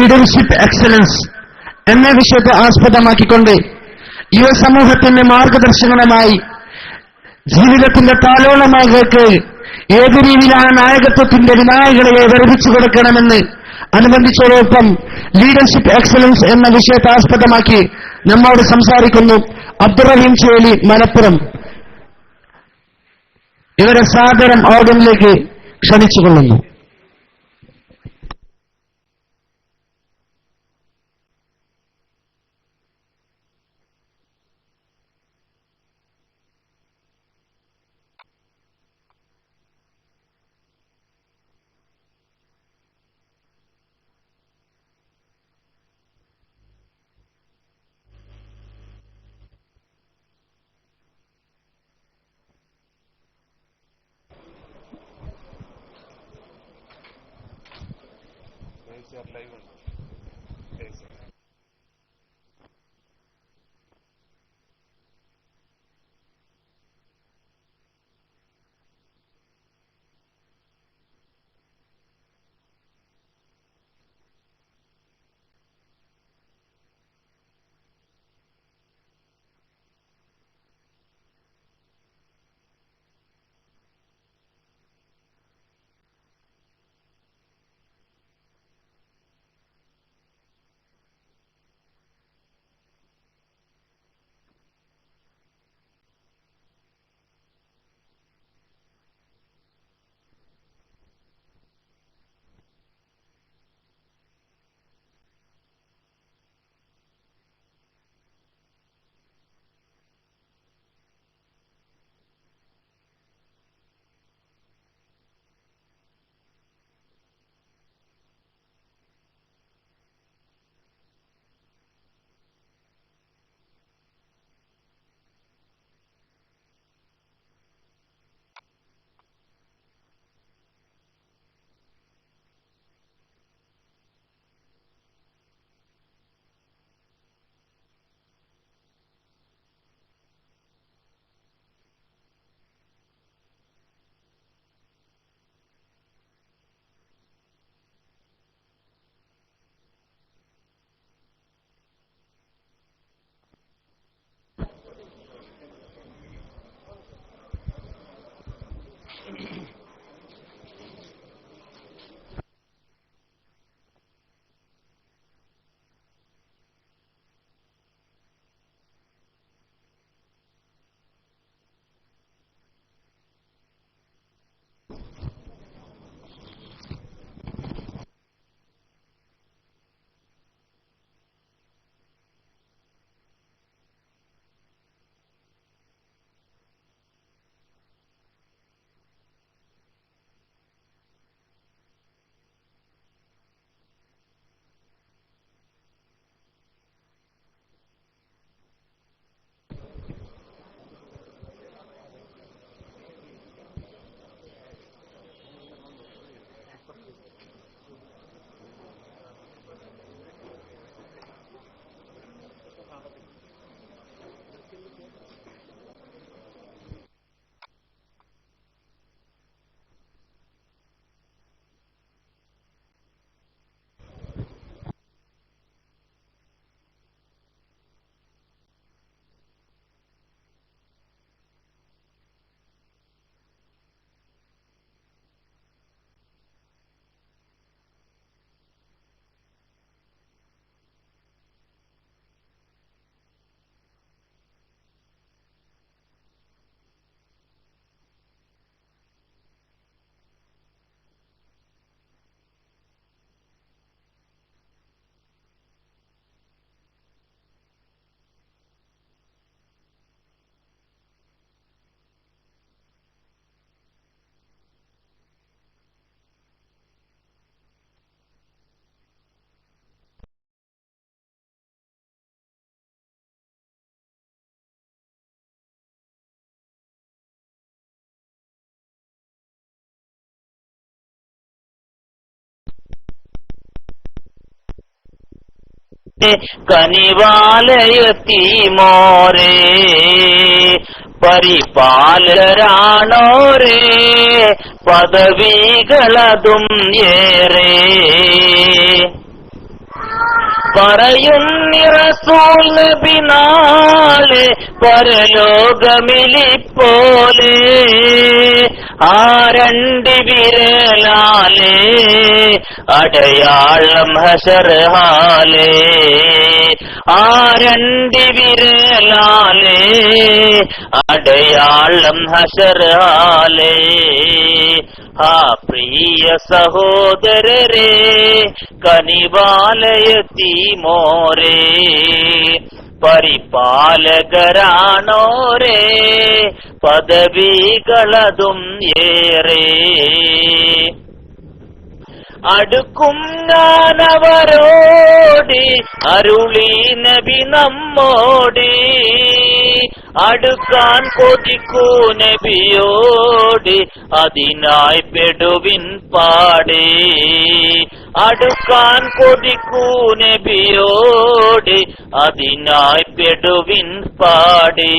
Leadership excellence എന്ന വിഷയത്തെ ആസ്പദമാക്കിക്കൊണ്ട് യുവസമൂഹത്തിന് മാർഗദർശനമായി ജീവിതത്തിന്റെ താലോളമാകൾക്ക് ഏത് രീതിയിലാണ് നായകത്വത്തിന്റെ വിനായകരെ വർദ്ധിച്ചു കൊടുക്കണമെന്ന് അനുബന്ധിച്ചതോടൊപ്പം ലീഡർഷിപ്പ് എക്സലൻസ് എന്ന വിഷയത്തെ ആസ്പദമാക്കി നമ്മോട് സംസാരിക്കുന്നു അബ്ദുറഹീം ചുവേലി മലപ്പുറം. ഇവരെ സാദരം ഓർഗനിലേക്ക് ക്ഷണിച്ചുകൊള്ളുന്നു. കനിവാലയത്തീമോരേ പരിപാലരാണോരേ പദവികളതും ഏറെ പറയുന്നി റസൂൽ നബി നാളെ പരലോകമിലിപ്പോലെ ആ രണ്ട് വിരലാലേ അടയാളം ഹശർ ഹാലേ ആ രണ്ട് വിരലാലേ അടയാളം ഹശർ ഹാലേ ആ പ്രിയ സഹോദരരെ കനിവാലയത്തി മോരേ പരിപാലകരാണോരേ പദവികളതും ഏറെ അടുക്കും ഞാനവരോട് അരുളി നബി നമ്മോട് അടുക്കാൻ കൊതിക്കൂ നബിയോട് അതിനായി പെടുവിൻ പാടേ അടുക്കാൻ കൊതിക്കൂ നബിയോട് അതിനായി പെടുവിൻ പാടേ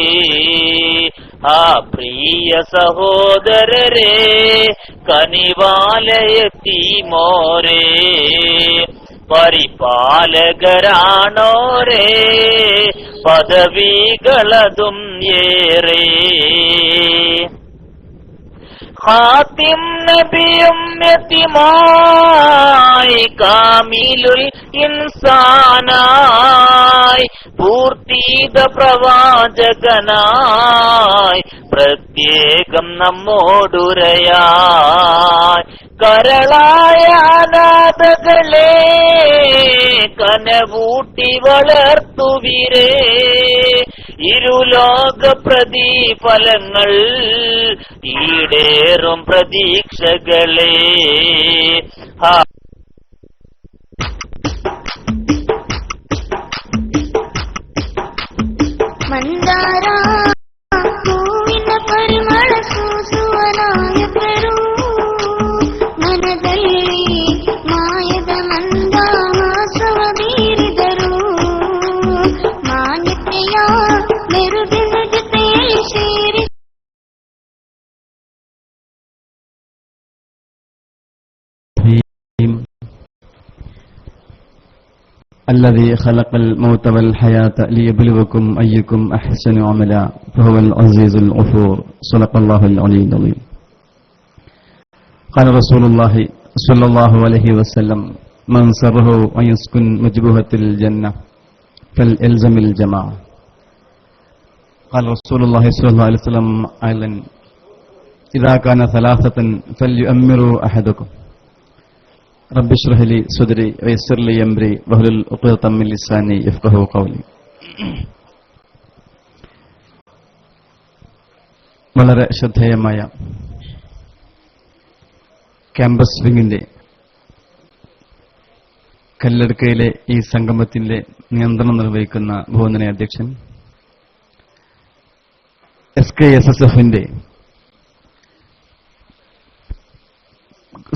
ആ പ്രിയ സഹോദരരെ കനിവാലയത്തി മോരേ പരിപാലകരാണോരേ പദവികളതും ഏറെ ഖാതിം നബിയും യതീമായി കാമിലുൽ ഇൻസാനായി പൂർത്തീത പ്രവാചകനായി പ്രത്യേകം നമ്മോടുരയായി കരളായ അനാഥകളെ കനവൂട്ടി വളർത്തുവിരേ ഇരുലോക പ്രതിഫലങ്ങൾ ഈടേറും പ്രതീക്ഷകളെ മന്ദാരാ പൂവിನ ಪರಿಮಳ ಸೂಸುವನಾಯ ಪೆರು ಮನದಲ್ಲಿ ಮಾಯದ ಮಂದಹಾಸವ ಬೀರಿದರು ಮಾನ್ಯತೆಯ ಮೆರುಗಿನ ಜೊತೆಯಲ್ಲಿ ಸೇರಿ الذي خلق الموت والحياة ليبلوكم أيكم أحسن عملا فهو العزيز الغفور صدق الله العلي العظيم قال رسول الله صلى الله عليه وسلم من سره أن يسكن مجبوهة الجنة فليلزم الجماعة قال رسول الله صلى الله عليه وسلم أيضا إذا كان ثلاثة فليؤمروا أحدكم رب اشرح لي صدري ويسر لي أمري واحلل عقدة من لساني يفقهوا قولي. വളരെ ശ്രദ്ധേയമായ ക്യാമ്പസ് വിങ്ങിന്റെ കല്ലെടുക്കയിലെ ഈ സംഗമത്തിന്റെ നിയന്ത്രണം നിർവഹിക്കുന്ന ബഹുമാന്യ അധ്യക്ഷൻ SKSSFന്റെ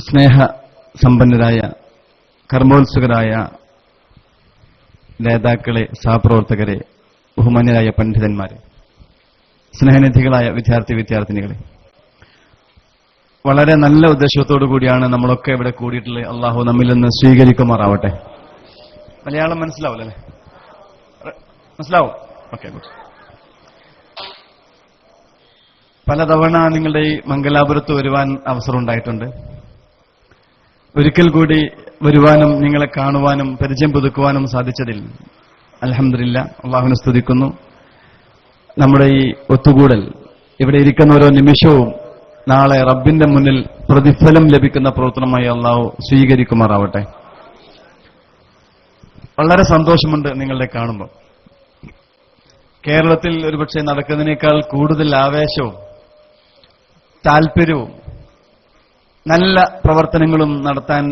സ്നേഹ സമ്പന്നരായ കർമ്മോത്സുകരായ നേതാക്കളെ, സഹപ്രവർത്തകരെ, ബഹുമാന്യരായ പണ്ഡിതന്മാരെ, സ്നേഹനിധികളായ വിദ്യാർത്ഥിനികളെ, വളരെ നല്ല ഉദ്ദേശത്തോടു കൂടിയാണ് നമ്മളൊക്കെ ഇവിടെ കൂടിയിട്ടുള്ളത്. അള്ളാഹു നമ്മിൽ നിന്ന് സ്വീകരിക്കുമാറാവട്ടെ. മലയാളം മനസ്സിലാവില്ലല്ലേ? മനസ്സിലാവും? Okay, good. പലതവണ നിങ്ങളുടെ ഈ മംഗലാപുരത്ത് വരുവാൻ അവസരം ഉണ്ടായിട്ടുണ്ട്. ഒരിക്കൽ കൂടി വരുവാനും നിങ്ങളെ കാണുവാനും പരിചയം പുതുക്കുവാനും സാധിച്ചതിൽ അൽഹംദുലില്ലാ അള്ളാഹുവിനെ സ്തുതിക്കുന്നു. നമ്മുടെ ഈ ഒത്തുകൂടൽ, ഇവിടെ ഇരിക്കുന്ന ഓരോ നിമിഷവും നാളെ റബ്ബിന്റെ മുന്നിൽ പ്രതിഫലം ലഭിക്കുന്ന പ്രവർത്തനമായി അള്ളാഹു സ്വീകരിക്കുമാറാവട്ടെ. വളരെ സന്തോഷമുണ്ട് നിങ്ങളെ കാണുമ്പോൾ. കേരളത്തിൽ ഒരുപക്ഷെ നടക്കുന്നതിനേക്കാൾ കൂടുതൽ ആവേശവും താല്പര്യവും നല്ല പ്രവർത്തനങ്ങളും നടത്താൻ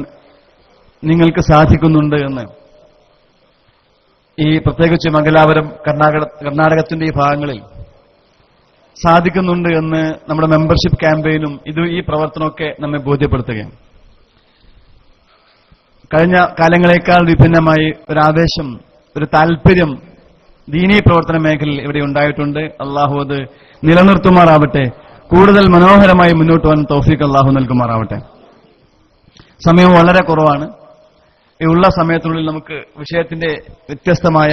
നിങ്ങൾക്ക് സാധിക്കുന്നുണ്ട് എന്ന് ഈ പ്രത്യേകിച്ച് മംഗലാപുരം, കർണാടകത്തിന്റെ ഈ ഭാഗങ്ങളിൽ സാധിക്കുന്നുണ്ട് എന്ന് നമ്മുടെ മെമ്പർഷിപ്പ് ക്യാമ്പയിനും ഈ പ്രവർത്തനമൊക്കെ നമ്മെ ബോധ്യപ്പെടുത്തുകയാണ്. കഴിഞ്ഞ കാലങ്ങളെക്കാൾ വിഭിന്നമായി ഒരു ആവേശം, ഒരു താല്പര്യം ദീനീ പ്രവർത്തന മേഖലയിൽ ഇവിടെ ഉണ്ടായിട്ടുണ്ട്. അള്ളാഹു അത് നിലനിർത്തുമാറാവട്ടെ. കൂടുതൽ മനോഹരമായി മുന്നോട്ട് പോകാൻ തൗഫീഖ് അള്ളാഹു നൽകുമാറാവട്ടെ. സമയം വളരെ കുറവാണ്. ഈ ഉള്ള സമയത്തിനുള്ളിൽ നമുക്ക് വിഷയത്തിന്റെ വ്യത്യസ്തമായ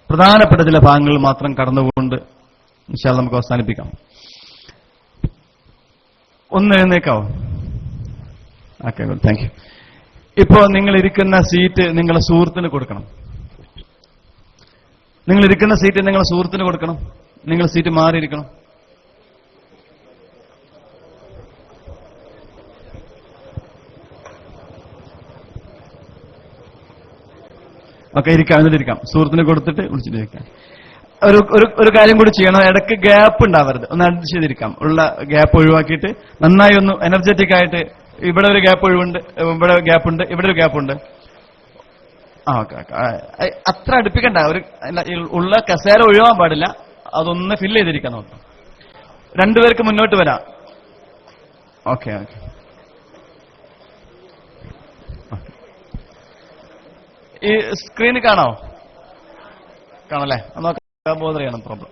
പ്രധാനപ്പെട്ട ചില ഭാഗങ്ങൾ മാത്രം കടന്നുകൊണ്ട് ഇൻഷാ അല്ലാഹ് നമുക്ക് അവസാനിപ്പിക്കാം. ഒന്ന് എഴുന്നേക്കാവോ? Okay, good, thank you. ഇപ്പോ നിങ്ങൾ ഇരിക്കുന്ന സീറ്റ് നിങ്ങളുടെ സുഹൃത്തിന് കൊടുക്കണം. നിങ്ങൾ ഇരിക്കുന്ന സീറ്റ് നിങ്ങളുടെ സുഹൃത്തിന് കൊടുക്കണം. നിങ്ങൾ സീറ്റ് മാറിയിരിക്കണം. ഓക്കെ, ഇരിക്കാം. എന്നിട്ടിരിക്കാം. സുഹൃത്തിന് കൊടുത്തിട്ട് വിളിച്ചിട്ട് ഇരിക്കാം. ഒരു കാര്യം കൂടി ചെയ്യണം. ഇടയ്ക്ക് ഗ്യാപ്പ് ഉണ്ടാവരുത്. ഒന്ന് അഡ്ജസ്റ്റ് ചെയ്തിരിക്കാം. ഉള്ള ഗ്യാപ്പ് ഒഴിവാക്കിയിട്ട് നന്നായി ഒന്ന് എനർജറ്റിക് ആയിട്ട്. ഇവിടെ ഒരു ഗ്യാപ്പ് ഒഴിവുണ്ട്, ഇവിടെ ഗ്യാപ്പ് ഉണ്ട്, ഇവിടെ ഒരു ഗ്യാപ്പ് ഉണ്ട്. ഓക്കെ, അത്ര അടുപ്പിക്കണ്ട. ഉള്ള കസേര ഒഴിവാൻ പാടില്ല. അതൊന്ന് ഫില്ല് ചെയ്തിരിക്കാൻ നോക്കാം. രണ്ടുപേർക്ക് മുന്നോട്ട് വരാം. Okay okay. ഈ സ്ക്രീന് കാണാമോ? കാണല്ലേ? നോക്കാം. ബോധർ ചെയ്യണം. പ്രോബ്ലം.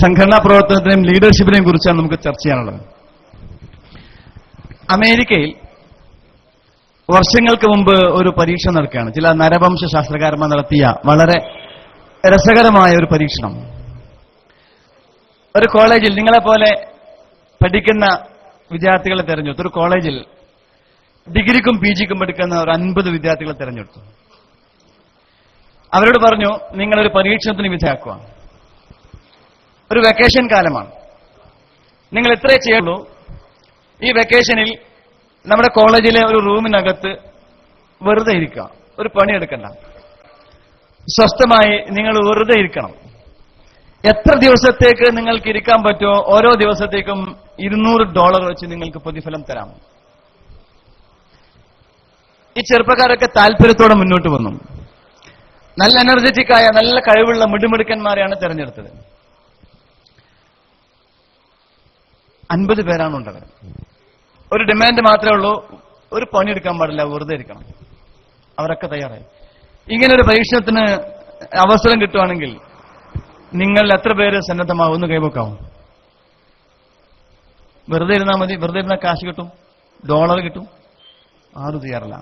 സംഘടനാ പ്രവർത്തനത്തിനെയും ലീഡർഷിപ്പിനെയും കുറിച്ചാണ് നമുക്ക് ചർച്ച ചെയ്യാനുള്ളത്. അമേരിക്കയിൽ വർഷങ്ങൾക്ക് മുമ്പ് ഒരു പരീക്ഷ നടക്കുകയാണ്. ചില നരവംശ ശാസ്ത്രകാരന്മാർ നടത്തിയ വളരെ രസകരമായ ഒരു പരീക്ഷണം. ഒരു കോളേജിൽ നിങ്ങളെപ്പോലെ പഠിക്കുന്ന വിദ്യാർത്ഥികളെ തെരഞ്ഞെടുത്തു. ഒരു കോളേജിൽ ഡിഗ്രിക്കും PGക്കും പഠിക്കുന്ന ഒരു 50 വിദ്യാർത്ഥികളെ തെരഞ്ഞെടുത്തു. അവരോട് പറഞ്ഞു, നിങ്ങളൊരു പരീക്ഷണത്തിന് വിധേയമാക്കുക. ഒരു വെക്കേഷൻ കാലമാണ്. നിങ്ങൾ ഇത്രേ ചെയ്യുള്ളൂ. ഈ വെക്കേഷനിൽ നമ്മുടെ കോളേജിലെ ഒരു റൂമിനകത്ത് വെറുതെ ഇരിക്കുക. ഒരു പണിയെടുക്കണ്ട. സ്വസ്ഥമായി നിങ്ങൾ വെറുതെ ഇരിക്കണം. എത്ര ദിവസത്തേക്ക് നിങ്ങൾക്ക് ഇരിക്കാൻ പറ്റുമോ ഓരോ ദിവസത്തേക്കും $200 വെച്ച് നിങ്ങൾക്ക് പ്രതിഫലം തരാം. ഈ ചെറുപ്പക്കാരൊക്കെ താല്പര്യത്തോടെ മുന്നോട്ട് വന്നു. നല്ല എനർജറ്റിക്കായ, നല്ല കഴിവുള്ള മിടുമിടുക്കന്മാരെയാണ് തെരഞ്ഞെടുത്തത്. 50 പേരാണ് ഉണ്ടത്. ഒരു ഡിമാൻഡ് മാത്രമേ ഉള്ളൂ, ഒരു പണിയെടുക്കാൻ പാടില്ല, വെറുതെ ഇരിക്കണം. അവരൊക്കെ തയ്യാറായി. ഇങ്ങനെ ഒരു പരീക്ഷണത്തിന് അവസരം കിട്ടുവാണെങ്കിൽ നിങ്ങൾ എത്ര പേര് സന്നദ്ധമാവും? ഒന്ന് കൈവക്കാവും. വെറുതെ ഇരുന്നാൽ മതി. വെറുതെ ഇരുന്നാൽ കാശ് കിട്ടും, $, കിട്ടും. ആരും തയ്യാറല്ല.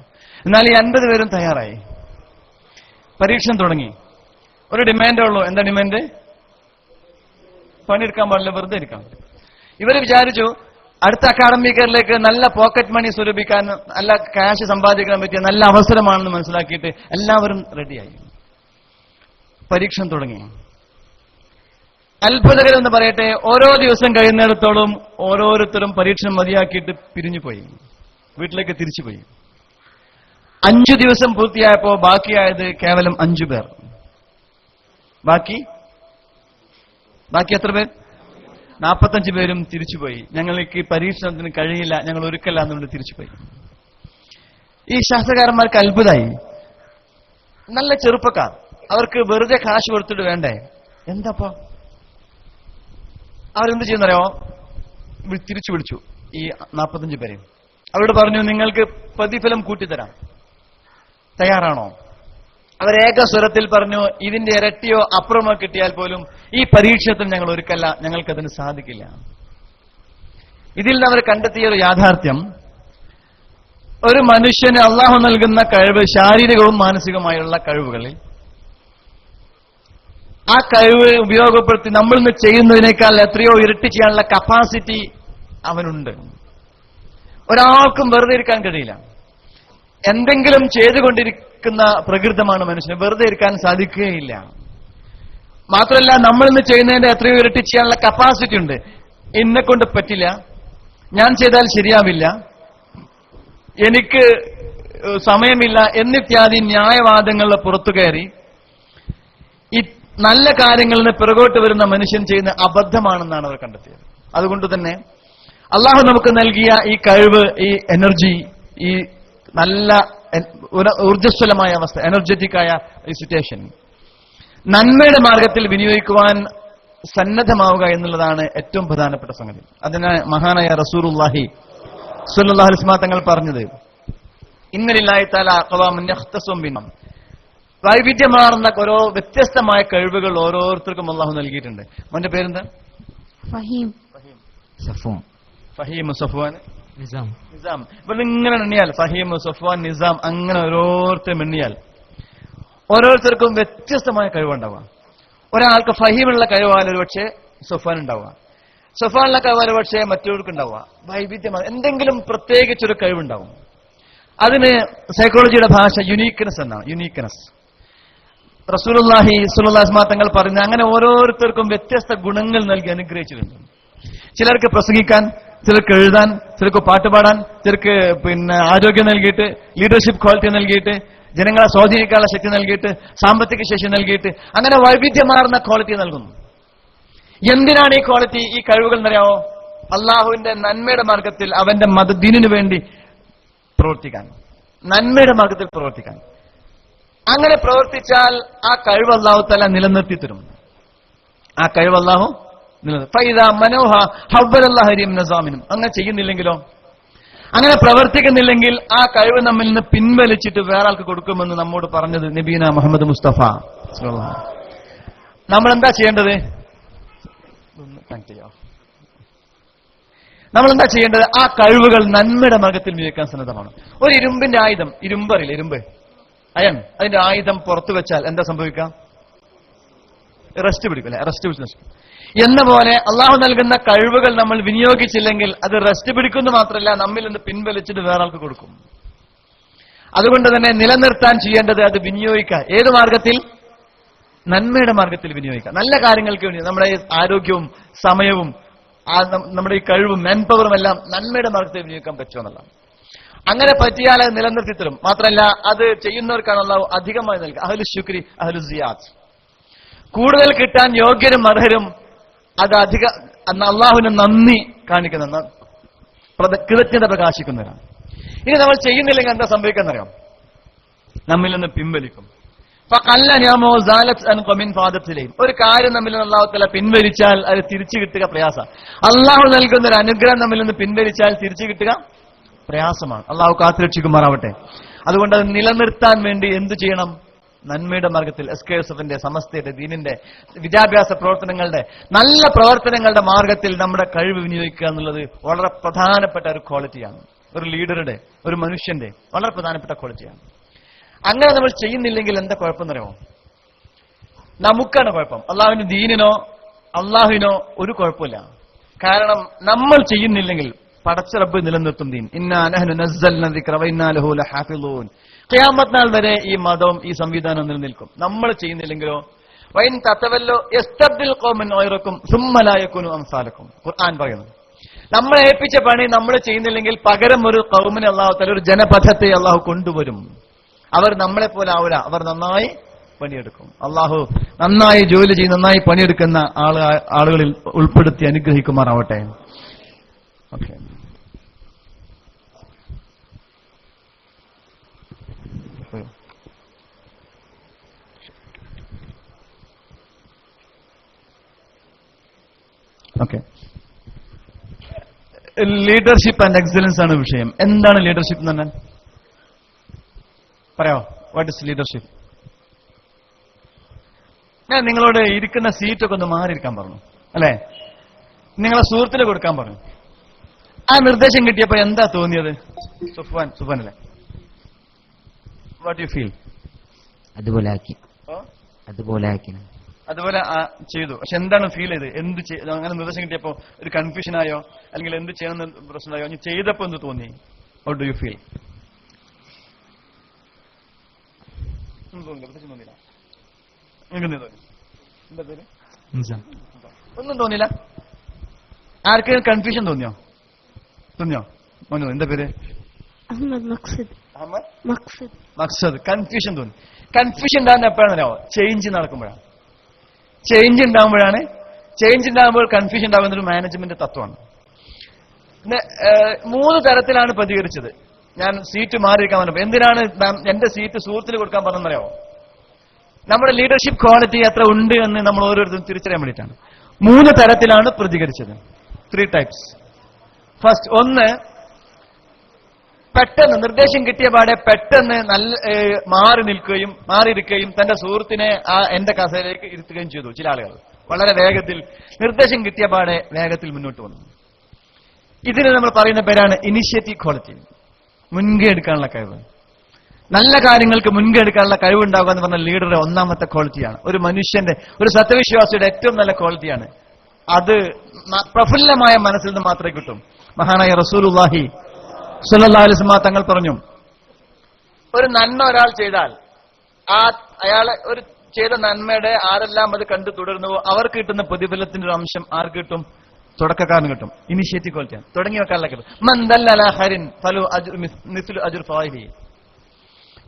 എന്നാൽ ഈ 50 പേരും തയ്യാറായി. പരീക്ഷണം തുടങ്ങി. ഒരു ഡിമാൻഡേ ഉള്ളൂ. എന്താ ഡിമാൻഡ്? പണിയെടുക്കാൻ പാടില്ല, വെറുതെ ഇരിക്കാം. ഇവർ വിചാരിച്ചു അടുത്ത അക്കാഡമിക് ഇയറിലേക്ക് നല്ല പോക്കറ്റ് മണി സ്വരൂപിക്കാൻ, നല്ല ക്യാഷ് സമ്പാദിക്കാൻ പറ്റിയ നല്ല അവസരമാണെന്ന് മനസ്സിലാക്കിയിട്ട് എല്ലാവരും റെഡിയായി. പരീക്ഷണം തുടങ്ങി. അത്ഭുതകരമെന്ന് പറയട്ടെ, ഓരോ ദിവസം കഴിയുന്നിടത്തോളം ഓരോരുത്തരും പരീക്ഷണം മതിയാക്കിയിട്ട് പിരിഞ്ഞുപോയി, വീട്ടിലേക്ക് തിരിച്ചുപോയി. 5 ദിവസം പൂർത്തിയായപ്പോ ബാക്കിയായത് കേവലം 5 പേർ. ബാക്കി എത്ര പേർ? 45 പേരും തിരിച്ചുപോയി. ഞങ്ങൾക്ക് പരീക്ഷണത്തിന് കഴിയില്ല, ഞങ്ങൾ ഒരുക്കല്ല എന്നുകൊണ്ട് തിരിച്ചുപോയി. ഈ ശാസ്ത്രകാരന്മാർക്ക് അത്ഭുതമായി. നല്ല ചെറുപ്പക്കാർ, അവർക്ക് വെറുതെ കാശ് കൊടുത്തിട്ട് വേണ്ടേ? എന്താപ്പാ അവരെന്ത് ചെയ്യുന്നറിയോ? തിരിച്ചു വിളിച്ചു ഈ 45 പേരെയും. അവരോട് പറഞ്ഞു, നിങ്ങൾക്ക് പ്രതിഫലം കൂട്ടിത്തരാം, തയ്യാറാണോ? അവരേക സ്വരത്തിൽ പറഞ്ഞു, ഇതിന്റെ ഇരട്ടിയോ അപ്പുറമോ കിട്ടിയാൽ പോലും ഈ പരീക്ഷണത്തിൽ ഞങ്ങൾ ഒരുക്കല്ല, ഞങ്ങൾക്കതിന് സാധിക്കില്ല. ഇതിൽ നിന്ന് അവർ കണ്ടെത്തിയ ഒരു യാഥാർത്ഥ്യം, ഒരു മനുഷ്യന് അള്ളാഹു നൽകുന്ന കഴിവ്, ശാരീരികവും മാനസികവുമായുള്ള കഴിവുകളിൽ, ആ കഴിവ് ഉപയോഗപ്പെടുത്തി നമ്മൾ ഇന്ന് ചെയ്യുന്നതിനേക്കാൾ എത്രയോ ഇരട്ടി ചെയ്യാനുള്ള കപ്പാസിറ്റി അവനുണ്ട്. ഒരാൾക്കും വെറുതെ ഇരിക്കാൻ കഴിയില്ല. എന്തെങ്കിലും ചെയ്തുകൊണ്ടിരിക്കുന്ന പ്രകൃതമാണ് മനുഷ്യന്. വെറുതെ ഇരിക്കാൻ സാധിക്കുകയില്ല. മാത്രമല്ല, നമ്മൾ ഇന്ന് ചെയ്യുന്നതിന്റെ എത്രയോ ഇരട്ടി ചെയ്യാനുള്ള കപ്പാസിറ്റി ഉണ്ട്. എന്നെ കൊണ്ട് പറ്റില്ല, ഞാൻ ചെയ്താൽ ശരിയാവില്ല, എനിക്ക് സമയമില്ല എന്നിത്യാദി ന്യായവാദങ്ങളുടെ പുറത്തു കയറി ഈ നല്ല കാര്യങ്ങളിൽ നിന്ന് പിറകോട്ട് വരുന്ന മനുഷ്യൻ ചെയ്യുന്ന അബദ്ധമാണെന്നാണ് അവർ കണ്ടെത്തിയത്. അതുകൊണ്ട് തന്നെ അള്ളാഹു നമുക്ക് നൽകിയ ഈ കഴിവ്, ഈ എനർജി, ഈ നല്ല ഊർജ്ജസ്വലമായ അവസ്ഥ, എനർജറ്റിക് ആയ ഈ സിറ്റുവേഷൻ നന്മയുടെ മാർഗത്തിൽ വിനിയോഗിക്കുവാൻ സന്നദ്ധമാവുക എന്നുള്ളതാണ് ഏറ്റവും പ്രധാനപ്പെട്ട സംഗതി. അതിനാണ് മഹാനായ റസൂലുള്ളാഹി സ്വല്ലല്ലാഹു അലൈഹി വസല്ലം തങ്ങൾ പറഞ്ഞത്, ഇന്നലില്ലാഹി തആല ഖവാമുൻ യഖ്തസും ബിനം, വൈവിധ്യമാർന്ന ഓരോ വ്യത്യസ്തമായ കഴിവുകൾ ഓരോരുത്തർക്കും അള്ളാഹു നൽകിയിട്ടുണ്ട്. മോന്റെ പേരെന്താ? ഫഹീം, സഫൂൻ, ഫഹീം, സഫ്വാൻ, നിസാം. നിസാം. ഇപ്പൊ ഇങ്ങനെ എണ്ണിയാൽ ഫഹീം, സഫ്വാൻ, നിസാം അങ്ങനെ ഓരോരുത്തരും എണ്ണിയാൽ ഓരോരുത്തർക്കും വ്യത്യസ്തമായ കഴിവുണ്ടാവുക. ഒരാൾക്ക് ഫഹീമുള്ള കഴിവാൽ ഒരു പക്ഷേ സഫ്വാൻ ഉണ്ടാവുക, സഫ്വാനുള്ള കഴിവാൽ പക്ഷേ മറ്റൊരാൾക്ക് ഉണ്ടാവുക. വൈവിധ്യമാണ്, എന്തെങ്കിലും പ്രത്യേകിച്ചൊരു കഴിവുണ്ടാവും. അതിന് സൈക്കോളജിയുടെ ഭാഷ യുണീക്ക്നെസ് എന്നാണ്. യുണീക്ക്നെസ് റസൂലുള്ളാഹി സ്വല്ലല്ലാഹു അലൈഹി വസല്ലം തങ്ങൾ പറഞ്ഞ അങ്ങനെ ഓരോരുത്തർക്കും വ്യത്യസ്ത ഗുണങ്ങൾ നൽകി അനുഗ്രഹിച്ചിട്ടുണ്ട്. ചിലർക്ക് പ്രസംഗിക്കാൻ, ചിലർക്ക് എഴുതാൻ, ചിലർക്ക് പാട്ടുപാടാൻ, ചിലർക്ക് ആരോഗ്യം നൽകിയിട്ട്, ലീഡർഷിപ്പ് ക്വാളിറ്റി നൽകിയിട്ട്, ജനങ്ങളെ സ്വാധീനിക്കാനുള്ള ശക്തി നൽകിയിട്ട്, സാമ്പത്തിക ശേഷി നൽകിയിട്ട്, അങ്ങനെ വൈവിധ്യമാർന്ന ക്വാളിറ്റി നൽകുന്നു. എന്തിനാണ് ഈ ക്വാളിറ്റി, ഈ കഴിവുകൾ എന്നറിയാമോ? അള്ളാഹുവിന്റെ നന്മയുടെ മാർഗത്തിൽ അവന്റെ ദീനിനു വേണ്ടി പ്രവർത്തിക്കാൻ, നന്മയുടെ മാർഗത്തിൽ പ്രവർത്തിക്കാൻ. അങ്ങനെ പ്രവർത്തിച്ചാൽ ആ കഴിവ് അല്ലാഹു തആല നിലനിർത്തി തരും. ആ കഴിവ് അല്ലാഹു അങ്ങനെ ചെയ്യുന്നില്ലെങ്കിലോ, അങ്ങനെ പ്രവർത്തിക്കുന്നില്ലെങ്കിൽ ആ കഴിവ് നമ്മിൽ നിന്ന് പിൻവലിച്ചിട്ട് വേറെ ആൾക്ക് കൊടുക്കുമെന്ന് നമ്മോട് പറഞ്ഞത് നബീന മുഹമ്മദ് മുസ്തഫ. നമ്മളെന്താ ചെയ്യേണ്ടത്? നമ്മളെന്താ ചെയ്യേണ്ടത്? ആ കഴിവുകൾ നന്മയുടെ മാർഗത്തിൽ വിനിയോഗിക്കാൻ സന്നദ്ധമാണ്. ഒരു ഇരുമ്പിന്റെ ആയുധം, ഇരുമ്പറിയില്ല, ഇരുമ്പ് അയൺ, അതിന്റെ ആയുധം പുറത്തു വെച്ചാൽ എന്താ സംഭവിക്കാം? റെസ്റ്റ് പിടിക്കും, അല്ലെ? റെസ്റ്റ് പിടിച്ച് നശിക്കും. എന്ന പോലെ അള്ളാഹു നൽകുന്ന കഴിവുകൾ നമ്മൾ വിനിയോഗിച്ചില്ലെങ്കിൽ അത് റെസ്റ്റ് പിടിക്കുന്നു മാത്രമല്ല, നമ്മിൽ നിന്ന് പിൻവലിച്ചിട്ട് വേറെ ആൾക്ക് കൊടുക്കും. അതുകൊണ്ട് തന്നെ നിലനിർത്താൻ ചെയ്യേണ്ടത് അത് വിനിയോഗിക്കുക. ഏത് മാർഗത്തിൽ? നന്മയുടെ മാർഗത്തിൽ വിനിയോഗിക്കുക. നല്ല കാര്യങ്ങൾക്ക് വേണ്ടി നമ്മുടെ ആരോഗ്യവും സമയവും നമ്മുടെ ഈ കഴിവും മാൻ പവറും എല്ലാം നന്മയുടെ മാർഗത്തിൽ വിനിയോഗിക്കാൻ പറ്റുമെന്നല്ല. അങ്ങനെ പറ്റിയാൽ അത് നിലനിർത്തി തരും. മാത്രമല്ല അത് ചെയ്യുന്നവർക്കാണ് അള്ളാഹു അധികമായി നൽകുക. അഹ്ലു ശുക്രി അഹ്ലു സിയാദ്, കൂടുതൽ കിട്ടാൻ യോഗ്യരും അർഹരും അത് അള്ളാഹുവിന് നന്ദി കാണിക്കുന്ന, കൃതജ്ഞത പ്രകാശിക്കുന്നവരാണ്. ഇനി നമ്മൾ ചെയ്യുന്നില്ലെങ്കിൽ എന്താ സംഭവിക്കാന്നറിയാം? നമ്മിൽ നിന്ന് പിൻവലിക്കും. ഒരു കാര്യം നമ്മിൽ നിന്ന് അള്ളാഹു തആല പിൻവലിച്ചാൽ അത് തിരിച്ചു കിട്ടുക പ്രയാസം. അള്ളാഹു നൽകുന്ന ഒരു അനുഗ്രഹം നമ്മിൽ നിന്ന് പിൻവലിച്ചാൽ തിരിച്ചു കിട്ടുക പ്രയാസമാണ്. അള്ളാഹു കാത്തുരക്ഷിക്കുമാറാവട്ടെ. അതുകൊണ്ട് അത് നിലനിർത്താൻ വേണ്ടി എന്തു ചെയ്യണം? നന്മയുടെ മാർഗത്തിൽ എസ്കേഎസ്എഫിന്റെ, സമസ്തയുടെ, ദീനിന്റെ, വിദ്യാഭ്യാസ പ്രവർത്തനങ്ങളുടെ, നല്ല പ്രവർത്തനങ്ങളുടെ മാർഗത്തിൽ നമ്മുടെ കഴിവ് വിനിയോഗിക്കുക എന്നുള്ളത് വളരെ പ്രധാനപ്പെട്ട ഒരു ക്വാളിറ്റിയാണ്. ഒരു ലീഡറുടെ, ഒരു മനുഷ്യന്റെ വളരെ പ്രധാനപ്പെട്ട ക്വാളിറ്റിയാണ്. അങ്ങനെ നമ്മൾ ചെയ്യുന്നില്ലെങ്കിൽ എന്താ കുഴപ്പമെന്നറിയോ? നമുക്കാണ് കുഴപ്പം. അള്ളാഹുവിന്റെ ദീനിനോ അള്ളാഹുവിനോ ഒരു കുഴപ്പമില്ല. കാരണം നമ്മൾ ചെയ്യുന്നില്ലെങ്കിൽ പടച്ച റബ്ബ് നിലനിർത്തും ദീൻ. ഇന്നാ നഹ്നു നസ്സൽനാ ദിക്റ വ ഇന്നാ ലഹു ലഹാഫിളൂൻ. ഖിയാമത്ത് നാൾ വരെ ഈ മതവും ഈ സംവിധാനം നിലനിൽക്കും. നമ്മൾ ചെയ്യുന്നില്ലെങ്കിലോ വൈൻ തതവല്ലോ യസ്തബ്ദിൽ ഖൗമൻ ഗൈറക്കും സുമ്മ ലാ യകുനു അംസാലക്കും. ഖുർആൻ പറയുന്നു, നമ്മളെ ഏൽപ്പിച്ച പണി നമ്മൾ ചെയ്യുന്നില്ലെങ്കിൽ പകരം ഒരു ഖൗമിനെ അല്ലാഹു തആല, ഒരു ജനപഥത്തെ അല്ലാഹു കൊണ്ടുവരും. അവർ നമ്മളെ പോലെ ആവില്ല, അവർ നന്നായി പണിയെടുക്കും. അല്ലാഹു നന്നായി ജോലി ചെയ്ത് നന്നായി പണിയെടുക്കുന്ന ആളുകളിൽ ഉൾപ്പെടുത്തി അനുഗ്രഹിക്കുമാറാവട്ടെ. Okay, okay. Leadership and excellence ആണ് വിഷയം. എന്താണ് ലീഡർഷിപ്പ് എന്ന് പറഞ്ഞാൽ? പറയാമോ? What is leadership? ഞാൻ നിങ്ങളോട് ഇരിക്കുന്ന സീറ്റൊക്കെ ഒന്ന് മാറിയിരിക്കാൻ പറഞ്ഞു, അല്ലെ? നിങ്ങളെ സുഹൃത്തിന് കൊടുക്കാൻ പറഞ്ഞു. ആ നിർദ്ദേശം കിട്ടിയപ്പോ എന്താ തോന്നിയത്? സുഫാൻ അല്ലേ? What you feel? അതുപോലെ ആക്കി, അതുപോലെ ചെയ്തു. പക്ഷെ എന്താണ് ഫീൽ ചെയ്ത്? അങ്ങനെ നിർദ്ദേശം കിട്ടിയപ്പോ ഒരു കൺഫ്യൂഷൻ ആയോ, അല്ലെങ്കിൽ എന്ത് ചെയ്യണമെന്ന് പ്രശ്നമായോ? നീ ചെയ്തപ്പോ എന്ത് തോന്നി? How do you feel? തോന്നില്ല? ഒന്നും തോന്നില്ല? ആർക്കെങ്കിലും കൺഫ്യൂഷൻ തോന്നിയോ? മോനോ, എന്താ പേര്? മക്സദ്. കൺഫ്യൂഷൻ തോന്നി. കൺഫ്യൂഷൻ ഉണ്ടാകുന്ന എപ്പോഴാണോ? ചേഞ്ച് നടക്കുമ്പോഴാണ്. ചേഞ്ച് ഉണ്ടാകുമ്പോൾ കൺഫ്യൂഷൻ ഉണ്ടാകുന്ന ഒരു മാനേജ്മെന്റ് തത്വമാണ്. 3 തരത്തിലാണ് പ്രതികരിച്ചത്. ഞാൻ സീറ്റ് മാറിയിരിക്കാൻ പറഞ്ഞപ്പോൾ എന്തിനാണ് എന്റെ സീറ്റ് സുഹൃത്തിന് കൊടുക്കാൻ പറഞ്ഞെന്നറിയാമോ? നമ്മുടെ ലീഡർഷിപ്പ് ക്വാളിറ്റി എത്ര ഉണ്ട് എന്ന് നമ്മൾ ഓരോരുത്തരും തിരിച്ചറിയാൻ വേണ്ടിയിട്ടാണ്. 3 തരത്തിലാണ് പ്രതികരിച്ചത്. 3 types. ഫസ്റ്റ്, ഒന്ന് പെട്ടെന്ന് നിർദ്ദേശം കിട്ടിയ പാടെ പെട്ടെന്ന് മാറിയിരിക്കുകയും തന്റെ സുഹൃത്തിനെ എന്റെ കസേരയിലേക്ക് ഇരുത്തുകയും ചെയ്തു. ചില ആളുകൾ വളരെ വേഗത്തിൽ നിർദ്ദേശം കിട്ടിയ പാടെ വേഗത്തിൽ മുന്നോട്ട് വന്നു. ഇതിന് നമ്മൾ പറയുന്ന പേരാണ് ഇനിഷ്യേറ്റീവ് ക്വാളിറ്റി, മുൻകൈ എടുക്കാനുള്ള കഴിവ്. നല്ല കാര്യങ്ങൾക്ക് മുൻകൈ എടുക്കാനുള്ള കഴിവുണ്ടാകുക എന്ന് പറഞ്ഞ ലീഡറുടെ ഒന്നാമത്തെ ക്വാളിറ്റിയാണ്. ഒരു മനുഷ്യന്റെ, ഒരു സത്യവിശ്വാസിയുടെ ഏറ്റവും നല്ല ക്വാളിറ്റിയാണ്. അത് പ്രഫുല്ലമായ മനസ്സിൽ നിന്ന് മാത്രമേ കിട്ടും. മഹാനായ റസൂലുള്ളാഹി സ്വല്ലല്ലാഹു അലൈഹി വസല്ലം തങ്ങൾ പറഞ്ഞു, ഒരു നന്മ ഒരാൾ ചെയ്താൽ അയാളെ ഒരു ചെയ്ത നന്മയുടെ ആരെല്ലാം അത് കണ്ടു തുടരുന്നുവോ അവർക്ക് കിട്ടുന്ന പ്രതിഫലത്തിന്റെ ഒരു അംശം ആർക്ക് കിട്ടും? തുടക്കക്കാരന് കിട്ടും. ഇനിഷ്യേറ്റീവ് ക്വാളിറ്റിയാണ്. തുടങ്ങി വെക്കാനുള്ള കിട്ടും.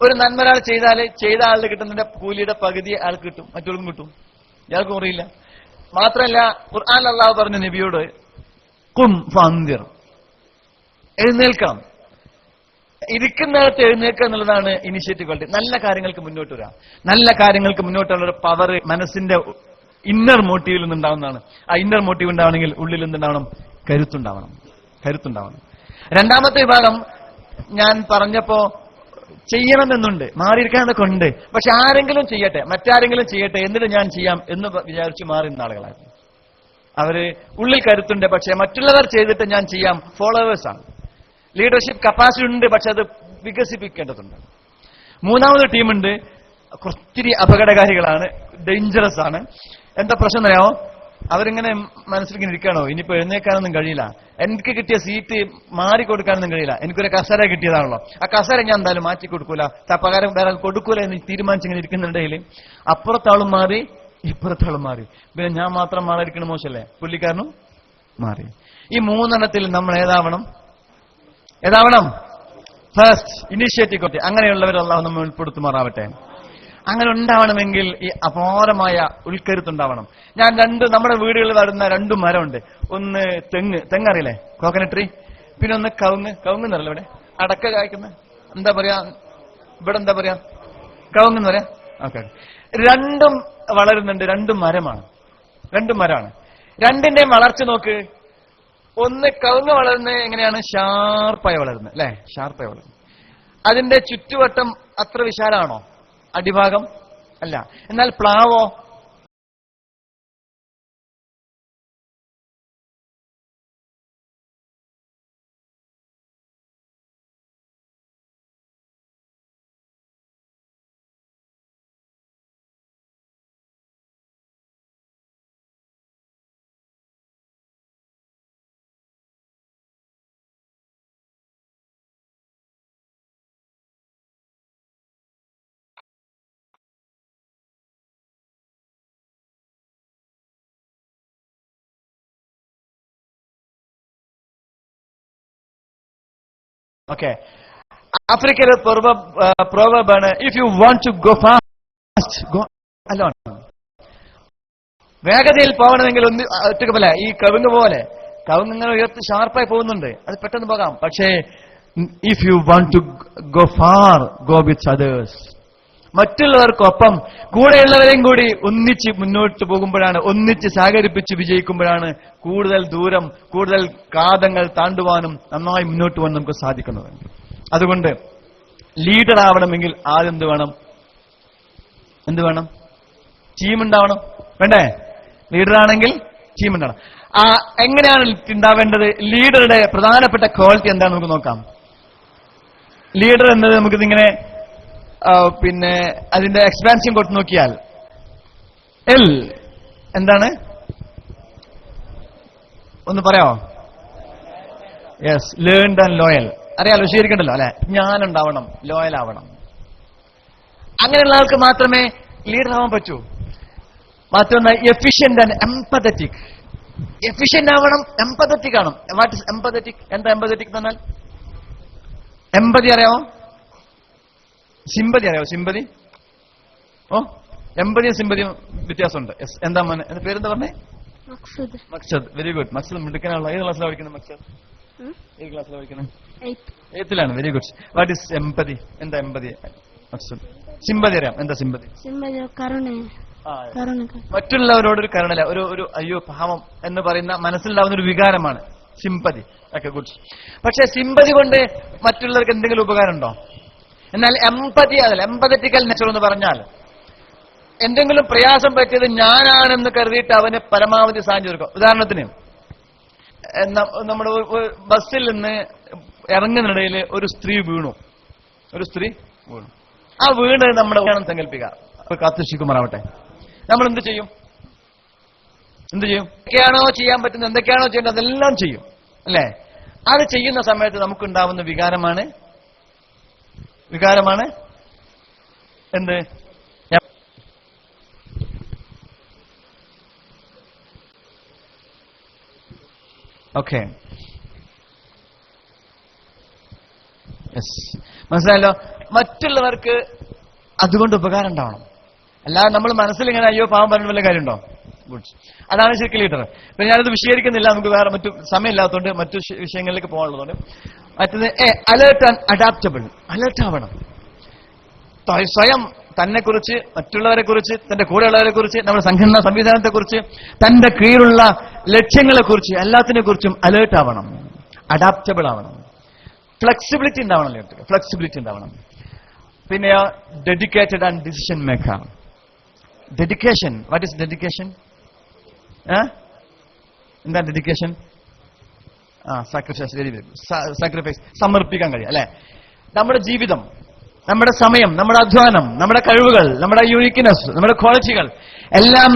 ഒരു നന്മ ഒരാൾ ചെയ്ത ആളുടെ കിട്ടുന്നതിന്റെ കൂലിയുടെ പകുതി അയാൾക്ക് കിട്ടും, മറ്റൊരുക്കും കിട്ടും, ഇയാൾക്കും അറിയില്ല. മാത്രമല്ല ഖുർആൻ അല്ലാഹു പറഞ്ഞു നബിയോട്, ഖും ഫഅൻദിർ, എഴുന്നേൽക്കണം. ഇരിക്കുന്നിടത്ത് എഴുന്നേൽക്കുക എന്നുള്ളതാണ് ഇനിഷ്യേറ്റീവ് ക്വാളിറ്റി. നല്ല കാര്യങ്ങൾക്ക് മുന്നോട്ട് വരിക. നല്ല കാര്യങ്ങൾക്ക് മുന്നോട്ടുള്ള ഒരു പവർ മനസ്സിന്റെ ഇന്നർ മോട്ടീവിൽ നിന്നുണ്ടാവുന്നതാണ്. ആ ഇന്നർ മോട്ടീവ് ഉണ്ടാവണമെങ്കിൽ ഉള്ളിൽ എന്തുണ്ടാവണം? കരുത്തുണ്ടാവണം. രണ്ടാമത്തെ വിഭാഗം ഞാൻ പറഞ്ഞപ്പോ ചെയ്യണമെന്നുണ്ട്, മാറിയിരിക്കാനൊക്കെ ഉണ്ട്, പക്ഷെ ആരെങ്കിലും ചെയ്യട്ടെ, മറ്റാരെങ്കിലും ചെയ്യട്ടെ, എന്നിട്ട് ഞാൻ ചെയ്യാം എന്ന് വിചാരിച്ചു മാറുന്ന ആളുകളായിരുന്നു. അവര് ഉള്ളിൽ കരുത്തുണ്ട്, പക്ഷെ മറ്റുള്ളവർ ചെയ്തിട്ട് ഞാൻ ചെയ്യാം, ഫോളോവേഴ്സാണ്. ലീഡർഷിപ്പ് കപ്പാസിറ്റി ഉണ്ട്, പക്ഷെ അത് വികസിപ്പിക്കേണ്ടതുണ്ട്. മൂന്നാമത് ടീമുണ്ട്, കുറച്ചിരി അപകടകാരികളാണ്, ഡേഞ്ചറസ് ആണ്. എന്താ പ്രശ്നം അറിയാമോ? അവരിങ്ങനെ മനസ്സിലിങ്ങനെ ഇരിക്കണോ, ഇനിയിപ്പോ എഴുന്നേക്കാനൊന്നും കഴിയില്ല, എനിക്ക് കിട്ടിയ സീറ്റ് മാറിക്കൊടുക്കാനൊന്നും കഴിയില്ല, എനിക്കൊരു കസേര കിട്ടിയതാണല്ലോ, ആ കസേര ഞാൻ എന്തായാലും മാറ്റി കൊടുക്കൂല, പകരം വേറെ കൊടുക്കൂല എന്ന് തീരുമാനിച്ചിങ്ങനെ ഇരിക്കുന്നുണ്ടെങ്കിൽ അപ്പുറത്താളും മാറി ഇപ്പുറത്താളും മാറി, പിന്നെ ഞാൻ മാത്രം മാറിയിരിക്കണ മോശമല്ലേ, പുള്ളിക്കാരനും മാറി. ഈ മൂന്നെണ്ണത്തിൽ നമ്മൾ ഏതാവണം? First initiative quality. അങ്ങനെയുള്ളവർ അല്ലാഹു നമ്മെ ഉൾപ്പെടുത്തുമാറാവട്ടെ. അങ്ങനെ ഉണ്ടാവണമെങ്കിൽ ഈ അപാരമായ ഉൾക്കരുത്തുണ്ടാവണം. ഞാൻ നമ്മുടെ വീടുകളിൽ വരുന്ന 2 മരമുണ്ട്. ഒന്ന് തെങ്ങറിയില്ലേ, കോക്കനട്ട് ട്രീ. പിന്നെ ഒന്ന് കവുങ്ങെന്നറിയില്ല, ഇവിടെ അടക്ക കായ്ക്കുന്ന, എന്താ പറയാ, ഇവിടെ എന്താ പറയാ, കവുങ്ങെന്ന് പറയാ. ഓക്കെ, രണ്ടും വളരുന്നുണ്ട്, 2 മരമാണ്. രണ്ടിന്റെയും വളർച്ച നോക്ക്. ഒന്ന് കവുങ്ങ് വളരുന്നത് എങ്ങനെയാണ്? ഷാർപ്പായി വളരുന്നത്, അല്ലെ? ഷാർപ്പായി വളരുന്നത്. അതിന്റെ ചുറ്റുവട്ടം അത്ര വിശാലമാണോ? അടിഭാഗം അല്ല. എന്നാൽ പ്ലാവോ? ഓക്കെ, ആഫ്രിക്കയിലെ പ്രോവർബാണ്, if you want to go fast go alone. വേഗതയിൽ പോകണമെങ്കിൽ ഒറ്റക്ക് പോലെ, ഈ കവുങ്ങ് പോലെ, കവുങ്ങ് ഇങ്ങനെ ഉയർത്തി ഷാർപ്പായി പോകുന്നുണ്ട്, അത് പെട്ടെന്ന് പോകാം. പക്ഷേ if you want to go far, go with others. മറ്റുള്ളവർക്കൊപ്പം കൂടെയുള്ളവരെയും കൂടി ഒന്നിച്ച് മുന്നോട്ട് പോകുമ്പോഴാണ്, ഒന്നിച്ച് സഹകരിപ്പിച്ച് വിജയിക്കുമ്പോഴാണ് കൂടുതൽ ദൂരം, കൂടുതൽ കാതങ്ങൾ താണ്ടുവാനും നന്നായി മുന്നോട്ട് പോകാൻ നമുക്ക് സാധിക്കുന്നത്. അതുകൊണ്ട് ലീഡർ ആവണമെങ്കിൽ ആദ്യം എന്ത് വേണം? ടീം ഉണ്ടാവണം, വേണ്ടേ? ലീഡറാണെങ്കിൽ ടീം ഉണ്ടാവണം. എങ്ങനെയാണ് ഉണ്ടാവേണ്ടത്? ലീഡറുടെ പ്രധാനപ്പെട്ട ക്വാളിറ്റി എന്താണ് നമുക്ക് നോക്കാം. ലീഡർ എന്നത് നമുക്കിതിങ്ങനെ പിന്നെ അതിന്റെ എക്സ്പാൻഷൻ കൊടുത്ത് നോക്കിയാൽ എൽ എന്താണ്? ഒന്ന് പറയാമോ? യെസ്, ലേൺഡ് ആൻഡ് ലോയൽ. അറിയാലോ, വിശദീകരിക്കണ്ടല്ലോ അല്ലെ? ജ്ഞാനുണ്ടാവണം, ലോയൽ ആവണം. അങ്ങനെയുള്ള ആൾക്ക് മാത്രമേ ലീഡർ ആവാൻ പറ്റൂ. മാത്രമല്ല എഫിഷ്യന്റ് ആൻഡ് എംപതറ്റിക്. എഫിഷ്യന്റ് ആവണം, എംപതറ്റിക് ആണ്. What is empathetic? എന്താ എംപതറ്റിക് എന്ന് പറഞ്ഞാൽ? എമ്പതി അറിയാമോ? സിമ്പതി അറിയാമോ? സിമ്പതി. എമ്പതിയും സിമ്പതിയും വ്യത്യാസമുണ്ട്. എന്താ മോനെ പേരെന്താ പറഞ്ഞേ? മക്സദ്. Very good. മക്സദ് മിടുക്കനാണല്ലോ. ഏത് ക്ലാസ്സിലാണ് പഠിക്കുന്നത് മക്സദ്? ഏത് ക്ലാസ്സിലാണ് പഠിക്കുന്നത്? 8th-ലാണ്. Very good. What is empathy? എന്താ എമ്പതി മക്സദ്? സിമ്പതി അറിയാം. എന്താ സിമ്പതി? മറ്റുള്ളവരോടൊരു കരുണല, ഒരു അയ്യോ പാവം എന്ന് പറയുന്ന മനസ്സിലുണ്ടാവുന്ന ഒരു വികാരമാണ് സിമ്പതി ഒക്കെ ഗുഡ്. പക്ഷെ സിമ്പതി കൊണ്ട് മറ്റുള്ളവർക്ക് എന്തെങ്കിലും ഉപകാരം ഉണ്ടോ? എന്നാൽ എംപതി അതല്ല. എംപതറ്റിക്കൽ നേച്ചർ എന്ന് പറഞ്ഞാൽ എന്തെങ്കിലും പ്രയാസം പറ്റിയത് ഞാനാണെന്ന് കരുതിയിട്ട് അവന് പരമാവധി സാധിച്ചു കൊടുക്കും. ഉദാഹരണത്തിന് നമ്മുടെ ബസ്സിൽ നിന്ന് ഇറങ്ങുന്നിടയിൽ ഒരു സ്ത്രീ വീണു. ആ വീണ് നമ്മുടെ സങ്കല്പിക്കുക, കാത്തുശിക്കുമാറാവട്ടെ. നമ്മൾ എന്ത് ചെയ്യും? എന്തൊക്കെയാണോ ചെയ്യാൻ പറ്റുന്നത്, എന്തൊക്കെയാണോ ചെയ്യേണ്ടത് അതെല്ലാം ചെയ്യും, അല്ലേ? അത് ചെയ്യുന്ന സമയത്ത് നമുക്കുണ്ടാവുന്ന വികാരമാണ് എന്ത്? ഓക്കെ, മനസ്സിലായല്ലോ? മറ്റുള്ളവർക്ക് അതുകൊണ്ട് ഉപകാരം ഉണ്ടാവണം. അല്ലാതെ നമ്മൾ മനസ്സിലിങ്ങനെ അയ്യോ പാവം പറഞ്ഞ വല്ല കാര്യമുണ്ടോ? ഗുഡ്. അതാണ് ശരിക്കും ലീഡർ. പിന്നെ ഞാനത് വിശദീകരിക്കുന്നില്ല, നമുക്ക് വേറെ മറ്റു സമയമില്ലാത്തതുകൊണ്ട്, മറ്റു വിഷയങ്ങളിലേക്ക് പോകാനുള്ളതുകൊണ്ട്. മറ്റത് അലേർട്ട് ആൻഡ് അഡാപ്റ്റബിൾ. അലേർട്ട് ആവണം. സ്വയം തന്നെക്കുറിച്ച്, മറ്റുള്ളവരെ കുറിച്ച്, തന്റെ കൂടെയുള്ളവരെ കുറിച്ച്, നമ്മുടെ സംഘടനാ സംവിധാനത്തെ കുറിച്ച്, തന്റെ കീഴിലുള്ള ലക്ഷ്യങ്ങളെ കുറിച്ച്, എല്ലാത്തിനെ കുറിച്ചും അലേർട്ട് ആവണം, അഡാപ്റ്റബിൾ ആവണം, ഫ്ലെക്സിബിലിറ്റി ഉണ്ടാവണം. പിന്നെ dedicated and decision maker. Dedication, what is dedication? എന്താ ഡെഡിക്കേഷൻ? സാക്രിഫൈസ്, സമർപ്പിക്കാൻ കഴിയും, അല്ലെ? നമ്മുടെ ജീവിതം, നമ്മുടെ സമയം, നമ്മുടെ അധ്വാനം, നമ്മുടെ കഴിവുകൾ, നമ്മുടെ യൂണിക്ക്നെസ്, നമ്മുടെ ക്വാളിറ്റികൾ എല്ലാം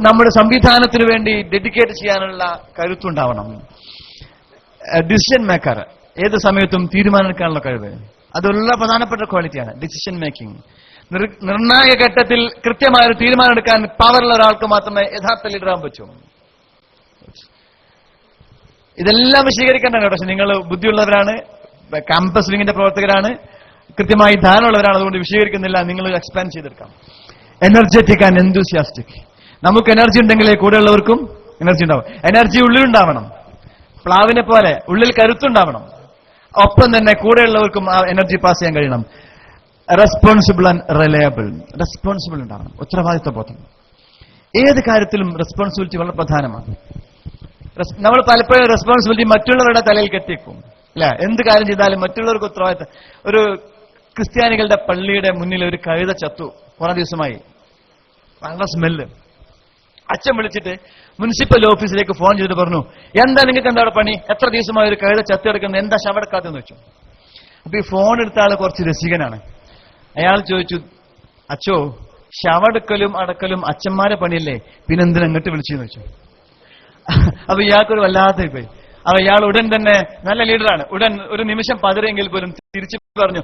നമ്മുടെ സംവിധാനത്തിന് വേണ്ടി ഡെഡിക്കേറ്റ് ചെയ്യാനുള്ള കരുത്തുണ്ടാവണം. ഡിസിഷൻ മേക്കർ, ഏത് സമയത്തും തീരുമാനമെടുക്കാനുള്ള കഴിവ്, അതുള്ള പ്രധാനപ്പെട്ട ക്വാളിറ്റിയാണ് ഡിസിഷൻ മേക്കിംഗ്. നിർണായക ഘട്ടത്തിൽ കൃത്യമായ ഒരു തീരുമാനം എടുക്കാൻ പവറുള്ള ഒരാൾക്ക് മാത്രമേ യഥാർത്ഥ ലീഡറാൻ പറ്റൂ. ഇതെല്ലാം വിശദീകരിക്കേണ്ടതാണ്. പക്ഷെ നിങ്ങൾ ബുദ്ധിയുള്ളവരാണ്, ക്യാമ്പസ് വിങ്ങിന്റെ പ്രവർത്തകരാണ്, കൃത്യമായി ധാരണയുള്ളവരാണ്, അതുകൊണ്ട് വിശദീകരിക്കുന്നില്ല. നിങ്ങൾ എക്സ്പാൻഡ് ചെയ്തെടുക്കാം. Energetic and enthusiastic. നമുക്ക് എനർജി ഉണ്ടെങ്കിലേ കൂടെയുള്ളവർക്കും എനർജി ഉണ്ടാവും. എനർജി ഉള്ളിലുണ്ടാവണം, പ്ലാവിനെ പോലെ ഉള്ളിൽ കരുത്തുണ്ടാവണം. ഒപ്പം തന്നെ കൂടെയുള്ളവർക്കും ആ എനർജി പാസ് ചെയ്യാൻ കഴിയണം. Responsible and reliable. റെസ്പോൺസിബിൾ ഉണ്ടാവണം, ഉത്തരവാദിത്വ ബോധം. ഏത് കാര്യത്തിലും റെസ്പോൺസിബിലിറ്റി വളരെ പ്രധാനമാണ്. നമ്മൾ പലപ്പോഴും റെസ്പോൺസിബിലിറ്റി മറ്റുള്ളവരുടെ തലയിൽ കെട്ടിക്കും, അല്ലെ? എന്ത് കാര്യം ചെയ്താലും മറ്റുള്ളവർക്ക് ഉത്തരവാദിത്തം. ഒരു ക്രിസ്ത്യാനികളുടെ പള്ളിയുടെ മുന്നിൽ ഒരു കഴുത ചത്തു കുറെ ദിവസമായി, നല്ല സ്മെല്ല്. അച്ഛൻ വിളിച്ചിട്ട് മുനിസിപ്പൽ ഓഫീസിലേക്ക് ഫോൺ ചെയ്തിട്ട് പറഞ്ഞു, എന്താ നിങ്ങൾക്ക് എന്താ അവിടെ പണി? എത്ര ദിവസമായി ഒരു കഴുത ചത്തെടുക്കുന്നത്, എന്താ ശവടക്കാത്തെന്ന് വെച്ചു. അപ്പൊ ഈ ഫോൺ എടുത്ത ആള് കുറച്ച് രസികനാണ്. അയാൾ ചോദിച്ചു, അച്ചോ ശവടുക്കലും അടക്കലും അച്ഛന്മാരെ പണിയല്ലേ, പിന്നെന്തിനാ അങ്ങോട്ട് വിളിച്ചെന്ന് വെച്ചു. അപ്പൊ ഇയാൾക്കൊരു വല്ലാത്ത പോയി. അപ്പൊ ഇയാൾ ഉടൻ തന്നെ, നല്ല ലീഡറാണ്, ഉടൻ ഒരു നിമിഷം പതരെങ്കിൽ പോലും തിരിച്ചു പറഞ്ഞു,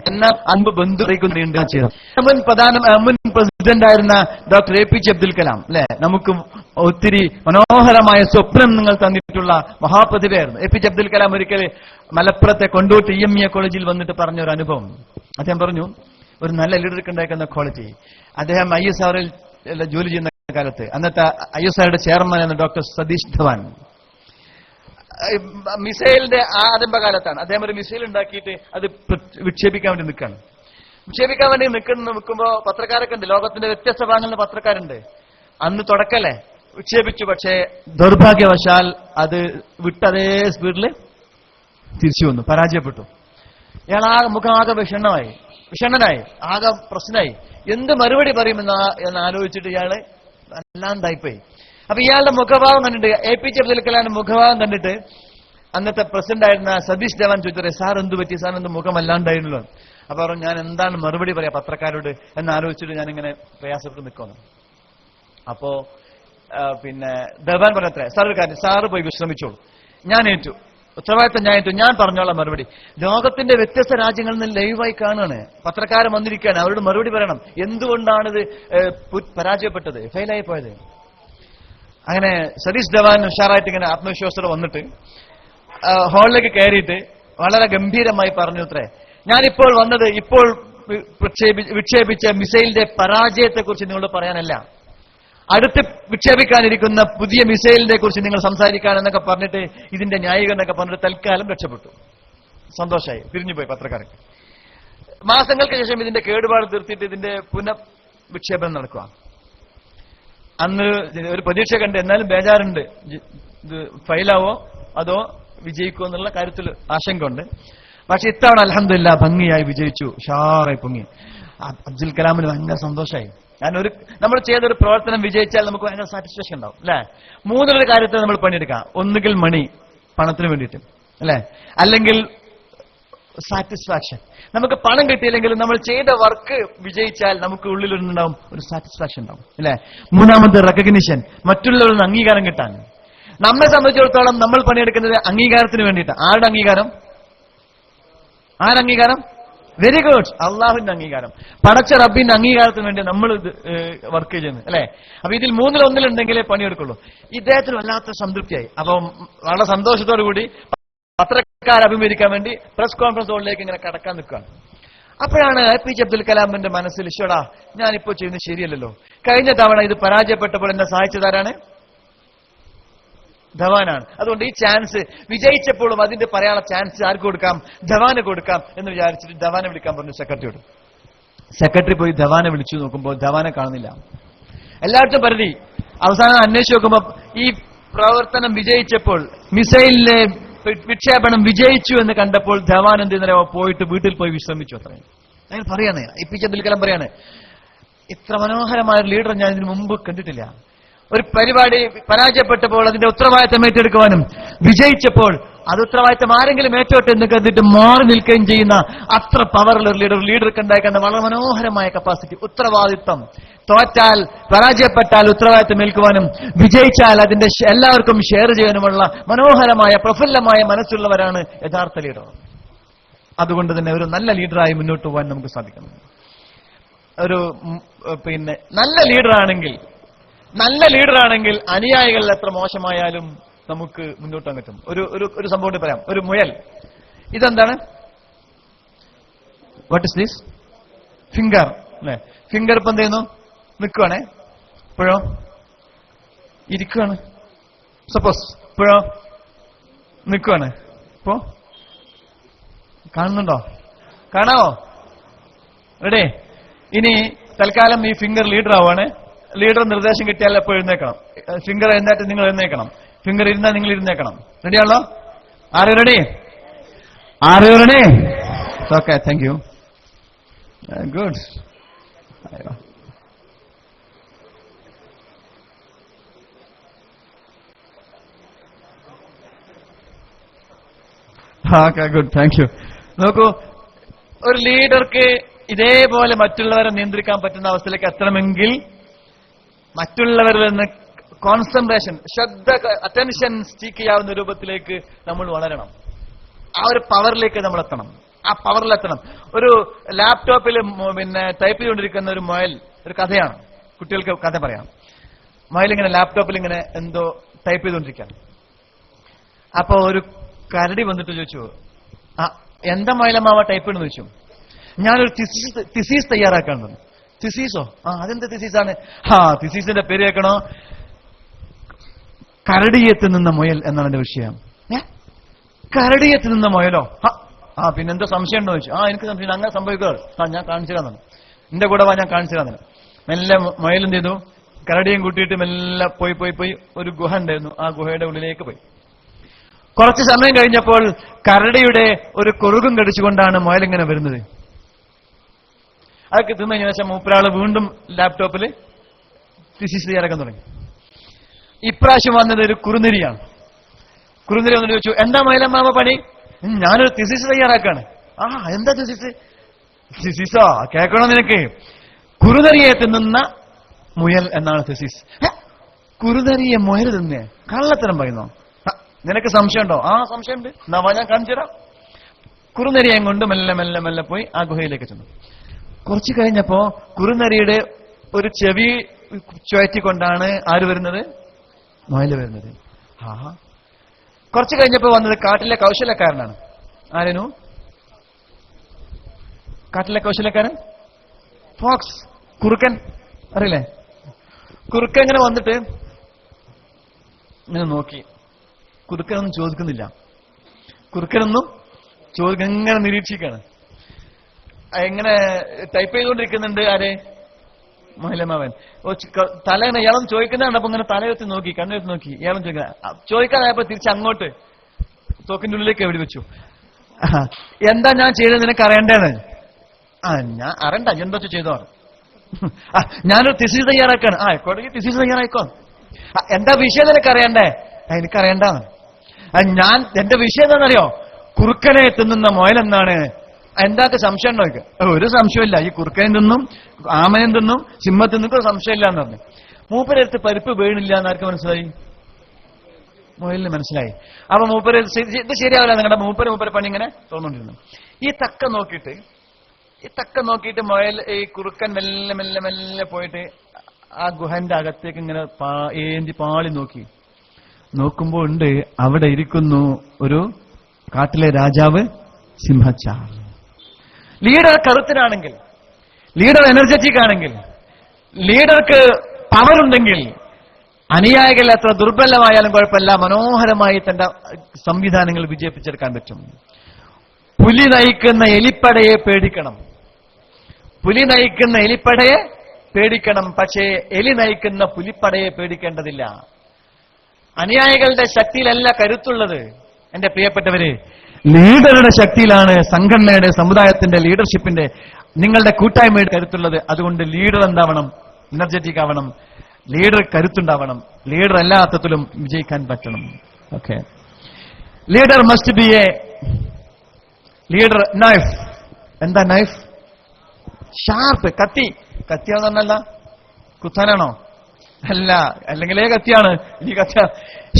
എന്ന അൻപ് ബന്ധുണ്ട്. മുൻ പ്രസിഡന്റ് ആയിരുന്ന ഡോക്ടർ APJ അബ്ദുൽ കലാം, അല്ലെ? നമുക്ക് ഒത്തിരി മനോഹരമായ സ്വപ്നം നിങ്ങൾ തന്നിട്ടുള്ള മഹാപ്രതിഭയായിരുന്നു APJ അബ്ദുൽ കലാം. ഒരിക്കൽ മലപ്പുറത്തെ കൊണ്ടോട്ട് EMEA കോളേജിൽ വന്നിട്ട് പറഞ്ഞ ഒരു അനുഭവം. അദ്ദേഹം പറഞ്ഞു, ഒരു നല്ല ലീഡർക്ക് ഉണ്ടാക്കുന്ന ക്വാളിറ്റി. അദ്ദേഹം ISRO ജോലി ചെയ്യുന്ന കാലത്ത് അന്നത്തെ ISROയുടെ ചെയർമാൻ എന്ന ഡോക്ടർ സതീഷ് ധവാൻ, മിസൈലിന്റെ ആരംഭകാലത്താണ് അദ്ദേഹം ഒരു മിസൈൽ ഉണ്ടാക്കിയിട്ട് അത് വിക്ഷേപിക്കാൻ വേണ്ടി നിൽക്കുമ്പോ പത്രക്കാരൊക്കെ ഉണ്ട്, ലോകത്തിന്റെ വ്യത്യസ്ത ഭാഗങ്ങളിൽ പത്രക്കാരുണ്ട്. അന്ന് തുടക്കല്ലേ വിക്ഷേപിച്ചു, പക്ഷേ ദൗർഭാഗ്യവശാൽ അത് വിട്ടതേ സ്പീഡിൽ തിരിച്ചു വന്നു, പരാജയപ്പെട്ടു. ഇയാൾ മുഖമാകെ വിഷണ്ണനായി, ആകെ പ്രശ്നമായി. എന്ത് മറുപടി പറയുമെന്ന് ആലോചിച്ചിട്ട് ഇയാള് വല്ലാണ്ടായിപ്പോയി. അപ്പൊ ഇയാളുടെ മുഖഭാവം കണ്ടിട്ട്, APJ അബ്ദുൽ കലാമിന്റെ മുഖഭാവം കണ്ടിട്ട് അന്നത്തെ പ്രസിഡന്റ് ആയിരുന്ന സതീഷ് ധവാൻ ചോദിച്ചത്, സാർ എന്ത് പറ്റി, സാർ എന്ത് മുഖം അല്ലാണ്ടായിരുന്നല്ലോ. അപ്പൊ പറഞ്ഞു, ഞാൻ എന്താണ് മറുപടി പറയാ പത്രക്കാരോട് എന്ന് ആലോചിച്ചിട്ട് ഞാനിങ്ങനെ പ്രയാസപ്പെട്ട് നിൽക്കുന്നു. അപ്പോ പിന്നെ ധവാൻ പറഞ്ഞത്രേ, സാർ ഒരു കാര്യം, സാറ് പോയി വിശ്രമിച്ചോളൂ, ഞാൻ ഏറ്റു, ഉത്തരവാദിത്തം ഞാൻ ഏറ്റു, ഞാൻ പറഞ്ഞോളാം മറുപടി. ലോകത്തിന്റെ വ്യത്യസ്ത രാജ്യങ്ങളിൽ നിന്ന് ലൈവായി കാണുകയാണ്, പത്രക്കാരൻ വന്നിരിക്കുകയാണ്, അവരോട് മറുപടി പറയണം, എന്തുകൊണ്ടാണിത് പരാജയപ്പെട്ടത്, ഫെയിലായി പോയത്. അങ്ങനെ സതീഷ് ധവാൻ ഉഷാറായിട്ട് ഇങ്ങനെ ആത്മവിശ്വാസത്തോടെ വന്നിട്ട് ഹാളിലേക്ക് കയറിയിട്ട് വളരെ ഗംഭീരമായി പറഞ്ഞു അത്രേ, ഞാനിപ്പോൾ വന്നത് ഇപ്പോൾ വിക്ഷേപിച്ച മിസൈലിന്റെ പരാജയത്തെക്കുറിച്ച് നിങ്ങളോട് പറയാനല്ല, അടുത്ത് വിക്ഷേപിക്കാനിരിക്കുന്ന പുതിയ മിസൈലിനെ കുറിച്ച് നിങ്ങൾ സംസാരിക്കാനെന്നൊക്കെ പറഞ്ഞിട്ട് ഇതിന്റെ ന്യായീകരണമൊക്കെ പറഞ്ഞിട്ട് തൽക്കാലം രക്ഷപ്പെട്ടു. സന്തോഷമായി, പിരിഞ്ഞുപോയി പത്രക്കാർക്ക്. മാസങ്ങൾക്ക് ശേഷം ഇതിന്റെ കേടുപാട് തീർത്തിട്ട് ഇതിന്റെ പുനഃവിക്ഷേപനം നടക്കുക. അന്ന് ഒരു പ്രതീക്ഷ കണ്ട്, എന്നാലും ബേജാറുണ്ട്, ഇത് ഫെയിലാവോ അതോ വിജയിക്കുമോ എന്നുള്ള കാര്യത്തിൽ ആശങ്കയുണ്ട്. പക്ഷെ ഇത്തവണ അൽഹംദുലില്ലാ ഭംഗിയായി വിജയിച്ചു, ഷാറായി പൊങ്ങി. അബ്ദുൽ കലാമിന് ഭയങ്കര സന്തോഷമായി. കാരണം നമ്മൾ ചെയ്തൊരു പ്രവർത്തനം വിജയിച്ചാൽ നമുക്ക് ഭയങ്കര സാറ്റിസ്ഫാക്ഷൻ ഉണ്ടാവും അല്ലെ. മൂന്നൊരു കാര്യത്തിൽ നമ്മൾ പണിയെടുക്കാം. ഒന്നുകിൽ മണി, പണത്തിന് വേണ്ടിയിട്ട് അല്ലെ, അല്ലെങ്കിൽ സാറ്റിസ്ഫാക്ഷൻ. നമുക്ക് പണം കിട്ടിയില്ലെങ്കിലും നമ്മൾ ചെയ്ത വർക്ക് വിജയിച്ചാൽ നമുക്ക് ഉള്ളിലുണ്ടാവും ഒരു സാറ്റിസ്ഫാക്ഷൻ ഉണ്ടാവും അല്ലെ. മൂന്നാമത്തെ റെക്കഗ്നിഷൻ, മറ്റുള്ളവരുടെ അംഗീകാരം കിട്ടാൻ. നമ്മെ സംബന്ധിച്ചിടത്തോളം നമ്മൾ പണിയെടുക്കുന്നത് അംഗീകാരത്തിന് വേണ്ടിയിട്ടാണ്. ആരുടെ അംഗീകാരം? ആരംഗീകാരം? വെരി ഗുഡ്, അള്ളാഹുവിന്റെ അംഗീകാരം, പടച്ച റബ്ബിന്റെ അംഗീകാരത്തിന് വേണ്ടി നമ്മൾ വർക്ക് ചെയ്യുന്നത് അല്ലെ. അപ്പൊ ഇതിൽ മൂന്നിലൊന്നിലുണ്ടെങ്കിലേ പണിയെടുക്കുള്ളൂ. ഇദ്ദേഹത്തിന് വല്ലാത്ത സംതൃപ്തിയായി. അപ്പം വളരെ സന്തോഷത്തോടു കൂടി പത്രക്കാരെ അഭിമുഖീകരിക്കാൻ വേണ്ടി പ്രസ് കോൺഫറൻസ് ഹോളിലേക്ക് ഇങ്ങനെ കടക്കാൻ നിൽക്കുകയാണ്. അപ്പോഴാണ് APJ അബ്ദുൽ കലാമിന്റെ മനസ്സിൽ, ഈശ്വടാ ഞാനിപ്പോ ചെയ്യുന്നത് ശരിയല്ലല്ലോ. കഴിഞ്ഞ തവണ ഇത് പരാജയപ്പെട്ടപ്പോൾ എന്നെ സഹായിച്ചതാരാണ്? ധവാനാണ്. അതുകൊണ്ട് ഈ ചാൻസ് വിജയിച്ചപ്പോഴും അതിന്റെ പറയാനുള്ള ചാൻസ് ആർക്ക് കൊടുക്കാം? ധവാന് കൊടുക്കാം എന്ന് വിചാരിച്ചിട്ട് ധവാനെ വിളിക്കാൻ പറഞ്ഞു സെക്രട്ടറിയോട്. സെക്രട്ടറി പോയി ധവാനെ വിളിച്ചു നോക്കുമ്പോൾ ധവാനെ കാണുന്നില്ല. എല്ലായിടത്തും പരിധി. അവസാനം അന്വേഷിച്ച് നോക്കുമ്പോൾ ഈ പ്രവർത്തനം വിജയിച്ചപ്പോൾ, മിസൈലിലെ വിക്ഷേപണം വിജയിച്ചു എന്ന് കണ്ടപ്പോൾ ധവാൻ എന്ത് ചെയ്യുന്നറിയോ, പോയിട്ട് വീട്ടിൽ പോയി വിശ്രമിച്ചു. അത്രയും ഞാൻ പറയാണ്. APJ അബ്ദുൽ കലാം പറയാണ്, ഇത്ര മനോഹരമായ ഒരു ലീഡർ ഞാൻ ഇതിനു മുമ്പ് കണ്ടിട്ടില്ല. ഒരു പരിപാടി പരാജയപ്പെട്ടപ്പോൾ അതിന്റെ ഉത്തരവാദിത്തം ഏറ്റെടുക്കുവാനും വിജയിച്ചപ്പോൾ അത് ഉത്തരവാദിത്തം ആരെങ്കിലും ഏറ്റോട്ടെ എന്ന് കണ്ടിട്ട് മാറി നിൽക്കുകയും ചെയ്യുന്ന അത്ര പവറുള്ള ഒരു ലീഡർക്ക് ഉണ്ടായിരിക്കുന്ന വളരെ മനോഹരമായ കപ്പാസിറ്റി. ഉത്തരവാദിത്തം, തോറ്റാൽ പരാജയപ്പെട്ടാൽ ഉത്തരവാദിത്തം ഏൽക്കുവാനും വിജയിച്ചാൽ അതിന്റെ എല്ലാവർക്കും ഷെയർ ചെയ്യാനുമുള്ള മനോഹരമായ പ്രഫുല്ലമായ മനസ്സുള്ളവരാണ് യഥാർത്ഥ ലീഡർ. അതുകൊണ്ട് തന്നെ ഒരു നല്ല ലീഡറായി മുന്നോട്ട് പോകാൻ നമുക്ക് സാധിക്കണം. ഒരു നല്ല ലീഡറാണെങ്കിൽ അനുയായികൾ എത്ര മോശമായാലും നമുക്ക് മുന്നോട്ട് പറ്റും. ഒരു സംഭവം കൂടി പറയാം. ഒരു മുയൽ, ഇതെന്താണ്? What is this? ഫിംഗർ അല്ലെ. ഫിംഗർ ഇപ്പം എന്ത് ചെയ്യുന്നു? നിൽക്കുവാണേ. ഇപ്പോഴോ ഇരിക്കുവാണ്. സപ്പോസ് ഇപ്പോഴോ നിൽക്കുവാണ്. ഇപ്പോ കാണുന്നുണ്ടോ? കാണാവോ? റെഡി? ഇനി തൽക്കാലം ഈ ഫിംഗർ ലീഡർ ആവുകയാണ്. ലീഡർ നിർദ്ദേശം കിട്ടിയാൽ എപ്പോൾ എഴുന്നേക്കണം. ഫിംഗർ എഴുന്നേറ്റ് നിങ്ങൾ എഴുന്നേക്കണം. ഫിംഗർ ഇരുന്നാൽ നിങ്ങൾ ഇരുന്നേക്കണം. റെഡിയാണല്ലോ? Are you ready? Are you ready? Okay, thank you. Good. Okay, good, thank you. നോക്കൂ, ഒരു ലീഡർക്ക് ഇതേപോലെ മറ്റുള്ളവരെ നിയന്ത്രിക്കാൻ പറ്റുന്ന അവസ്ഥയിലേക്ക് എത്തണമെങ്കിൽ മറ്റുള്ളവരിൽ നിന്ന് കോൺസെൻട്രേഷൻ, ശ്രദ്ധ, അറ്റൻഷൻ സീക്ക് ചെയ്യാവുന്ന രൂപത്തിലേക്ക് നമ്മൾ വളരണം. ആ ഒരു പവറിലേക്ക് നമ്മൾ എത്തണം. ആ പവറിലെത്തണം. ഒരു ലാപ്ടോപ്പിൽ ടൈപ്പ് ചെയ്തുകൊണ്ടിരിക്കുന്ന ഒരു മുയൽ, ഒരു കഥയാണ്, കുട്ടികൾക്ക് കഥ പറയാം. മുയൽ ഇങ്ങനെ ലാപ്ടോപ്പിൽ ഇങ്ങനെ എന്തോ ടൈപ്പ് ചെയ്തുകൊണ്ടിരിക്കുകയാണ്. അപ്പൊ ഒരു കരടി വന്നിട്ട് ചോദിച്ചു, എന്താ മുയലമാവ ടൈപ്പ് ചെയ്യണമെന്ന് ചോദിച്ചു. ഞാനൊരു തിസീസ് തയ്യാറാക്കാൻ. തിസീസോ? അതെന്താ തിസീസാണ്? തിസീസിന്റെ പേര് കേൾക്കണോ? കരടിയത്ത് നിന്ന മുയൽ എന്നാണ് എന്റെ വിഷയം. കരടിയത്ത് നിന്ന മുയലോ? പിന്നെന്താ സംശയം ഉണ്ടോ ചോദിച്ചു. എനിക്ക് സംശയം. അങ്ങനെ സംഭവിക്കുക. ഞാൻ കാണിച്ചു തന്നു. എന്റെ കൂടെ വാ, ഞാൻ കാണിച്ചു തന്നു. മെല്ലെ മുയൽ എന്ത് ചെയ്തു? കരടിയും കൂട്ടിയിട്ട് മെല്ലെ പോയി ഒരു ഗുഹ ഉണ്ടായിരുന്നു. ആ ഗുഹയുടെ ഉള്ളിലേക്ക് പോയി. കുറച്ച് സമയം കഴിഞ്ഞപ്പോൾ കരടിയുടെ ഒരു കുറുകും കടിച്ചുകൊണ്ടാണ് മുയൽ ഇങ്ങനെ വരുന്നത്. അതൊക്കെ തിന്നതിന് ശേഷം മൂപ്പരാള് വീണ്ടും ലാപ്ടോപ്പിൽ തിസീസ് തയ്യാറാക്കാൻ തുടങ്ങി. ഇപ്രാവശ്യം വന്നത് ഒരു കുറുനരിയാണ്. കുറുനരി വന്നിട്ട് ചോദിച്ചു, എന്താ മയിലമ്മാമ പണി? ഞാനൊരു തിസീസ് തയ്യാറാക്കാണ്. എന്താ തിസീസ്? തിസീസോ കേൾക്കണോ നിനക്ക്? കുറുനരിയെ തിന്നുന്ന മുയൽ എന്നാണ് തിസീസ്. കുറുനരിയെ മുയൽ തിന്നേ? കള്ളത്തരം പറയുന്നോ? നിനക്ക് സംശയമുണ്ടോ? സംശയമുണ്ട്. എന്നാ ഞാൻ കാണിച്ചു തരാം. കുറുനരിയെ കൊണ്ട് മെല്ലെ മെല്ലെ മെല്ലെ പോയി ആ ഗുഹയിലേക്ക് ചെന്നു. കുറച്ചു കഴിഞ്ഞപ്പോ കുറുനരിയുടെ ഒരു ചെവി ചുഴറ്റിക്കൊണ്ടാണ് ആര് വരുന്നത്? മുയൽ വരുന്നത്. കുറച്ചു കഴിഞ്ഞപ്പോ വന്നത് കാട്ടിലെ കൗശലക്കാരനാണ്. ആരനു? കാട്ടിലെ കൗശലക്കാരൻ? ഫോക്സ്, കുറുക്കൻ, അറിയില്ലേ? കുറുക്കൻ ഇങ്ങനെ വന്നിട്ട് ഇങ്ങനെ നോക്കി. കുറുക്കനൊന്നും ചോദിക്കുന്നില്ല. കുറുക്കനൊന്നും എങ്ങനെ നിരീക്ഷിക്കാണ്. എങ്ങനെ ടൈപ്പ് ചെയ്തുകൊണ്ടിരിക്കുന്നുണ്ട്. ആരെ? മഹിളമാവൻ. തല ഇങ്ങനെ ഇയാളും ചോദിക്കുന്നതാണ്. അപ്പൊ ഇങ്ങനെ തലയെത്തി നോക്കി, കണ്ണെത്തി നോക്കി. ഇയാളും ചോദിക്കാതായപ്പോ തിരിച്ച് അങ്ങോട്ട് തോക്കിന്റെ ഉള്ളിലേക്ക് എവിടെ വെച്ചു. എന്താ ഞാൻ ചെയ്തത് നിനക്ക് അറിയണ്ടേന്ന്? ഞാൻ അറിയണ്ട, എന്താ ചെയ്തോ? ഞാനൊരു തിസീസ് തയ്യാറാക്കാണ്. ആയിക്കോട്ടെ, തിസീസ് തയ്യാറായിക്കോ. എന്താ വിഷയം നിനക്ക് അറിയണ്ടേ? എനിക്കറിയണ്ടാണ്. ഞാൻ എന്റെ വിഷയം എന്താണെന്നറിയോ? കുറുക്കനെ തിന്നുന്ന മുയലെന്നാണ്. എന്താക്ക് സംശയം ഉണ്ടോ? ഒരു സംശയമില്ല. ഈ കുറുക്കനെ തിന്നും, ആമനെ തിന്നും, സിംഹത്തിൽ നിന്നും സംശയമില്ല എന്ന് പറഞ്ഞു. മൂപ്പരടുത്ത് പരിപ്പ് വീണില്ല എന്നാർക്ക് മനസ്സിലായി? മുയലിന് മനസ്സിലായി. അപ്പൊ മൂപ്പര് ഇത് ശരിയാവില്ല, നിങ്ങളുടെ മൂപ്പര് പണി ഇങ്ങനെ തോന്നുകൊണ്ടിരുന്നു. ഈ തക്ക നോക്കിയിട്ട് മുയൽ ഈ കുറുക്കൻ മെല്ലെ മെല്ലെ മെല്ലെ പോയിട്ട് ആ ഗുഹന്റെ അകത്തേക്ക് ഇങ്ങനെ ഏന്തി പാളി നോക്കുമ്പോ ഉണ്ട് അവിടെ ഇരിക്കുന്നു ഒരു കാട്ടിലെ രാജാവ് സിംഹച്ചാർ. ലീഡർ കറുത്തനാണെങ്കിൽ, ലീഡർ എനർജറ്റിക് ആണെങ്കിൽ, ലീഡർക്ക് പവറുണ്ടെങ്കിൽ അനുയായികൾ എത്ര ദുർബലമായാലും കുഴപ്പമില്ല, മനോഹരമായി തന്റെ സംവിധാനങ്ങൾ വിജയിപ്പിച്ചെടുക്കാൻ പറ്റും. പുലി നയിക്കുന്ന എലിപ്പടയെ പേടിക്കണം. പക്ഷേ എലി നയിക്കുന്ന പുലിപ്പടയെ പേടിക്കേണ്ടതില്ല. അനുയായികളുടെ ശക്തിയിലല്ല കരുത്തുള്ളത് എന്റെ പ്രിയപ്പെട്ടവര്. ലീഡറുടെ ശക്തിയിലാണ് സംഘടനയുടെ, സമുദായത്തിന്റെ, ലീഡർഷിപ്പിന്റെ, നിങ്ങളുടെ കൂട്ടായ്മയുടെ കരുത്തുള്ളത്. അതുകൊണ്ട് ലീഡർ എന്താവണം? എനർജറ്റിക് ആവണം. ലീഡർ കരുത്തുണ്ടാവണം. ലീഡർ എല്ലാ അർത്ഥത്തിലും വിജയിക്കാൻ പറ്റണം. Okay. Leader must be A leader. Knife. എന്താ നൈഫ്? ഷാർപ്പ്. കത്തിയാണെന്നല്ല, കുത്താനാണോ? അല്ല, അല്ലെങ്കിലേ കത്തിയാണ്. ഈ കത്തി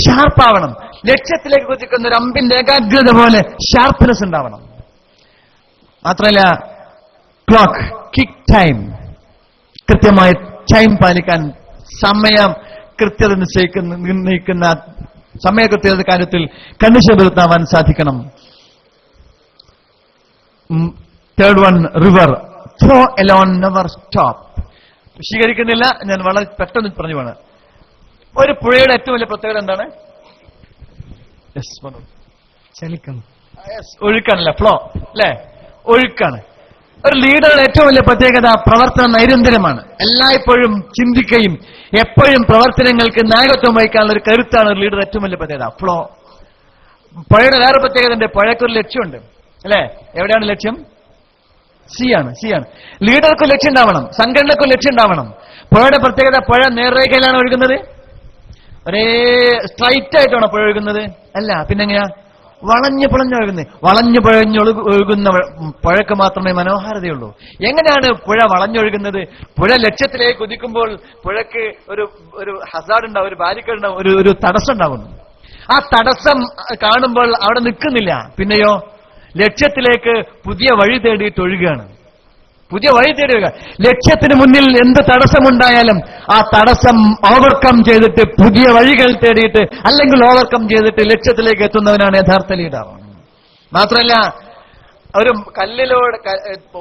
ഷാർപ്പാവണം. ലക്ഷ്യത്തിലേക്ക് കുതിക്കുന്ന ഒരു അമ്പിന്റെ ഏകാഗ്രത പോലെ ഷാർപ്പ്നെസ് ഉണ്ടാവണം. മാത്രമല്ല ക്ലോക്ക്, കിക്ക് ടൈം, കൃത്യമായ ടൈം പാലിക്കാൻ, സമയം കൃത്യത നിർണ്ണയിക്കുന്ന സമയകൃത്യത കാര്യത്തിൽ കണിശപ്പെടുത്താൻ സാധിക്കണം. Third one, river. Flow alone, never stop. വിശദീകരിക്കുന്നില്ല, ഞാൻ വളരെ പെട്ടെന്ന് പറഞ്ഞു പോണ്. ഒരു പുഴയുടെ ഏറ്റവും വലിയ പ്രത്യേകത എന്താണ്? ഒഴുക്കാണല്ലേ, ഫ്ലോ അല്ലെ? ഒഴുക്കാണ്. ഒരു ലീഡറുടെ ഏറ്റവും വലിയ പ്രത്യേകത പ്രവർത്തന നൈരന്തര്യമാണ്. എല്ലായ്പ്പോഴും ചിന്തിക്കുകയും എപ്പോഴും പ്രവർത്തനങ്ങൾക്ക് നായകത്വം വഹിക്കാനുള്ള ഒരു കരുത്താണ് ഒരു ലീഡർ ഏറ്റവും വലിയ പ്രത്യേകത. ഫ്ലോ. പുഴയുടെ വേറെ പ്രത്യേകത ഉണ്ട്. പുഴയ്ക്കൊരു ലക്ഷ്യമുണ്ട് അല്ലെ? എവിടെയാണ് ലക്ഷ്യം? സി ആണ്. ലീഡർക്ക് ലക്ഷ്യം ഉണ്ടാവണം, സംഘടനക്കും ലക്ഷ്യം ഉണ്ടാവണം. പുഴയുടെ പ്രത്യേകത, പുഴ നേർരേഖയിലാണ് ഒഴുകുന്നത്? ഒരേ സ്ട്രൈറ്റ് ആയിട്ടാണോ പുഴ ഒഴുകുന്നത്? അല്ല, പിന്നെങ്ങനെയാ? വളഞ്ഞു ഒഴുകുന്നത്. ഒഴുകുന്ന പുഴയ്ക്ക് മാത്രമേ മനോഹാരിതയുള്ളൂ. എങ്ങനെയാണ് പുഴ വളഞ്ഞൊഴുകുന്നത്? പുഴ ലക്ഷ്യത്തിലേക്ക് കുതിക്കുമ്പോൾ പുഴയ്ക്ക് ഒരു ഹസാർഡ് ഉണ്ടാവും, ഒരു ബാരിക്കേഡ് ഉണ്ടാവും, ഒരു തടസ്സം ഉണ്ടാവുന്നു. ആ തടസ്സം കാണുമ്പോൾ അവിടെ നിൽക്കുന്നില്ല. പിന്നെയോ ലക്ഷ്യത്തിലേക്ക് പുതിയ വഴി തേടിയിട്ട് ഒഴുകുകയാണ്. ലക്ഷ്യത്തിന് മുന്നിൽ എന്ത് തടസ്സമുണ്ടായാലും ആ തടസ്സം ഓവർകം ചെയ്തിട്ട് പുതിയ വഴികൾ തേടിയിട്ട്, അല്ലെങ്കിൽ ഓവർകം ചെയ്തിട്ട് ലക്ഷ്യത്തിലേക്ക് എത്തുന്നവനാണ് യഥാർത്ഥ ലീഡർ. മാത്രമല്ല, ഒരു കല്ലിലൂടെ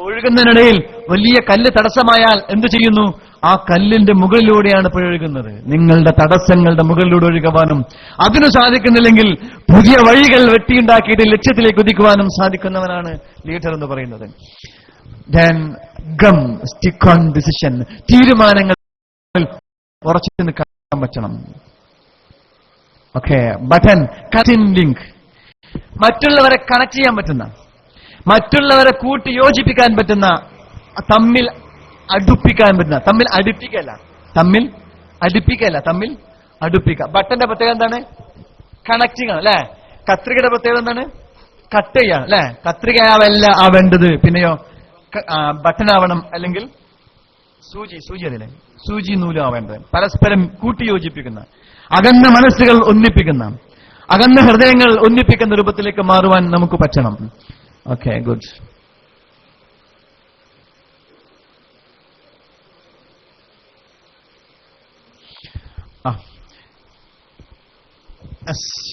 ഒഴുകുന്നതിനിടയിൽ വലിയ കല്ല് തടസ്സമായാൽ എന്തു ചെയ്യുന്നു? ആ കല്ലിന്റെ മുകളിലൂടെയാണ് ഒഴുകുന്നത്. നിങ്ങളുടെ തടസ്സങ്ങളുടെ മുകളിലൂടെ ഒഴുകുവാനും അതിനു സാധിക്കുന്നില്ലെങ്കിൽ പുതിയ വഴികൾ വെട്ടിയുണ്ടാക്കിയിട്ട് ലക്ഷ്യത്തിലേക്ക് കുതിക്കുവാനും സാധിക്കുന്നവനാണ് ലീഡർ എന്ന് പറയുന്നത്. Stick on decision. തീരുമാനങ്ങൾ ഉറച്ചു നിൽക്കാൻ പറ്റണം. ഓക്കെ. Button, cutting link. മറ്റുള്ളവരെ കണക്ട് ചെയ്യാൻ പറ്റുന്ന, മറ്റുള്ളവരെ കൂട്ടി യോജിപ്പിക്കാൻ പറ്റുന്ന, തമ്മിൽ അടുപ്പിക്കാൻ പറ്റുന്ന. തമ്മിൽ അടുപ്പിക്കുക. ബട്ടന്റെ പ്രത്യേകത എന്താണ്? കണക്റ്റിംഗ് ആണ് അല്ലെ? കത്രികയുടെ പ്രത്യേകത എന്താണ്? കട്ട് ചെയ്യാണ് അല്ലെ? കത്രികയാവല്ല ആവേണ്ടത്, പിന്നെയോ ബട്ടനാവണം, അല്ലെങ്കിൽ സൂചി അതിലെ സൂചി നൂലും ആവേണ്ടത്. പരസ്പരം കൂട്ടി യോജിപ്പിക്കുന്ന, അകന്ന മനസ്സുകൾ ഒന്നിപ്പിക്കുന്ന, അകന്ന ഹൃദയങ്ങൾ ഒന്നിപ്പിക്കുന്ന രൂപത്തിലേക്ക് മാറുവാൻ നമുക്ക് പറ്റണം. Okay, good.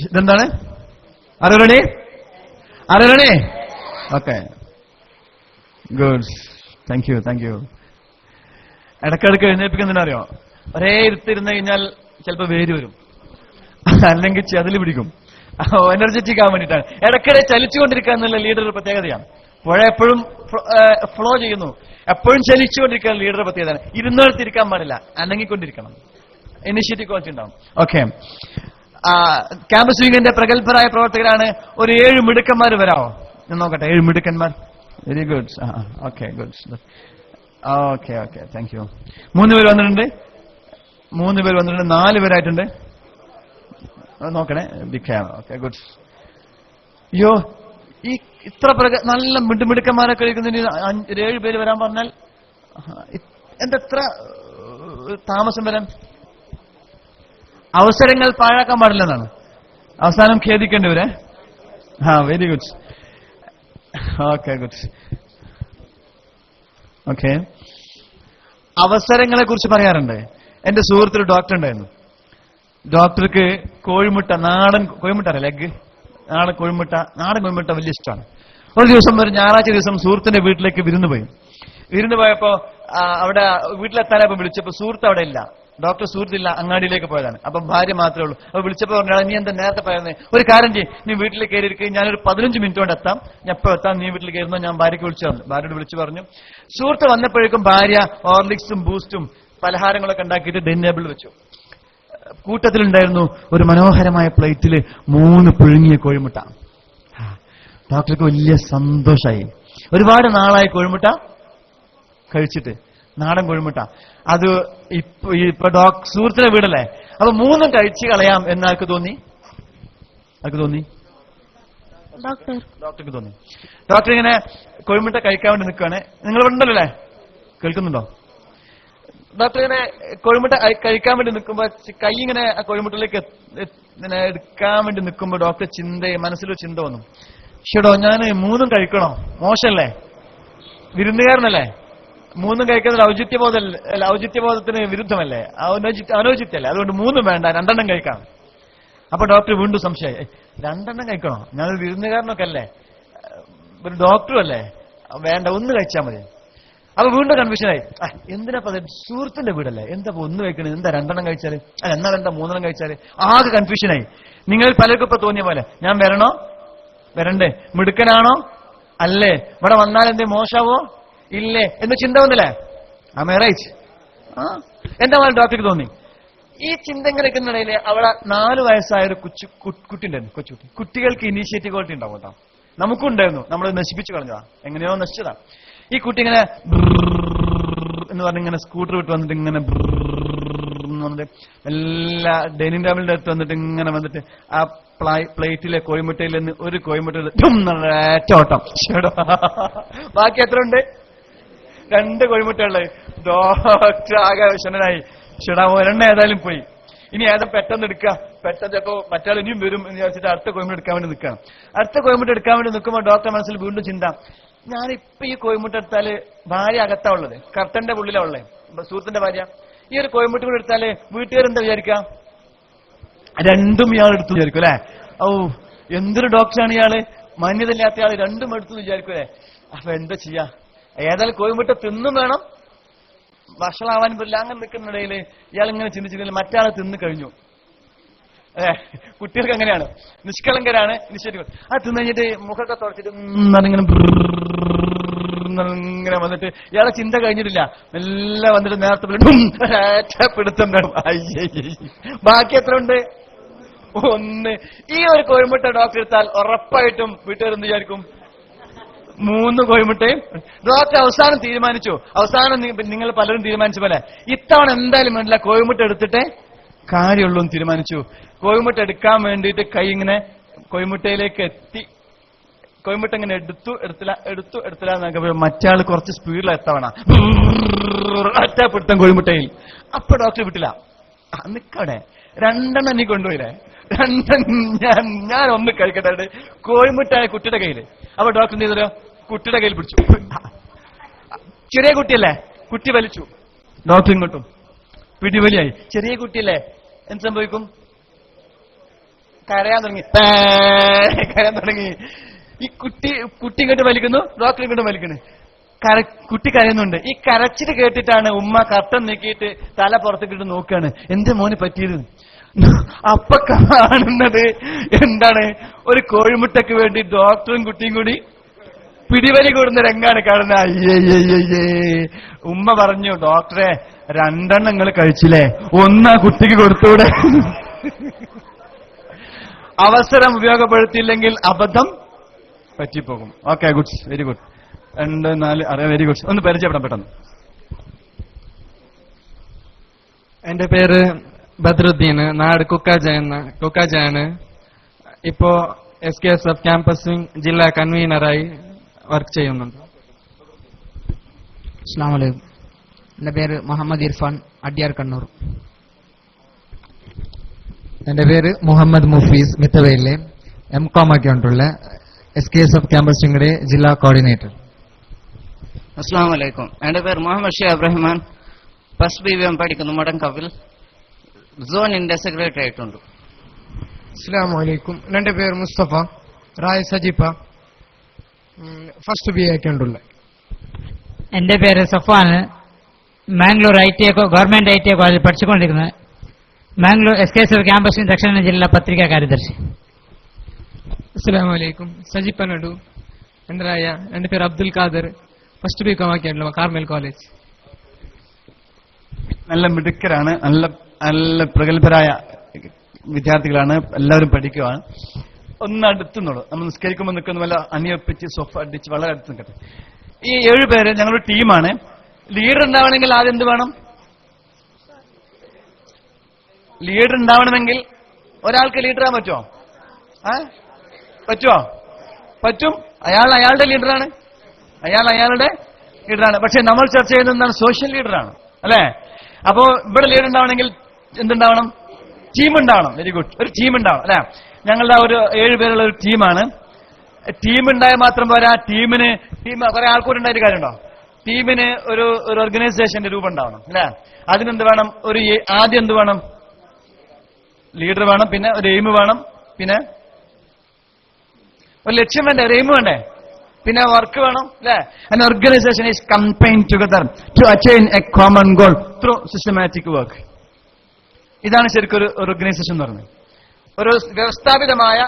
ഇതെന്താണ്? അരറണി. Okay, good. Thank you. ഇടയ്ക്കിടയ്ക്ക് എഴുന്നേൽപ്പിക്കുന്നതിനറിയോ? ഒരേ ഇരുത്തിരുന്ന് കഴിഞ്ഞാൽ ചിലപ്പോൾ വേര് വരും, അല്ലെങ്കിൽ ചെതില് പിടിക്കും. എനർജറ്റിക് ആവാൻ വേണ്ടിയിട്ടാണ്. ഇടയ്ക്കിടെ ചലിച്ചുകൊണ്ടിരിക്കുക എന്നുള്ള ലീഡർ പ്രത്യേകതയാണ്. പുഴ എപ്പോഴും ഫ്ലോ ചെയ്യുന്നു, എപ്പോഴും ചലിച്ചുകൊണ്ടിരിക്കുക ലീഡറുടെ പ്രത്യേകതയാണ്. ഇരുന്നിടത്തിരിക്കാൻ പാടില്ല, അനങ്ങിക്കൊണ്ടിരിക്കണം. ഇനിഷ്യേറ്റീവ് ക്വാളിറ്റി ഉണ്ടാവും. ഓക്കെ, ക്യാമ്പസ് വിങ്ങിന്റെ പ്രഗത്ഭരായ പ്രവർത്തകരാണ്. ഒരു 7 മിടുക്കന്മാർ വരാമോ? ഞാൻ നോക്കട്ടെ. 7 മിടുക്കന്മാർ. Very good. Okay, good. Okay okay, thank you. 3 പേര് വന്നിട്ടുണ്ട്, 4 പേരായിട്ടുണ്ട്. നോക്കണേ. Okay, good. അയ്യോ, ഈ ഇത്ര നല്ല മിടുക്കന്മാരെ കഴിക്കുന്നതിന് 7 പേര് വരാൻ പറഞ്ഞാൽ എന്തെത്ര താമസം വരാൻ? അവസരങ്ങൾ പാഴാക്കാൻ പാടില്ലെന്നാണ്. അവസാനം ഖേദിക്കേണ്ടി വരെ. Very good. Okay, good. Okay, അവസരങ്ങളെ കുറിച്ച് പറയാറുണ്ട്. എന്റെ സുഹൃത്തൊരു ഡോക്ടർ ഉണ്ടായിരുന്നു. ഡോക്ടർക്ക് കോഴിമുട്ട, നാടൻ കോഴിമുട്ട അറിയാം, ലെഗ്, നാടൻ കോഴിമുട്ട വലിയ ഇഷ്ടമാണ്. ഒരു ദിവസം, ഒരു ഞായറാഴ്ച ദിവസം സുഹൃത്തിന്റെ വീട്ടിലേക്ക് വിരുന്ന് പോയപ്പോ അവിടെ വീട്ടിലെത്താനപ്പോ വിളിച്ചപ്പോ സുഹൃത്ത് അവിടെ ഇല്ല. ഡോക്ടർ സുഹൃത്തില്ല, അങ്ങാടിയിലേക്ക് പോയതാണ്. അപ്പൊ ഭാര്യ മാത്രമേ ഉള്ളൂ. അപ്പൊ വിളിച്ചപ്പോ പറഞ്ഞാൽ, നീ എന്താ നേരത്തെ പറയുന്നത്? ഒരു കാര്യം ചെയ്യും, നീ വീട്ടിൽ കയറിയിരിക്കും, ഞാനൊരു 15 മിനിറ്റ് കൊണ്ട് എത്താം, ഞാൻ എപ്പോ എത്താം, നീ വീട്ടിൽ കയറുന്നോ? ഞാൻ ഭാര്യയ്ക്ക് വിളിച്ചു പറഞ്ഞു. ഭാര്യയോട് വിളിച്ചു പറഞ്ഞു. സുഹൃത്ത് വന്നപ്പോഴേക്കും ഭാര്യ ഹോർലിക്സും ബൂസ്റ്റും പലഹാരങ്ങളൊക്കെ ഉണ്ടാക്കിയിട്ട് ഡൈനിങ് ടേബിളിൽ വെച്ചു. കൂട്ടത്തിലുണ്ടായിരുന്നു ഒരു മനോഹരമായ പ്ലേറ്റില് 3 പുഴുങ്ങിയ കോഴിമുട്ട. ഡോക്ടർക്ക് വലിയ സന്തോഷമായി. ഒരുപാട് നാളായി കോഴിമുട്ട കഴിച്ചിട്ട്, നാടൻ കോഴിമുട്ട. അത് ഇപ്പൊ സുഹൃത്തിന്റെ വീടല്ലേ, അപ്പൊ 3 കഴിച്ച് കളയാം എന്നാർക്ക് തോന്നി? ഡോക്ടർക്ക് തോന്നി. ഡോക്ടർ ഇങ്ങനെ കോഴിമുട്ട കഴിക്കാൻ വേണ്ടി നിൽക്കുകയാണ്. നിങ്ങൾ ഉണ്ടല്ലോ അല്ലേ, കേൾക്കുന്നുണ്ടോ? ഡോക്ടർ ഇങ്ങനെ കോഴിമുട്ട കഴിക്കാൻ വേണ്ടി നിൽക്കുമ്പോ കൈ ഇങ്ങനെ ആ കോഴിമുട്ടയിലേക്ക് ഇങ്ങനെ എടുക്കാൻ വേണ്ടി നിൽക്കുമ്പോ ഡോക്ടർ മനസ്സിലൊരു ചിന്ത വന്നു. ഷെടോ, ഞാൻ 3 കഴിക്കണോ? മോശല്ലേ, വിരുന്നുകാരനല്ലേ, 3 കഴിക്കുന്നത് ഔചിത്യബോധത്തിന് വിരുദ്ധമല്ലേ, അനൗചിത്യല്ലേ, അതുകൊണ്ട് 3 വേണ്ട, 2 കഴിക്കാം. അപ്പൊ ഡോക്ടർ വീണ്ടും സംശയമായി, 2 കഴിക്കണോ? ഞാനൊരു വിരുന്നുകാരനൊക്കെ അല്ലേ, ഒരു ഡോക്ടറും അല്ലേ, വേണ്ട, 1 കഴിച്ചാൽ മതി. അപ്പൊ വീണ്ടും കൺഫ്യൂഷനായി. എന്തിനാ സുഹൃത്തിന്റെ വീടല്ലേ, എന്താ 1 കഴിക്കണത്, എന്താ 2 കഴിച്ചാല്, എന്നാൽ എന്താ 3 കഴിച്ചാല്? ആകെ കൺഫ്യൂഷനായി. നിങ്ങൾ പലർക്കും ഇപ്പൊ തോന്നിയ പോലെ, ഞാൻ വരണോ വരണ്ടേ, മിടുക്കനാണോ അല്ലേ, ഇവിടെ വന്നാൽ എന്തേ മോശാവോ ഇല്ലേ എന്ന് ചിന്ത വന്നില്ലേ? റൈറ്റ്. എന്താ പോലെ ഡോക്ടർക്ക് തോന്നി. ഈ ചിന്ത ഇങ്ങനെ ഇടയില് അവിടെ 4 വയസ്സായ ഒരു കുട്ടി ഉണ്ടായിരുന്നു, കൊച്ചുകുട്ടി. കുട്ടികൾക്ക് ഇനീഷ്യേറ്റീവ് ക്വാളിറ്റി ഉണ്ടാവും കേട്ടോ, നമുക്കും ഉണ്ടായിരുന്നു, നമ്മൾ നശിപ്പിച്ചു കളഞ്ഞതാ, എങ്ങനെയോ നശിച്ചതാ. ഈ കുട്ടി ഇങ്ങനെ എന്ന് പറഞ്ഞിങ്ങനെ സ്കൂട്ടർ വിട്ട് വന്നിട്ട് ഇങ്ങനെ വന്നിട്ട് എല്ലാ ഡൈനിങ് ടേബിളിന്റെ അടുത്ത് വന്നിട്ട് ഇങ്ങനെ വന്നിട്ട് ആ പ്ലേറ്റിലെ കോഴിമുട്ടയിൽ നിന്ന് ഒരു കോഴിമുട്ട ഓട്ടം. ബാക്കി എത്ര ഉണ്ട്? 2 കോഴിമുട്ടയുള്ളത്. ഡോക്ടർ ആകെ വിഷമനായി. ഒരെണ്ണം ഏതായാലും പോയി. ഇനി ഏതാ പെട്ടെന്ന് എടുക്കുക, പെട്ടെന്ന് ചിലപ്പോ മറ്റാൾ ഇനിയും വരും എന്ന് വിചാരിച്ചിട്ട് അടുത്ത കോഴിമുട്ട എടുക്കാൻ വേണ്ടി നിൽക്കണം. അടുത്ത കോഴിമുട്ട എടുക്കാൻ വേണ്ടി നിൽക്കുമ്പോൾ ഡോക്ടർ മനസ്സിൽ വീണ്ടും ചിന്ത, ഞാനിപ്പോ ഈ കോഴിമുട്ട എടുത്താല് ഭാര്യ അകത്താ ഉള്ളത്, കർട്ടന്റെ ഉള്ളിലാ ഉള്ളത്, സുഹൃത്തിന്റെ ഭാര്യ. ഈ ഒരു കോഴിമുട്ട കൂടെ എടുത്താല് വീട്ടുകാരെന്താ വിചാരിക്കുക? 2ഉം ഇയാൾ എടുത്തു വിചാരിക്കും അല്ലെ. എന്തൊരു ഡോക്ടറാണ് ഇയാള്, മാന്യതയില്ലാത്ത ആള് 2ഉം എടുത്തു വിചാരിക്കൂലേ. അപ്പൊ എന്താ ചെയ്യാ? ഏതായാലും കോഴിമുട്ട തിന്നും വേണം, വഷളാവാൻ പറ്റില്ല. അങ്ങനെ നിൽക്കുന്നിടയില് ഇയാൾ ഇങ്ങനെ ചിന്തിച്ചിട്ടില്ല, മറ്റാളെ തിന്നു കഴിഞ്ഞു. കുട്ടികൾക്ക് അങ്ങനെയാണ്, നിഷ്കളങ്കരാണ്, ഇനിഷ്യേറ്റീവ്. തിന്നു കഴിഞ്ഞിട്ട് മുഖമൊക്കെ തുടച്ചിട്ട് ഇങ്ങനെ വന്നിട്ട് ഇയാളെ ചിന്ത കഴിഞ്ഞിട്ടില്ല, മെല്ലെ വന്നിട്ട് നേരത്തെ പിടുത്തം. ബാക്കി എത്ര ഉണ്ട്? 1. ഈ ഒരു കോഴിമുട്ട ഡോക്ടർ എടുത്താൽ ഉറപ്പായിട്ടും വീട്ടുകാരെന്ത് വിചാരിക്കും? 3 കോഴിമുട്ടയും. ഡോക്ടർ അവസാനം തീരുമാനിച്ചു, അവസാനം നിങ്ങൾ പലരും തീരുമാനിച്ച പോലെ ഇത്തവണ എന്തായാലും വേണ്ടില്ല, കോഴിമുട്ട എടുത്തിട്ടേ കാര്യമുള്ളൂ എന്ന് തീരുമാനിച്ചു. കോഴിമുട്ട എടുക്കാൻ വേണ്ടിയിട്ട് കൈ ഇങ്ങനെ കോഴിമുട്ടയിലേക്ക് എത്തി, കോഴിമുട്ട ഇങ്ങനെ എടുത്തില്ല എന്നൊക്കെ മറ്റാൾ കുറച്ച് സ്പീഡിലാണ് എത്തവണ പിടുത്തം കോഴിമുട്ടയിൽ. അപ്പൊ ഡോക്ടർ വിട്ടില്ല, നിക്കവിടെ 2 നീ കൊണ്ടുപോയില്ലേ, 2 ഞാൻ 1 കഴിക്കട്ടെ. കോഴിമുട്ടായ കുട്ടിയുടെ കയ്യില്. അപ്പൊ ഡോക്ടർ എന്ത് ചെയ്തല്ലോ, കുട്ടിയുടെ കയ്യിൽ പിടിച്ചു. ചെറിയ കുട്ടിയല്ലേ, കുട്ടി വലിച്ചു. ഡോക്ടർ ഇങ്ങോട്ടും പിടിവലിയായി. ചെറിയ കുട്ടിയല്ലേ, എന്ത് സംഭവിക്കും? കരയാൻ തുടങ്ങി. ഈ കുട്ടി ഇങ്ങോട്ട് വലിക്കുന്നു, ഡോക്ടർ ഇങ്ങോട്ട് വലിക്കുന്നു. കുട്ടി കരയുന്നുണ്ട്. ഈ കരച്ചിൽ കേട്ടിട്ടാണ് ഉമ്മ കർട്ടൻ നീക്കിയിട്ട് തല പുറത്തേക്കിട്ട് നോക്കുകയാണ്, എന്റെ മോന് പറ്റിയത്. അപ്പൊ കാണുന്നത് എന്താണ്? ഒരു കോഴിമുട്ടയ്ക്ക് വേണ്ടി ഡോക്ടറും കുട്ടിയും കൂടി പിടിവലി കൂടുന്ന രംഗാണ് കാണുന്നത്. അയ്യേ, ഉമ്മ പറഞ്ഞു, ഡോക്ടറെ 2 നിങ്ങൾ കഴിച്ചില്ലേ, 1 കുട്ടിക്ക് കൊടുത്തൂടെ? അവസരം ഉപയോഗപ്പെടുത്തിയില്ലെങ്കിൽ അബദ്ധം പറ്റിപ്പോകും. Okay, good, very good. 2, 4, 6, very good. ഒന്ന് പരിചയപ്പെടാം പെട്ടെന്ന്. എന്റെ പേര് ബദ്രുദ്ദീൻ, നാട് കുക്കാജാണ്. ഇപ്പോ SKSF ക്യാമ്പസ് വിംഗ് ജില്ലാ കൺവീനറായി വർക്ക് ചെയ്യുന്നുണ്ട്. അസ്സലാമു അലൈക്കും. എൻ്റെ പേര് മുഹമ്മദ് ഇർഫാൻ, അഡ്യാർ, കണ്ണൂർ. എന്റെ പേര് മുഹമ്മദ് മുഫീസ്, മിത്തവയിലെ MCOM അക്കൗണ്ടുള്ള SKSF ക്യാമ്പസ് വിംഗിന്റെ ജില്ലാ കോർഡിനേറ്റർ. അസ്സാം വലൈക്കും. എന്റെ പേര് മുഹമ്മദ് ഷിയാബ് റഹ്മാൻ, ഫസ്റ്റ് BVM പഠിക്കുന്നു മടങ്കവിൽ, സോണിന്റെ സെക്രട്ടറി ആയിട്ടുണ്ട്. അസ്സലാമു അലൈക്കും. എന്റെ പേര് മുസ്തഫ റായ് സജിപ്പ, ഫസ്റ്റ് BA അക്കൗണ്ടുള്ള. എന്റെ പേര് സഫാന്, മാംഗ്ലൂർ ഗവൺമെന്റ് ITI കോളേജിൽ പഠിച്ചുകൊണ്ടിരിക്കുന്നത്. മാംഗ്ലൂർ SKSF ക്യാമ്പസ് ദക്ഷിണ ജില്ലാ പത്രികാ കാര്യദർശി. അസ്സലാമു അലൈക്കും. സജിപ്പ നഡു, എന്റെ പേര് അബ്ദുൽ ഖാദർ, ഫസ്റ്റ് BCom ആക്കിയുള്ള കാർമൽ കോളേജ്. നല്ല മിടുക്കരാണ്, നല്ല പ്രഗത്ഭരായ വിദ്യാർത്ഥികളാണ്, എല്ലാവരും പഠിക്കുകയാണ്. ഒന്ന് അടുത്തുന്നുള്ളൂ, നമ്മൾ നിസ്കരിക്കുമ്പോൾ നിൽക്കുന്ന പോലെ അണിയൊപ്പിച്ച് സോഫ അടിച്ച് വളരെ അടുത്ത് നിൽക്കട്ടെ. ഈ 7 പേര് ഞങ്ങളൊരു ടീമാണ്. ലീഡർ ഉണ്ടാവണമെങ്കിൽ ആദ്യം എന്ത് വേണം? ലീഡർ ഉണ്ടാവണമെങ്കിൽ ഒരാൾക്ക് ലീഡറാൻ പറ്റുമോ? പറ്റും. അയാളുടെ ലീഡറാണ്, അയാളുടെ ലീഡറാണ്. പക്ഷെ നമ്മൾ ചർച്ച ചെയ്യുന്നത് എന്താണ്? സോഷ്യൽ ലീഡറാണ്, അല്ലെ? അപ്പോ ഇവിടെ ലീഡർ ഉണ്ടാവണമെങ്കിൽ എന്തുണ്ടാവണം? ടീം ഉണ്ടാവണം. വെരി ഗുഡ്, ഒരു ടീം ഉണ്ടാവണം, അല്ലെ? ഞങ്ങളുടെ ഒരു 7 പേരുള്ള ഒരു ടീമാണ്. ടീം ഉണ്ടായാൽ മാത്രം പോരാ, ടീം കുറെ ആൾക്കാരുണ്ടായിട്ട് കാര്യമുണ്ടോ? ടീമിന് ഒരു ഓർഗനൈസേഷന്റെ രൂപം ഉണ്ടാവണം, അല്ലെ? അതിനെന്ത് വേണം? ആദ്യം എന്ത് വേണം? ലീഡർ വേണം, പിന്നെ ഒരു എയിം വേണം, പിന്നെ ഒരു ലക്ഷ്യം വേണ്ടേ, ഒരു എയിം വേണ്ടേ, പിന്നെ വർക്ക് വേണം, അല്ലെ? An organization is combined together to attain a common goal through systematic work. ഇതാണ് ശരിക്കും ഒരു ഓർഗനൈസേഷൻ എന്ന് പറയുന്നത്. ഒരു വ്യവസ്ഥാപിതമായ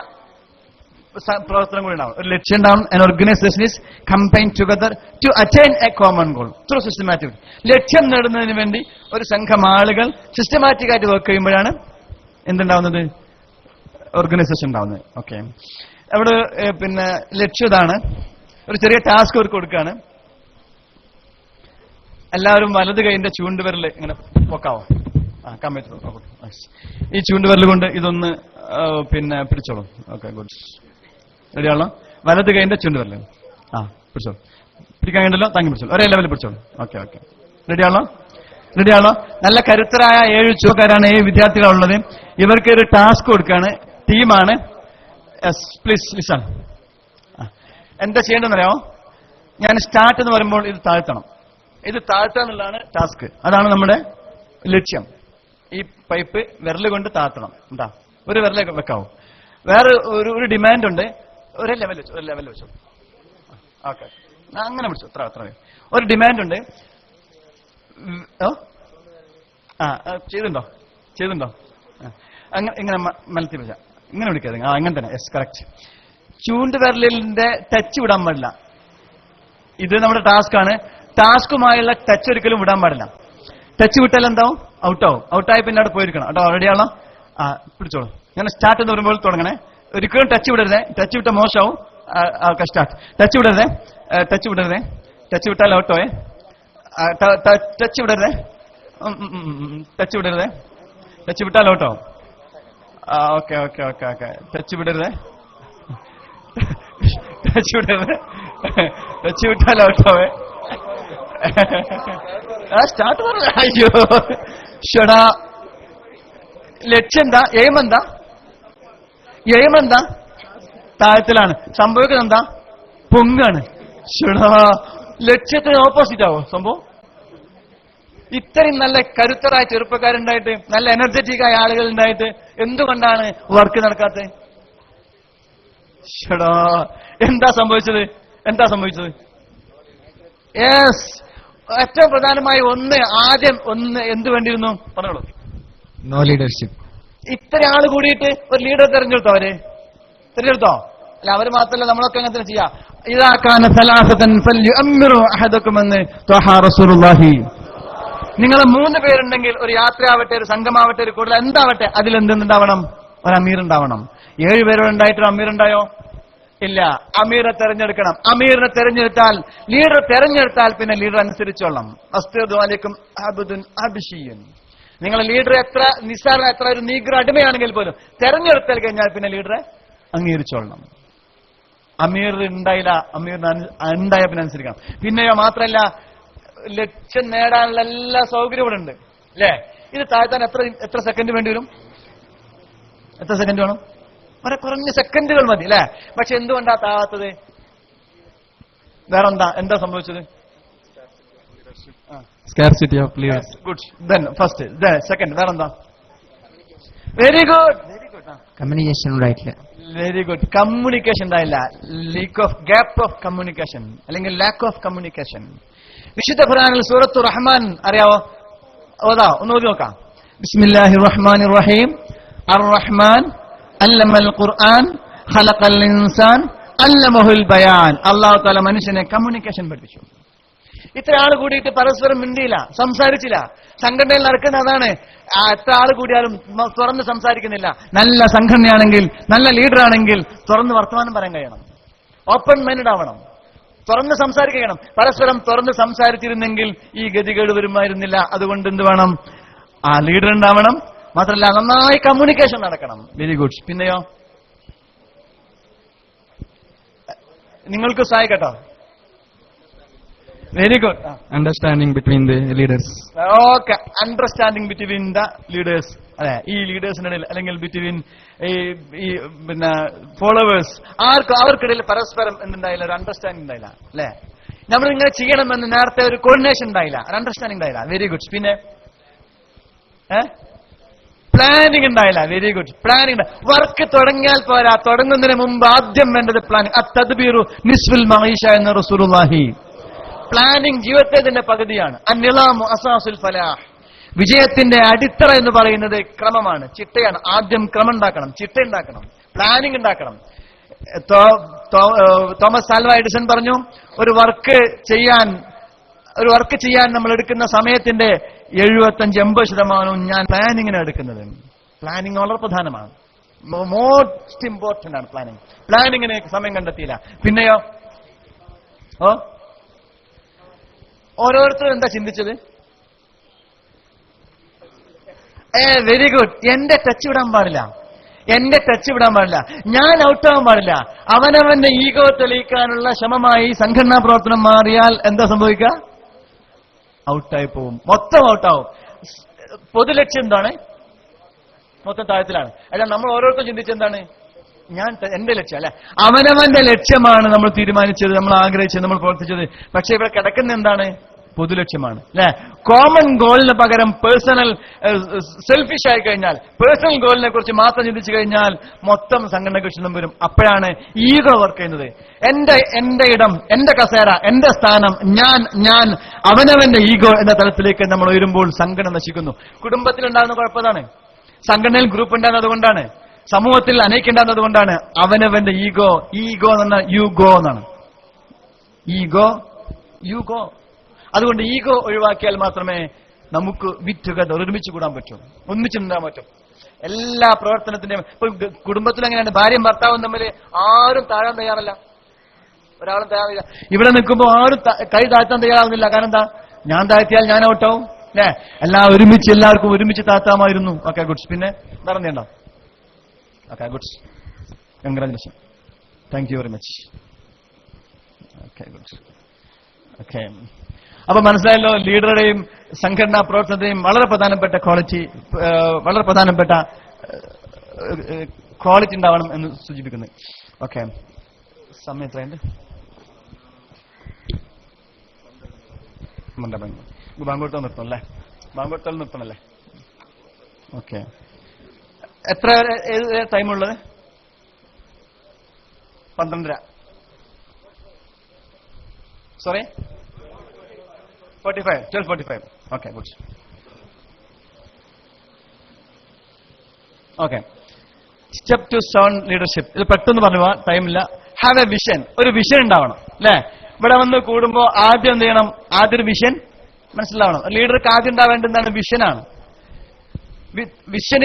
പ്രവർത്തനം കൂടി ഉണ്ടാവും, ഒരു ലക്ഷ്യം ഉണ്ടാവും. An organization is combined together to attain a common goal through systematic. ലക്ഷ്യം നേടുന്നതിന് വേണ്ടി ഒരു സംഘം ആളുകൾ സിസ്റ്റമാറ്റിക് ആയിട്ട് വർക്ക് ചെയ്യുമ്പോഴാണ് എന്തുണ്ടാവുന്നത്? ഓർഗനൈസേഷൻ ഉണ്ടാവുന്നത്. ഓക്കെ, അവിടെ പിന്നെ ലക്ഷ്യം ഇതാണ്. ഒരു ചെറിയ ടാസ്ക് അവർക്ക് കൊടുക്കുകയാണ്. എല്ലാവരും വലത് കൈന്റെ ചൂണ്ടുവിരൽ ഇങ്ങനെ പൊക്കാവോ? ഈ ചൂണ്ടുവിരൽ കൊണ്ട് ഇതൊന്ന് പിന്നെ പിടിച്ചോളൂ. Okay, good. റെഡിയാണല്ലോ? വലത് കൈന്റെ ചൂണ്ടുവിരൽ പിടിച്ചോളൂ. പിടിക്കാൻ കഴിയണ്ടല്ലോ, താങ്ങി പിടിച്ചോളൂ. ഒരേ ലെവലിൽ പിടിച്ചോളൂ. ഓക്കെ, റെഡിയാണല്ലോ? നല്ല കരുത്തരായ 7 ചുവക്കാരാണ് ഈ വിദ്യാർത്ഥികളുള്ളത്. ഇവർക്ക് ഒരു ടാസ്ക് കൊടുക്കുകയാണ്. ടീമാണ്. Please listen. എന്താ ചെയ്യേണ്ടതെന്നറിയാമോ? ഞാൻ സ്റ്റാർട്ട് എന്ന് പറയുമ്പോൾ ഇത് താഴ്ത്തണം. ഇത് താഴ്ത്തുക എന്നുള്ളതാണ് ടാസ്ക്. അതാണ് നമ്മുടെ ലക്ഷ്യം. ഈ പൈപ്പ് വിരൽ കൊണ്ട് താഴ്ത്തണം. എന്താ? ഒരു വിരലേക്ക് വെക്കാവോ? വേറെ ഒരു ഡിമാൻഡ് ഉണ്ട്. ഒരു ലെവൽ വെച്ചോ. ഓക്കെ, അങ്ങനെ പിടിച്ചു. അത്ര ഒരു ഡിമാൻഡ് ഉണ്ട്. ചെയ്തുണ്ടോ? അങ്ങനെ ഇങ്ങനെ മലത്തി വെച്ച ഇങ്ങനെ വിളിക്കാതെ. അങ്ങനെ തന്നെ. Yes, correct. ചൂണ്ടുവിരലിന്റെ ടച്ച് വിടാൻ പാടില്ല. ഇത് നമ്മുടെ ടാസ്ക് ആണ്. ടാസ്കുമായുള്ള ടച്ച് ഒരിക്കലും വിടാൻ പാടില്ല. ടച്ച് വിട്ടാൽ എന്താവും? ഔട്ടായി പിന്നെ അവിടെ പോയിരിക്കണം കേട്ടോ. റെഡിയാണോ? പിടിച്ചോളൂ. ഞാൻ സ്റ്റാർട്ട് എന്ന് പറയുമ്പോൾ തുടങ്ങണേ. ഒരിക്കലും ടച്ച് വിടരുതേ. ടച്ച് വിട്ട മോശമാവും. സ്റ്റാർട്ട്. ടച്ച് വിടരുതേ. ടച്ച് വിട്ടാൽ ഔട്ടോയെ. ടച്ച് വിടരുതേ. ടച്ച് വിട്ടാൽ ഔട്ടോ. ഓക്കെ. ടച്ച് വിടരുതേ. ടച്ച് വിട്ടാൽ ഔട്ടോയെ. സ്റ്റാർട്ട് പറഞ്ഞ. അയ്യോ ഷടാ. ലക്ഷ്യം എന്താ? എയിം എന്താ? താഴത്തിലാണ്. സംഭവിക്കുന്നത് എന്താ? പൊങ്ങാണ്. ഷടാ, ലക്ഷ്യത്തിന് ഓപ്പോസിറ്റ് ആവോ സംഭവം? ഇത്രയും നല്ല കരുത്തരായ ചെറുപ്പക്കാരുണ്ടായിട്ട്, നല്ല എനർജറ്റിക് ആയ ആളുകൾ ഉണ്ടായിട്ട് എന്തുകൊണ്ടാണ് വർക്ക് നടക്കാത്തത്? ഷടാ, എന്താ സംഭവിച്ചത്? യെസ്, ഏറ്റവും പ്രധാനമായി ആദ്യം എന്ത് വേണ്ടിയിരുന്നു പറഞ്ഞോളൂ. No leadership. ഇത്ര ആള് കൂടിയിട്ട് ഒരു ലീഡർ തെരഞ്ഞെടുത്തോ? തെരഞ്ഞെടുത്തോ? അല്ല, അവര് മാത്രമല്ല, നമ്മളൊക്കെ അങ്ങനെ തന്നെ ചെയ്യാം. ഇതാക്കാൻ നിങ്ങൾ 3 പേരുണ്ടെങ്കിൽ ഒരു യാത്രയാവട്ടെ, ഒരു സംഘമാവട്ടെ, ഒരു കൂടുതൽ എന്താവട്ടെ, അതിലെന്തുണ്ടാവണം? ഒരു അമീർ ഉണ്ടാവണം. 7 പേരുണ്ടായിട്ട് ഒരു അമീർ ഉണ്ടായോ? ഇല്ല. അമീറെ തെരഞ്ഞെടുക്കണം. അമീറിനെ തെരഞ്ഞെടുത്താൽ, ലീഡർ തെരഞ്ഞെടുത്താൽ പിന്നെ ലീഡർ അനുസരിച്ചോളണം. അസ്തദുഅലൈക്കും അബ്ദുൻ അബ്ശിയൻ. നിങ്ങളെ ലീഡർ എത്ര നിസ്സാര, എത്ര ഒരു നീഗ്ര അടിമയാണെങ്കിൽ പോലും തെരഞ്ഞെടുത്താൽ കഴിഞ്ഞാൽ പിന്നെ ലീഡറെ അംഗീകരിച്ചോളണം. അമീർ ഉണ്ടായില്ല, അമീറിന് ഉണ്ടായ പിന്നെ അനുസരിക്കണം. പിന്നെയോ മാത്രമല്ല, ലക്ഷ്യം നേടാനുള്ള എല്ലാ സൗകര്യവും ഇവിടെ ഉണ്ട് അല്ലേ? ഇത് താഴ്ത്താൻ എത്ര സെക്കൻഡ് വേണ്ടി വരും? എത്ര സെക്കൻഡ് വേണം? വളരെ കുറഞ്ഞ സെക്കൻഡുകൾ മതി അല്ലേ? പക്ഷെ എന്തുകൊണ്ടാ താഴാത്തത്? എന്താ സംഭവിച്ചത്? Scarcity of leaders. Good. Then first, then second, വേറെന്താ? Very good. കമ്മ്യൂണിക്കേഷൻ ഉണ്ടായിട്ടില്ല. Very good. കമ്മ്യൂണിക്കേഷൻ ഉണ്ടായില്ല. ഗ്യാപ്പ് ഓഫ് കമ്മ്യൂണിക്കേഷൻ അല്ലെങ്കിൽ ലാക്ക് ഓഫ് കമ്മ്യൂണിക്കേഷൻ. വിശുദ്ധ ഖുർആനിൽ സൂറത്തു റഹ്മാൻ അറിയാവോ? ഒന്ന് ഓതി നോക്കാം. ബിസ്മില്ലാഹിർ റഹ്മാനിർ റഹീം. അർ റഹ്മാൻ അല്ലമൽ ഖുർആൻ ഖലഖൽ ഇൻസാൻ അല്ലമഹുൽ ബയാൻ. അല്ലാഹു തആല മനുഷ്യനെ കമ്മ്യൂണിക്കേഷൻ പഠിപ്പിച്ചു. ഇത്ര ആൾ കൂടിയിട്ട് പരസ്പരം മിണ്ടിയില്ല, സംസാരിച്ചില്ല. സംഘടനയിൽ നടക്കുന്ന അതാണ്. എത്ര ആൾ കൂടിയാലും തുറന്ന് സംസാരിക്കുന്നില്ല. നല്ല സംഘടനയാണെങ്കിൽ, നല്ല ലീഡർ ആണെങ്കിൽ തുറന്ന് വർത്തമാനം പറയാൻ കഴിയണം. ഓപ്പൺ മൈൻഡ് ആവണം, തുറന്ന് സംസാരിക്കണം. പരസ്പരം തുറന്ന് സംസാരിച്ചിരുന്നെങ്കിൽ ഈ ഗതികേട് വരുമായിരുന്നില്ല. അതുകൊണ്ട് എന്ത് വേണം? ആ ലീഡർ ഉണ്ടാവണം. മാത്രമല്ല നന്നായി കമ്മ്യൂണിക്കേഷൻ നടക്കണം. Very good. പിന്നെയോ നിങ്ങൾക്ക് സഹായിക്കട്ടോ? Very good. Understanding between the leaders. Okay, understanding between the leaders. അല്ലെ, ഈ ലീഡേഴ്സിനിടയിൽ അല്ലെങ്കിൽ ബിറ്റ്വീൻ ഈ പിന്നെ ഫോളോവേഴ്സ്, അവർക്കിടയിൽ പരസ്പരം എന്തുണ്ടായില്ല? ഒരു അണ്ടർസ്റ്റാൻഡിംഗ് ഉണ്ടായില്ല അല്ലെ? നമ്മൾ ഇങ്ങനെ ചെയ്യണമെന്ന് നേരത്തെ ഒരു കോർഡിനേഷൻ ഉണ്ടായില്ല, ഒരു അണ്ടർസ്റ്റാൻഡിംഗ് ഉണ്ടായില്ല. Very good. പിന്നെ പ്ലാനിംഗ് ഉണ്ടായില്ല. Very good. പ്ലാനിംഗ്. വർക്ക് തുടങ്ങിയാൽ പോരാ, തുടങ്ങുന്നതിന് മുമ്പ് ആദ്യം വേണ്ടത് പ്ലാനിംഗ്. അത്തദ്ബീറു നിസ്ഫുൽ മഈഷ എന്ന റസൂലുള്ളാഹി. പ്ലാനിംഗ് ജീവിതത്തിന്റെ പകുതിയാണ്. അന്നിലാമു അസാസുൽ ഫലാഹ്. വിജയത്തിന്റെ അടിത്തറ എന്ന് പറയുന്നത് ക്രമമാണ്, ചിട്ടയാണ്. ആദ്യം ക്രമം ഉണ്ടാക്കണം, ചിട്ട ഉണ്ടാക്കണം, പ്ലാനിംഗ് ഉണ്ടാക്കണം. തോമസ് ആൽവ എഡിസൺ പറഞ്ഞു, ഒരു വർക്ക് ചെയ്യാൻ നമ്മൾ എടുക്കുന്ന സമയത്തിന്റെ 75-80% ഞാൻ പ്ലാനിങ്ങിനാണ് എടുക്കുന്നത്. പ്ലാനിങ് വളരെ പ്രധാനമാണ്, മോസ്റ്റ് ഇമ്പോർട്ടന്റ് ആണ് പ്ലാനിങ്. പ്ലാനിങ്ങിന് സമയം കണ്ടെത്തിയില്ല. പിന്നെയോ ഓരോരുത്തരും എന്താ ചിന്തിച്ചത്? Very good. എന്റെ ടച്ച് വിടാൻ പാടില്ല, ഞാൻ ഔട്ടാവാൻ പാടില്ല. അവനവന്റെ ഈഗോ തെളിയിക്കാനുള്ള ശ്രമമായി സംഘടനാ പ്രവർത്തനം മാറിയാൽ എന്താ സംഭവിക്കുക? ഔട്ടായി പോവും, മൊത്തം ഔട്ടാവും. പൊതുലക്ഷ്യം എന്താണ്? മൊത്തം താഴത്തിലാണ്. അല്ല, നമ്മൾ ഓരോരുത്തരും ചിന്തിച്ചെന്താണ്? എന്റെ ലക്ഷ്യം അല്ലെ, അവനവന്റെ ലക്ഷ്യമാണ് നമ്മൾ തീരുമാനിച്ചത്, നമ്മൾ ആഗ്രഹിച്ചത്, നമ്മൾ പ്രവർത്തിച്ചത്. പക്ഷെ ഇവിടെ കിടക്കുന്ന എന്താണ്? പൊതുലക്ഷ്യമാണ് അല്ലെ. കോമൺ ഗോളിന് പകരം പേഴ്സണൽ സെൽഫിഷ് ആയി കഴിഞ്ഞാൽ, പേഴ്സണൽ ഗോളിനെ കുറിച്ച് മാത്രം ചിന്തിച്ചു കഴിഞ്ഞാൽ മൊത്തം സംഘടനയ്ക്ക് ക്ഷീണം വരും. അപ്പോഴാണ് ഈഗോ വർക്ക് ചെയ്യുന്നത്. എന്റെ ഇടം, എന്റെ കസേര, എന്റെ സ്ഥാനം, ഞാൻ അവനവന്റെ ഈഗോ എന്ന തലത്തിലേക്ക് നമ്മൾ ഉയരുമ്പോൾ സംഘടന നശിക്കുന്നു. കുടുംബത്തിലുണ്ടാകുന്ന കുഴപ്പമാണ്, സംഘടനയിൽ ഗ്രൂപ്പ് ഉണ്ടാകുന്നത് കൊണ്ടാണ്, സമൂഹത്തിൽ അനേക്കുണ്ടാകുന്നത് കൊണ്ടാണ്. അവനവന്റെ ഈഗോ എന്ന് പറഞ്ഞാൽ യുഗോ എന്നാണ്. ഈഗോ. അതുകൊണ്ട് ഈഗോ ഒഴിവാക്കിയാൽ മാത്രമേ നമുക്ക് വിറ്റുകഥ ഒരുമിച്ച് കൂടാൻ പറ്റൂ, ഒന്നിച്ചു നിന്നാൻ പറ്റും. എല്ലാ പ്രവർത്തനത്തിന്റെയും ഇപ്പൊ കുടുംബത്തിൽ എങ്ങനെയാണ്? ഭാര്യയും ഭർത്താവും തമ്മിൽ ആരും താഴാൻ തയ്യാറല്ല, ഒരാളും തയ്യാറില്ല. ഇവിടെ നിൽക്കുമ്പോൾ ആരും കൈ താഴ്ത്താൻ തയ്യാറാവുന്നില്ല. കാരണം എന്താ? ഞാൻ താഴ്ത്തിയാൽ ഞാൻ ഔട്ടാവും അല്ലെ. എല്ലാവർക്കും ഒരുമിച്ച് താഴ്ത്താമായിരുന്നു. Okay, goods. പിന്നെ പറഞ്ഞോ? Okay, goods. Congratulation. Thank you very much. Okay, goods. Okay, അപ്പൊ മനസ്സിലായല്ലോ, ലീഡറുടെയും സംഘടനാ പ്രവർത്തനത്തെയും വളരെ പ്രധാനപ്പെട്ട ക്വാളിറ്റി ഉണ്ടാവണം എന്ന് സൂചിപ്പിക്കുന്നത്. ഓക്കെ, സമയം എത്രയുണ്ട്? ബാങ്കോട്ടൽ നിർത്തണല്ലേ? ബാങ്കോട്ടൽ നിർത്തണല്ലേ? ഓക്കെ. എത്ര ടൈമുള്ളത്? 12:30. Sorry, 45, 12:45. Okay, good. Okay. Step to sound leadership. ഇത് പെട്ടെന്ന് പറയുക, ടൈമില്ല. Have A vision. ഒരു വിഷൻ ഉണ്ടാവണം അല്ലേ? ഇവിടെ വന്ന് കൂടുമ്പോ ആദ്യം എന്ത് ചെയ്യണം? ആദ്യം ഒരു വിഷൻ മനസ്സിലാവണം. ലീഡർക്ക് ആദ്യം ഉണ്ടാവേണ്ട എന്താണ്? വിഷനാണ്. വിഷൻ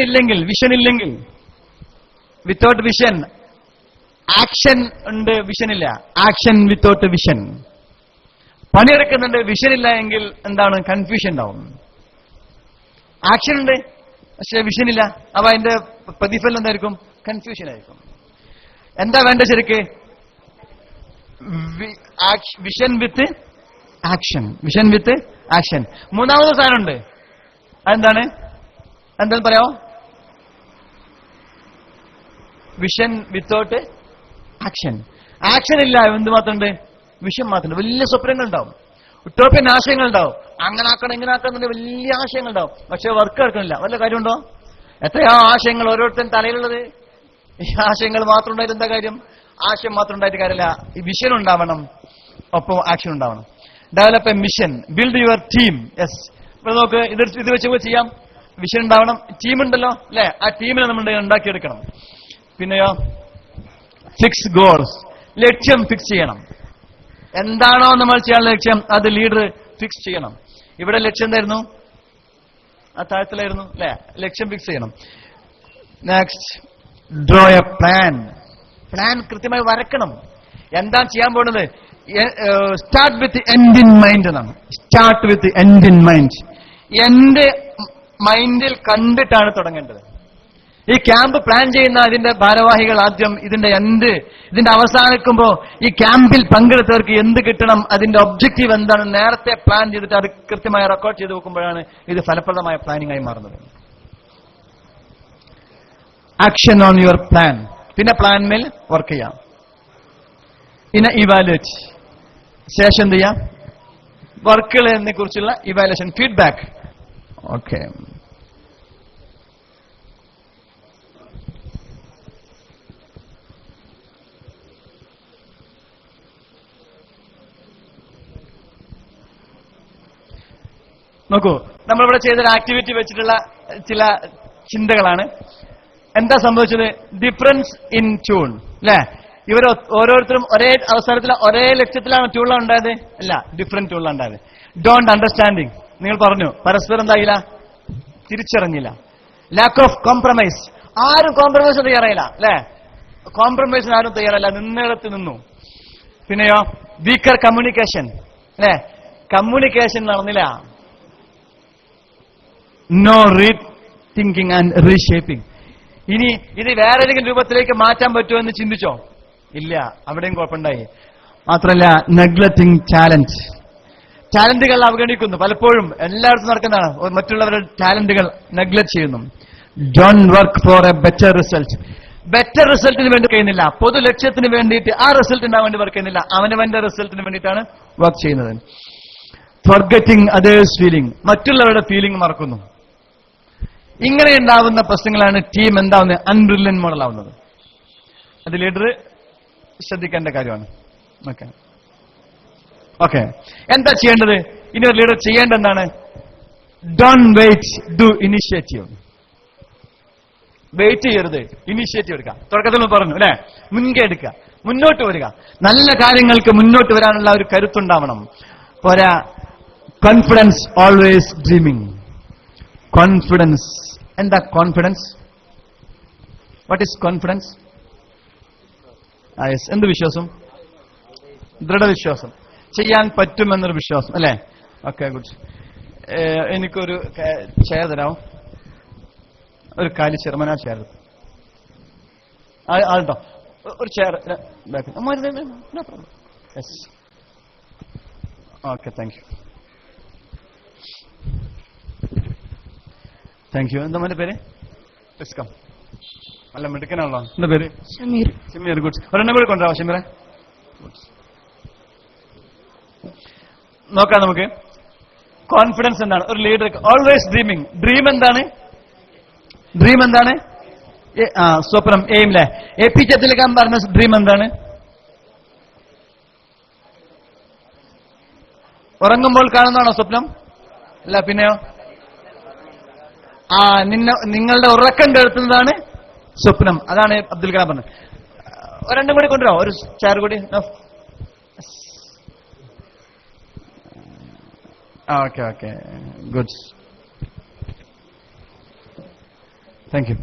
ഇല്ലെങ്കിൽ വിത്തൗട്ട് വിഷൻ ആക്ഷൻ ഉണ്ട്, വിഷൻ ഇല്ല. Action without vision. പണിയെടുക്കുന്നുണ്ട്, വിഷൻ ഇല്ല എങ്കിൽ എന്താണ്? കൺഫ്യൂഷൻ ഉണ്ടാവും. ആക്ഷൻ ഉണ്ട് പക്ഷെ വിഷൻ ഇല്ല, അപ്പൊ അതിന്റെ പ്രതിഫലം എന്തായിരിക്കും? കൺഫ്യൂഷൻ ആയിരിക്കും. എന്താ വേണ്ട ശരിക്ക്? വിഷൻ വിത്ത് ആക്ഷൻ. വിഷൻ വിത്ത് ആക്ഷൻ. മൂന്നാമത്തെ സാധനമുണ്ട്, അതെന്താണ്? എന്താന്ന് പറയാമോ? Vision without action. ആക്ഷൻ ഇല്ല, എന്ത് മാത്രമുണ്ട്? വിഷൻ മാത്രമുണ്ട്. വലിയ സ്വപ്നങ്ങൾ ഉണ്ടാവും, ഉട്ടോപ്യൻ ആശയങ്ങൾ ഉണ്ടാവും, അങ്ങനെ ആക്കണം ഇങ്ങനെ ആക്കണം, വലിയ ആശയങ്ങൾ ഉണ്ടാവും, പക്ഷെ വർക്ക് എടുക്കണില്ല. വല്ല കാര്യമുണ്ടോ? എത്രയോ ആശയങ്ങൾ ഓരോരുത്തരും തലയിലുള്ളത്. ഈ ആശയങ്ങൾ മാത്രം ഉണ്ടായിട്ട് എന്താ കാര്യം? ആശയം മാത്രം ഉണ്ടായിട്ട് കാര്യമില്ല. ഈ വിഷൻ ഉണ്ടാവണം, ഒപ്പം ആക്ഷൻ ഉണ്ടാവണം. Develop A mission, build your team. Yes, ഇവിടെ നോക്ക്, ഇത് വെച്ച് ചെയ്യാം. വിഷൻ ഉണ്ടാവണം, ടീം ഉണ്ടല്ലോ അല്ലെ? ആ ടീമിനെ നമ്മൾ ഉണ്ടാക്കിയെടുക്കണം. പിന്നെയോ ഫിക്സ് ഗോൾസ്, ലക്ഷ്യം ഫിക്സ് ചെയ്യണം. എന്താണോ നമ്മൾ ചെയ്യാനുള്ള ലക്ഷ്യം അത് ലീഡർ ഫിക്സ് ചെയ്യണം. ഇവിടെ ലക്ഷ്യം എന്തായിരുന്നു? ആ താഴത്തിലായിരുന്നു അല്ലെ? ലക്ഷ്യം ഫിക്സ് ചെയ്യണം. Next, draw a plan. Plan കൃത്യമായി വരക്കണം. എന്താ ചെയ്യാൻ പോകുന്നത്? Start with end in mind എന്നാണ്. Start with end in mind. എന്റെ മൈൻഡിൽ കണ്ടിട്ടാണ് തുടങ്ങേണ്ടത്. ഈ ക്യാമ്പ് പ്ലാൻ ചെയ്യുന്ന അതിന്റെ ഭാരവാഹികൾ ആദ്യം ഇതിന്റെ അവസാനിക്കുമ്പോ ഈ ക്യാമ്പിൽ പങ്കെടുത്തവർക്ക് എന്ത് കിട്ടണം, അതിന്റെ ഒബ്ജക്റ്റീവ് എന്താണ് നേരത്തെ പ്ലാൻ ചെയ്തിട്ട് അത് കൃത്യമായി റെക്കോർഡ് ചെയ്ത് വെക്കുമ്പോഴാണ് ഇത് ഫലപ്രദമായ പ്ലാനിംഗ് ആയി മാറുന്നത്. Action on your plan. പിന്നെ പ്ലാൻമേൽ വർക്ക് ചെയ്യാം. പിന്നെ ഇവാലുവേറ്റ്. ശേഷം എന്ത് ചെയ്യാം? വർക്കുകളെ കുറിച്ചുള്ള ഇവാലുവേഷൻ, ഫീഡ്ബാക്ക്. ഓക്കെ, നോക്കൂ, നമ്മളിവിടെ ചെയ്തൊരു ആക്ടിവിറ്റി വെച്ചിട്ടുള്ള ചില ചിന്തകളാണ്. എന്താ സംഭവിച്ചത്? ഡിഫറൻസ് ഇൻ ട്യൂൺ അല്ലെ? ഇവർ ഓരോരുത്തരും ഒരേ അവസരത്തിൽ ഒരേ ലക്ഷ്യത്തിലാണ് ട്യൂണിലാണ് ഉണ്ടായത്? അല്ല, ഡിഫറെന്റ് ട്യൂണിലാണ് ഉണ്ടായത്. Don't understanding. നിങ്ങൾ പറഞ്ഞു പരസ്പരം എന്തായില്ല? തിരിച്ചറിഞ്ഞില്ല. Lack of compromise. ആരും കോംപ്രമൈസ് തയ്യാറായില്ല അല്ലെ? കോംപ്രമൈസിന് ആരും തയ്യാറല്ല, നിന്നിടത്ത് നിന്നു. പിന്നെയോ വീക്കർ കമ്മ്യൂണിക്കേഷൻ അല്ലെ? കമ്മ്യൂണിക്കേഷൻ നടന്നില്ല. No rethinking and reshaping. ഇനി ഇത് വേറെ ഏതെങ്കിലും രൂപത്തിലേക്ക് മാറ്റാൻ പറ്റുമോ എന്ന് ചിന്തിച്ചോ? ഇല്ല, അവിടെയും കുഴപ്പമുണ്ടായി. മാത്രമല്ല നെഗ്ലക്റ്റിംഗ് ടാലന്റ്. ടാലന്റുകൾ അവഗണിക്കുന്നു. പലപ്പോഴും എല്ലായിടത്തും നടക്കുന്നതാണ്. മറ്റുള്ളവരുടെ ടാലന്റുകൾ നെഗ്ലക്ട് ചെയ്യുന്നു. Don't work for a better result. Better റിസൾട്ടിന് വേണ്ടി കഴിയുന്നില്ല. പൊതു ലക്ഷ്യത്തിന് വേണ്ടിയിട്ട് ആ റിസൾട്ട് ഉണ്ടാവാൻ വേണ്ടി വർക്ക് ചെയ്യുന്നില്ല. അവനവന്റെ റിസൾട്ടിന് വേണ്ടിയിട്ടാണ് വർക്ക് ചെയ്യുന്നത്. Forgetting others feeling. മറ്റുള്ളവരുടെ ഫീലിംഗ് മറക്കുന്നു. ഇങ്ങനെ ഉണ്ടാവുന്ന പ്രശ്നങ്ങളാണ് ടീം എന്താവുന്നത്? അൺബ്രില്യന്റ് മോഡൽ ആവുന്നത്. അത് ലീഡർ ശ്രദ്ധിക്കേണ്ട കാര്യമാണ്. ഓക്കെ, എന്താ ചെയ്യേണ്ടത്? ഇനി ഒരു ലീഡർ ചെയ്യേണ്ട എന്താണ്? Don't wait, do initiative. Wait ചെയ്യരുത്, ഇനിഷ്യേറ്റീവ് എടുക്കുക. തുടക്കത്തിൽ പറഞ്ഞു അല്ലെ? മുൻകൈ എടുക്കുക, മുന്നോട്ട് വരിക. നല്ല കാര്യങ്ങൾക്ക് മുന്നോട്ട് വരാനുള്ള ഒരു കരുത്തുണ്ടാവണം. പോരാ, കോൺഫിഡൻസ് ഓൾവേസ് ഡ്രീമിംഗ്. കോൺഫിഡൻസ്. എന്താ കോൺഫിഡൻസ്? What is confidence? എന്ത് വിശ്വാസം? ദൃഢവിശ്വാസം. ചെയ്യാൻ പറ്റുമെന്നൊരു വിശ്വാസം അല്ലെ? Okay, good. എനിക്കൊരു ചെയർ തരാമോ? ഒരു കാലി ചെറുമനാ ചെയർ ആട്ടോ. ഒരു chair. Okay, thank U. Thank you. എന്താ മോന്റെ പേര്? കം. നല്ല മിടുക്കനാണല്ലോ. എന്താ പേര്? ഷമീർ. ഷമീർ, ഗുഡ്. ഒരെണ്ണം കൂടി കൊണ്ടുവരാമോ ഷമീറെ? നോക്കാം നമുക്ക്. കോൺഫിഡൻസ് എന്താണ്? ഒരു ലീഡർ ഓൾവേസ് ഡ്രീമിംഗ്. ഡ്രീം എന്താണ്? ഡ്രീം എന്താണ്? സ്വപ്നം, എയിം അല്ലെ? APJ അബ്ദുൽ കലാം പറഞ്ഞ ഡ്രീം എന്താണ്? ഉറങ്ങുമ്പോൾ കാണുന്നതാണോ സ്വപ്നം? അല്ല, പിന്നെയോ? നിങ്ങളുടെ ഉറക്കം കേൾക്കുന്നതാണ് സ്വപ്നം. അതാണ് അബ്ദുൽ കലാം പറഞ്ഞത്. ഒരെണ്ണം കൂടി കൊണ്ടുവരോ, ഒരു ചാർ കൂടി. Okay okay, good, thank U.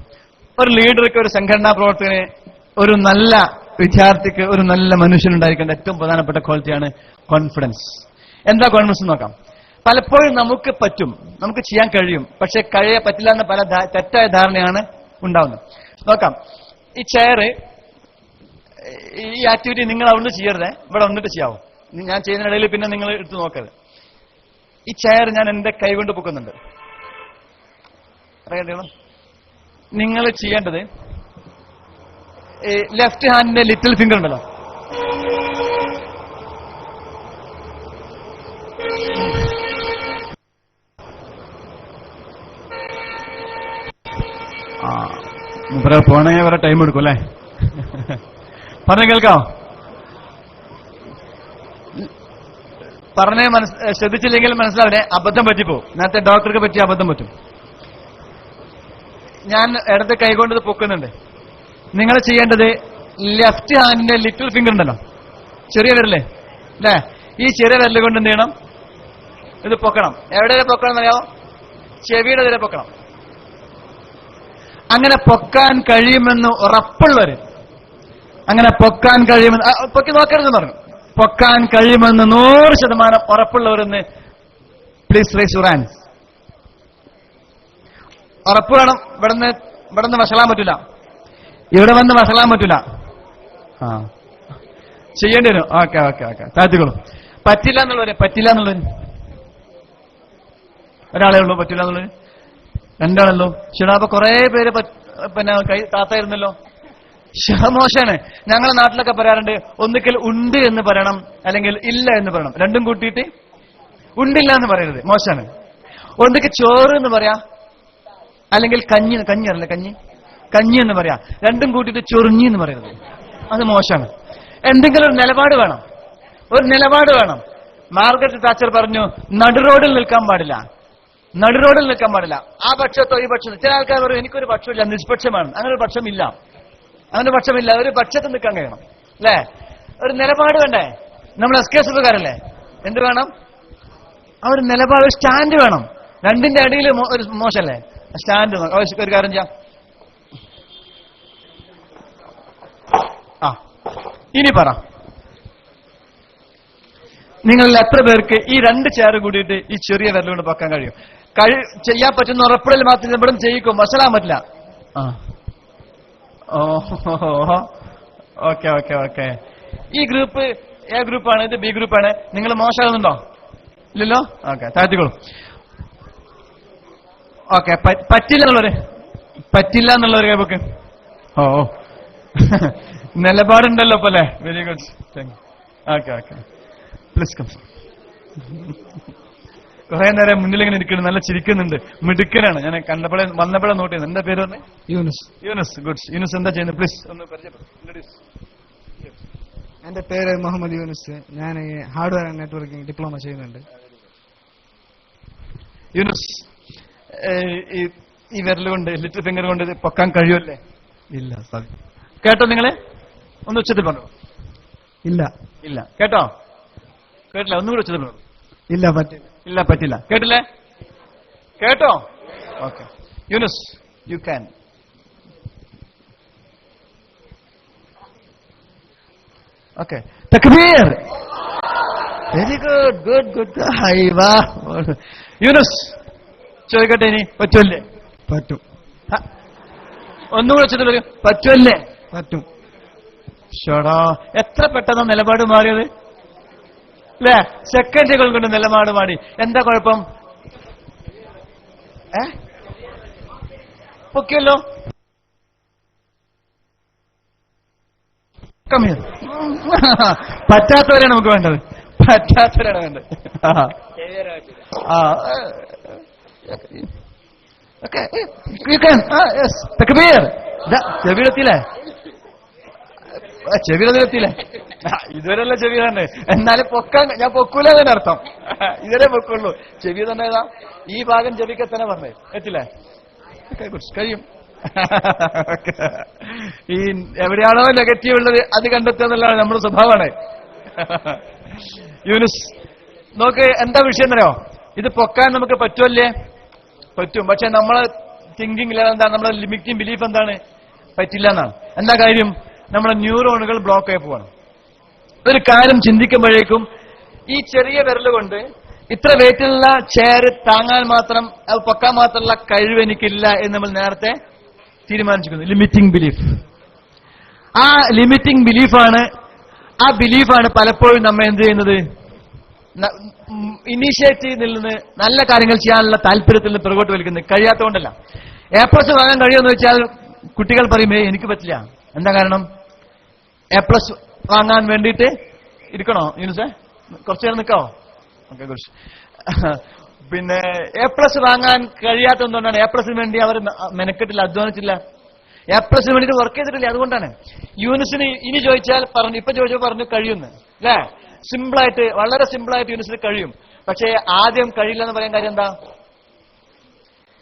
ഒരു ലീഡർക്ക്, ഒരു സംഘടനാ പ്രവർത്തകന്, ഒരു നല്ല വിദ്യാർത്ഥിക്ക്, ഒരു നല്ല മനുഷ്യനുണ്ടായിരിക്കേണ്ട ഏറ്റവും പ്രധാനപ്പെട്ട ക്വാളിറ്റിയാണ് കോൺഫിഡൻസ്. എന്താ കോൺഫിഡൻസ് നോക്കാം. പലപ്പോഴും നമുക്ക് പറ്റും, നമുക്ക് ചെയ്യാൻ കഴിയും, പക്ഷെ പറ്റില്ല എന്ന പല തെറ്റായ ധാരണയാണ് ഉണ്ടാവുന്നത്. നോക്കാം, ഈ ചെയർ, ഈ ആക്ടിവിറ്റി നിങ്ങൾ അവിടെ ചെയ്യരുതേ, ഇവിടെ വന്നിട്ട് ചെയ്യാവോ. ഞാൻ ചെയ്യുന്നതിനിടയിൽ പിന്നെ നിങ്ങൾ എടുത്ത് നോക്കരുത്. ഈ ചെയർ ഞാൻ എന്റെ കൈ കൊണ്ട് പൊക്കുന്നുണ്ട്. അറിയാം, നിങ്ങൾ ചെയ്യേണ്ടത് ലെഫ്റ്റ് ഹാൻഡിന്റെ ലിറ്റിൽ ഫിംഗർ ഉണ്ടല്ലോ, പോണെങ്കിൽ വേറെ ടൈം എടുക്കും അല്ലേ? പറഞ്ഞ കേൾക്കാം. പറഞ്ഞ ശ്രദ്ധിച്ചില്ലെങ്കിൽ മനസ്സിലാവില്ലേ, അബദ്ധം പറ്റിപ്പോവും. നേരത്തെ ഡോക്ടർക്ക് പറ്റിയ അബദ്ധം പറ്റും. ഞാൻ ഇടത് കൈകൊണ്ട് ഇത് പൊക്കുന്നുണ്ട്. നിങ്ങൾ ചെയ്യേണ്ടത് ലെഫ്റ്റ് ഹാൻഡിന്റെ ലിറ്റിൽ ഫിംഗർ ഉണ്ടല്ലോ, ചെറിയ വിരല് അല്ലേ, ഈ ചെറിയ വിരല് കൊണ്ട് എന്ത് ചെയ്യണം, ഇത് പൊക്കണം. എവിടെ പൊക്കണം എന്നറിയാമോ? ചെവിയുടെ വരെ പൊക്കണം. അങ്ങനെ പൊക്കാൻ കഴിയുമെന്ന് ഉറപ്പുള്ളവര്, അങ്ങനെ പൊക്കാൻ കഴിയുമെന്ന്, പൊക്കി നോക്കരുതെന്ന് പറഞ്ഞു, പൊക്കാൻ കഴിയുമെന്ന് 100% ഉറപ്പുള്ളവരെന്ന് പ്ലീസ് റേസ് യുവർ ഹാൻഡ്സ്. ഉറപ്പ് വേണം. ഇവിടുന്ന് വഷളാൻ പറ്റില്ല, ഇവിടെ വന്ന് വഷളാൻ പറ്റില്ല. ചെയ്യേണ്ടി വരും. ഓക്കെ ഓക്കെ ഓക്കെ, താഴ്ത്തിക്കോളൂ. പറ്റില്ല എന്നുള്ളവര് ഒരാളേ ഉള്ളൂ പറ്റില്ല എന്നുള്ളവര്, രണ്ടാളല്ലോ. ഷിടാപ്പ കുറെ പേര് പിന്നെ കൈ താത്തായിരുന്നല്ലോ. മോശമാണ്. ഞങ്ങളുടെ നാട്ടിലൊക്കെ പറയാറുണ്ട്, ഒന്നുകിൽ ഉണ്ട് എന്ന് പറയണം, അല്ലെങ്കിൽ ഇല്ല എന്ന് പറയണം. രണ്ടും കൂട്ടിയിട്ട് ഉണ്ടില്ല എന്ന് പറയരുത്, മോശമാണ്. ഒന്നുകിൽ ചോറ് എന്ന് പറയാ, അല്ലെങ്കിൽ കഞ്ഞി അറിയില്ല, കഞ്ഞി എന്ന് പറയാ. രണ്ടും കൂട്ടിയിട്ട് ചൊറിഞ്ഞി എന്ന് പറയരുത്, അത് മോശമാണ്. എന്തെങ്കിലും ഒരു നിലപാട് വേണം. മാർഗരറ്റ് താച്ചർ പറഞ്ഞു, നടുറോഡിൽ നിൽക്കാൻ പാടില്ല. ആ പക്ഷത്തോ ഈ പക്ഷത്തോ. ചില ആൾക്കാർ പറയും, എനിക്കൊരു പക്ഷമില്ല, നിഷ്പക്ഷമാണ്. അങ്ങനെ ഒരു പക്ഷമില്ല. ഒരു പക്ഷത്ത് നിൽക്കാൻ കഴിയണം അല്ലേ? ഒരു നിലപാട് വേണ്ടേ? നമ്മൾ SKSFകാരല്ലേ, എന്ത് വേണം? ആ ഒരു നിലപാട്, ഒരു സ്റ്റാൻഡ് വേണം. രണ്ടിന്റെ അടിയിൽ ഒരു മോശമല്ലേ സ്റ്റാൻഡ്. ഒരു കാര്യം ചെയ്യാം, ഇനി പറ, നിങ്ങളിൽ എത്ര പേർക്ക് ഈ 2 ചെയർ കൂടിയിട്ട് ഈ ചെറിയ വിരലുകൊണ്ട് പൊക്കാൻ കഴിയും? ചെയ്യാൻ പറ്റുന്ന ഉറപ്പിടൽ മാത്രം ഇവിടെ ചെയ്യിക്കും, മനസ്സിലാൻ പറ്റില്ല. Okay okay okay. ഈ ഗ്രൂപ്പ് എ ഗ്രൂപ്പാണ്, ഇത് ബി ഗ്രൂപ്പാണ്. നിങ്ങൾ മോശമാകുന്നുണ്ടോ? ഇല്ലല്ലോ. ഓക്കെ, താഴ്ത്തിക്കോളൂ. ഓക്കെ, പറ്റില്ല എന്നുള്ളവര് കൈപ്പൊക്ക്. നിലപാടുണ്ടല്ലോ ഇപ്പൊ അല്ലേ? Very good, okay okay. Please come. കുറെ നേരം മുന്നിലിങ്ങനെ ഇരിക്കുന്നു, നല്ല ചിരിക്കുന്നുണ്ട്, മിടുക്കനാണ്. ഞാൻ വന്നപ്പോഴേ നോട്ട് ചെയ്യുന്നത്. എന്താ പേര് പറഞ്ഞേ? യൂനുസ്. ഗുഡ്. യൂനുസ് എന്താ ചെയ്യുന്നത്? പ്ലീസ് ഒന്ന് പരിചയപ്പെടും. എന്റെ പേര് മുഹമ്മദ് യൂനുസ്. ഞാൻ ഹാർഡ്വെയർ ആൻഡ് നെറ്റ്വർക്കിംഗ് ഡിപ്ലോമ ചെയ്യുന്നുണ്ട്. യൂനുസ്, ഈ വിരലുകൊണ്ട്, ലിറ്റിൽ ഫിംഗർ കൊണ്ട് പൊക്കാൻ കഴിയുമല്ലേ? ഇല്ല. കേട്ടോ നിങ്ങളെ? ഒന്ന് ഉച്ചത്തിൽ പറഞ്ഞു. ഇല്ല. കേട്ടോ? കേട്ടില്ല? ഒന്നുകൂടി ഉച്ചത്തിൽ പറഞ്ഞു. ഇല്ല, പറ്റില്ല. കേട്ടില്ലേ? കേട്ടോ? Okay. Yunus, you can. Okay. തക്ബീർ. Very good. ഹൈവാ. യൂനുസ്, ചോദിക്കട്ടെ, ഇനി പറ്റുമല്ലേ? പറ്റും. ഒന്നുകൂടെ ഉച്ചത്തിൽ പറയൂ. പറ്റുമല്ലേ? പറ്റും. ഷോടാ, എത്ര പെട്ടെന്ന് നിലപാട് മാറിയത് അല്ലേ? സെക്കൻഡുകൾ കൊണ്ട് നിലപാട് മാറി. എന്താ കുഴപ്പം? പൊക്കിയല്ലോ. പറ്റാത്തവരാണ് നമുക്ക് വേണ്ടത്. ചെവിയിലെത്തിയില്ലേ? ഇതുവരെയല്ല ചെവിയിലാണ്. എന്നാലും ഞാൻ പൊക്കൂല എന്നർത്ഥം. ഇതേ വെക്കുള്ളൂ. ചെവി തന്നെ ഏതാ ഈ ഭാഗം ചെവിക്ക് തന്നെ പറഞ്ഞേ എത്തില്ലേ? കഴിയും. ഈ എവിടെയാണോ നെഗറ്റീവ് ഉള്ളത് അത് കണ്ടെത്തുക എന്നുള്ളതാണ് നമ്മുടെ സ്വഭാവമാണ്. യൂനുസ് നോക്ക്, എന്താ വിഷയം എന്നറിയോ? ഇത് പൊക്കാൻ നമുക്ക് പറ്റുമല്ലേ? പറ്റും. പക്ഷെ നമ്മളെ തിങ്കിങ് ലെവൽ എന്താണ്? നമ്മളെ ലിമിറ്റിംഗ് ബിലീഫ് എന്താണ്? പറ്റില്ല എന്നാണ്. എന്താ കാര്യം? നമ്മുടെ ന്യൂറോണുകൾ ബ്ലോക്ക് ആയി പോവാണ്. ഒരു കാര്യം ചിന്തിക്കുമ്പോഴേക്കും ഈ ചെറിയ വിരലുകൊണ്ട് ഇത്ര വെയിറ്റുള്ള ചെയർ താങ്ങാൻ മാത്രം, അത് പൊക്കാൻ മാത്രമുള്ള കഴിവ് എനിക്കില്ല എന്ന് നമ്മൾ നേരത്തെ തീരുമാനിച്ചിരിക്കുന്നു. Limiting belief. ആ ലിമിറ്റിംഗ് ബിലീഫാണ്, ആ ബിലീഫാണ് പലപ്പോഴും നമ്മെ എന്ത് ചെയ്യുന്നത്? ഇനീഷ്യേറ്റീവിൽ നിന്ന് നല്ല കാര്യങ്ങൾ ചെയ്യാനുള്ള താല്പര്യത്തിൽ നിന്ന് പുറകോട്ട് വലിക്കുന്നത്. കഴിയാത്തതുകൊണ്ടല്ല. എ പ്ലസ് വാങ്ങാൻ കഴിയുമെന്ന് വെച്ചാൽ കുട്ടികൾ പറയുമേ എനിക്ക് പറ്റില്ല. എന്താ കാരണം? എ പ്ലസ് വാങ്ങാൻ വേണ്ടിയിട്ട് ഇരിക്കണോ യൂനുസേ? കുറച്ചു നേരം നിൽക്കാവോ? ഓക്കെ, കുറച്ച്. പിന്നെ എ പ്ലസ് വാങ്ങാൻ കഴിയാത്തതുകൊണ്ടാണ്. എ പ്ലസിന് വേണ്ടി അവർ മെനക്കെട്ടില്ല, അധ്വാനിച്ചില്ല. എ പ്ലസിന് വേണ്ടിയിട്ട് വർക്ക് ചെയ്തിട്ടില്ല. അതുകൊണ്ടാണ്. യൂനിസിന് ഇനി ചോദിച്ചാൽ പറഞ്ഞു, ഇപ്പൊ ചോദിച്ചാൽ പറഞ്ഞു കഴിയുന്നു അല്ലേ? സിമ്പിളായിട്ട്, വളരെ സിമ്പിളായിട്ട് യൂനിസിന് കഴിയും. പക്ഷേ ആദ്യം കഴിയില്ല എന്ന് പറയാൻ കാര്യം എന്താ?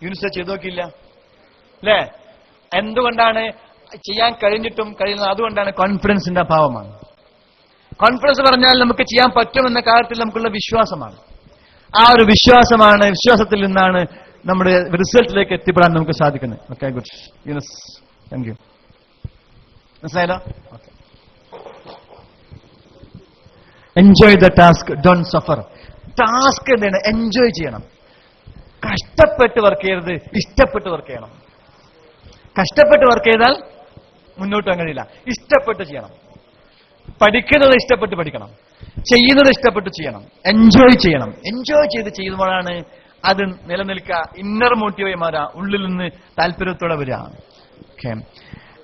യൂനിസ് ചെയ്തു നോക്കിയില്ല അല്ലേ? എന്തുകൊണ്ടാണ്? ചെയ്യാൻ കഴിഞ്ഞിട്ടും കഴിയുന്നത് അതുകൊണ്ടാണ്. കോൺഫിഡൻസിന്റെ അഭാവമാണ്. കോൺഫിഡൻസ് പറഞ്ഞാൽ നമുക്ക് ചെയ്യാൻ പറ്റുമെന്ന കാര്യത്തിൽ നമുക്കുള്ള വിശ്വാസമാണ്. ആ ഒരു വിശ്വാസമാണ്, വിശ്വാസത്തിൽ നിന്നാണ് നമ്മുടെ റിസൾട്ടിലേക്ക് എത്തിപ്പെടാൻ നമുക്ക് സാധിക്കുന്നത്. Okay, good Yunus, thank you. മനസ്സിലായല്ലോ? Okay. Enjoy the task, don't suffer. Task എന്താണ്? എൻജോയ് ചെയ്യണം. കഷ്ടപ്പെട്ട് വർക്ക് ചെയ്യരുത്, ഇഷ്ടപ്പെട്ട് വർക്ക് ചെയ്യണം. കഷ്ടപ്പെട്ട് വർക്ക് ചെയ്താൽ മുന്നോട്ട് പോകാൻ കഴിയില്ല. ഇഷ്ടപ്പെട്ട് ചെയ്യണം. പഠിക്കുന്നത് ഇഷ്ടപ്പെട്ട് പഠിക്കണം, ചെയ്യുന്നത് ഇഷ്ടപ്പെട്ട് ചെയ്യണം, എൻജോയ് ചെയ്യണം. എൻജോയ് ചെയ്ത് ചെയ്യുമ്പോഴാണ് അത് നിലനിൽക്കുക. ഇന്നർ മോട്ടീവായി മാറുക, ഉള്ളിൽ നിന്ന് താല്പര്യത്തോടെ വരിക. Okay.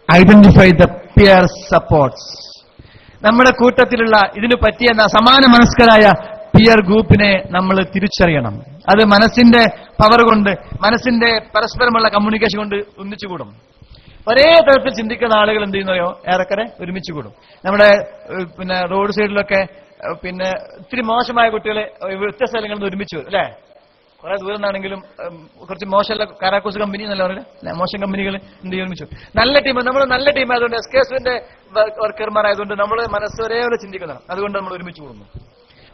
Identify the peer supports. നമ്മുടെ കൂട്ടത്തിലുള്ള ഇതിന് പറ്റിയ സമാന മനസ്കരായ പിയർ ഗ്രൂപ്പിനെ നമ്മൾ തിരിച്ചറിയണം. അത് മനസ്സിന്റെ പവർ കൊണ്ട്, മനസ്സിന്റെ പരസ്പരമുള്ള കമ്മ്യൂണിക്കേഷൻ കൊണ്ട് ഒന്നിച്ചുകൂടും. ഒരേ തരത്തിൽ ചിന്തിക്കുന്ന ആളുകൾ എന്ത് ചെയ്യുന്നോ ഏറെക്കറെ ഒരുമിച്ച് കൂടും. നമ്മുടെ പിന്നെ റോഡ് സൈഡിലൊക്കെ പിന്നെ ഇത്തിരി മോശമായ കുട്ടികളെ വ്യത്യസ്ത സ്ഥലങ്ങളിൽ നിന്ന് ഒരുമിച്ച് വരും അല്ലെ? കുറെ ദൂരം നിന്നാണെങ്കിലും കുറച്ച് മോശമല്ല, കാരാക്കോസ് കമ്പനി എന്നല്ല പറയുന്നത് അല്ലെ? മോശം കമ്പനികൾ എന്ത് ചെയ്യും? ഒരുമിച്ച്. നല്ല ടീം, നമ്മൾ നല്ല ടീം ആയതുകൊണ്ട്, എസ്കേഎസിന്റെ വർക്കർമാരായതുകൊണ്ട് നമ്മൾ മനസ്സ് ഒരേപോലെ ചിന്തിക്കുന്നതാണ്. അതുകൊണ്ട് നമ്മൾ ഒരുമിച്ച് കൂടുന്നു.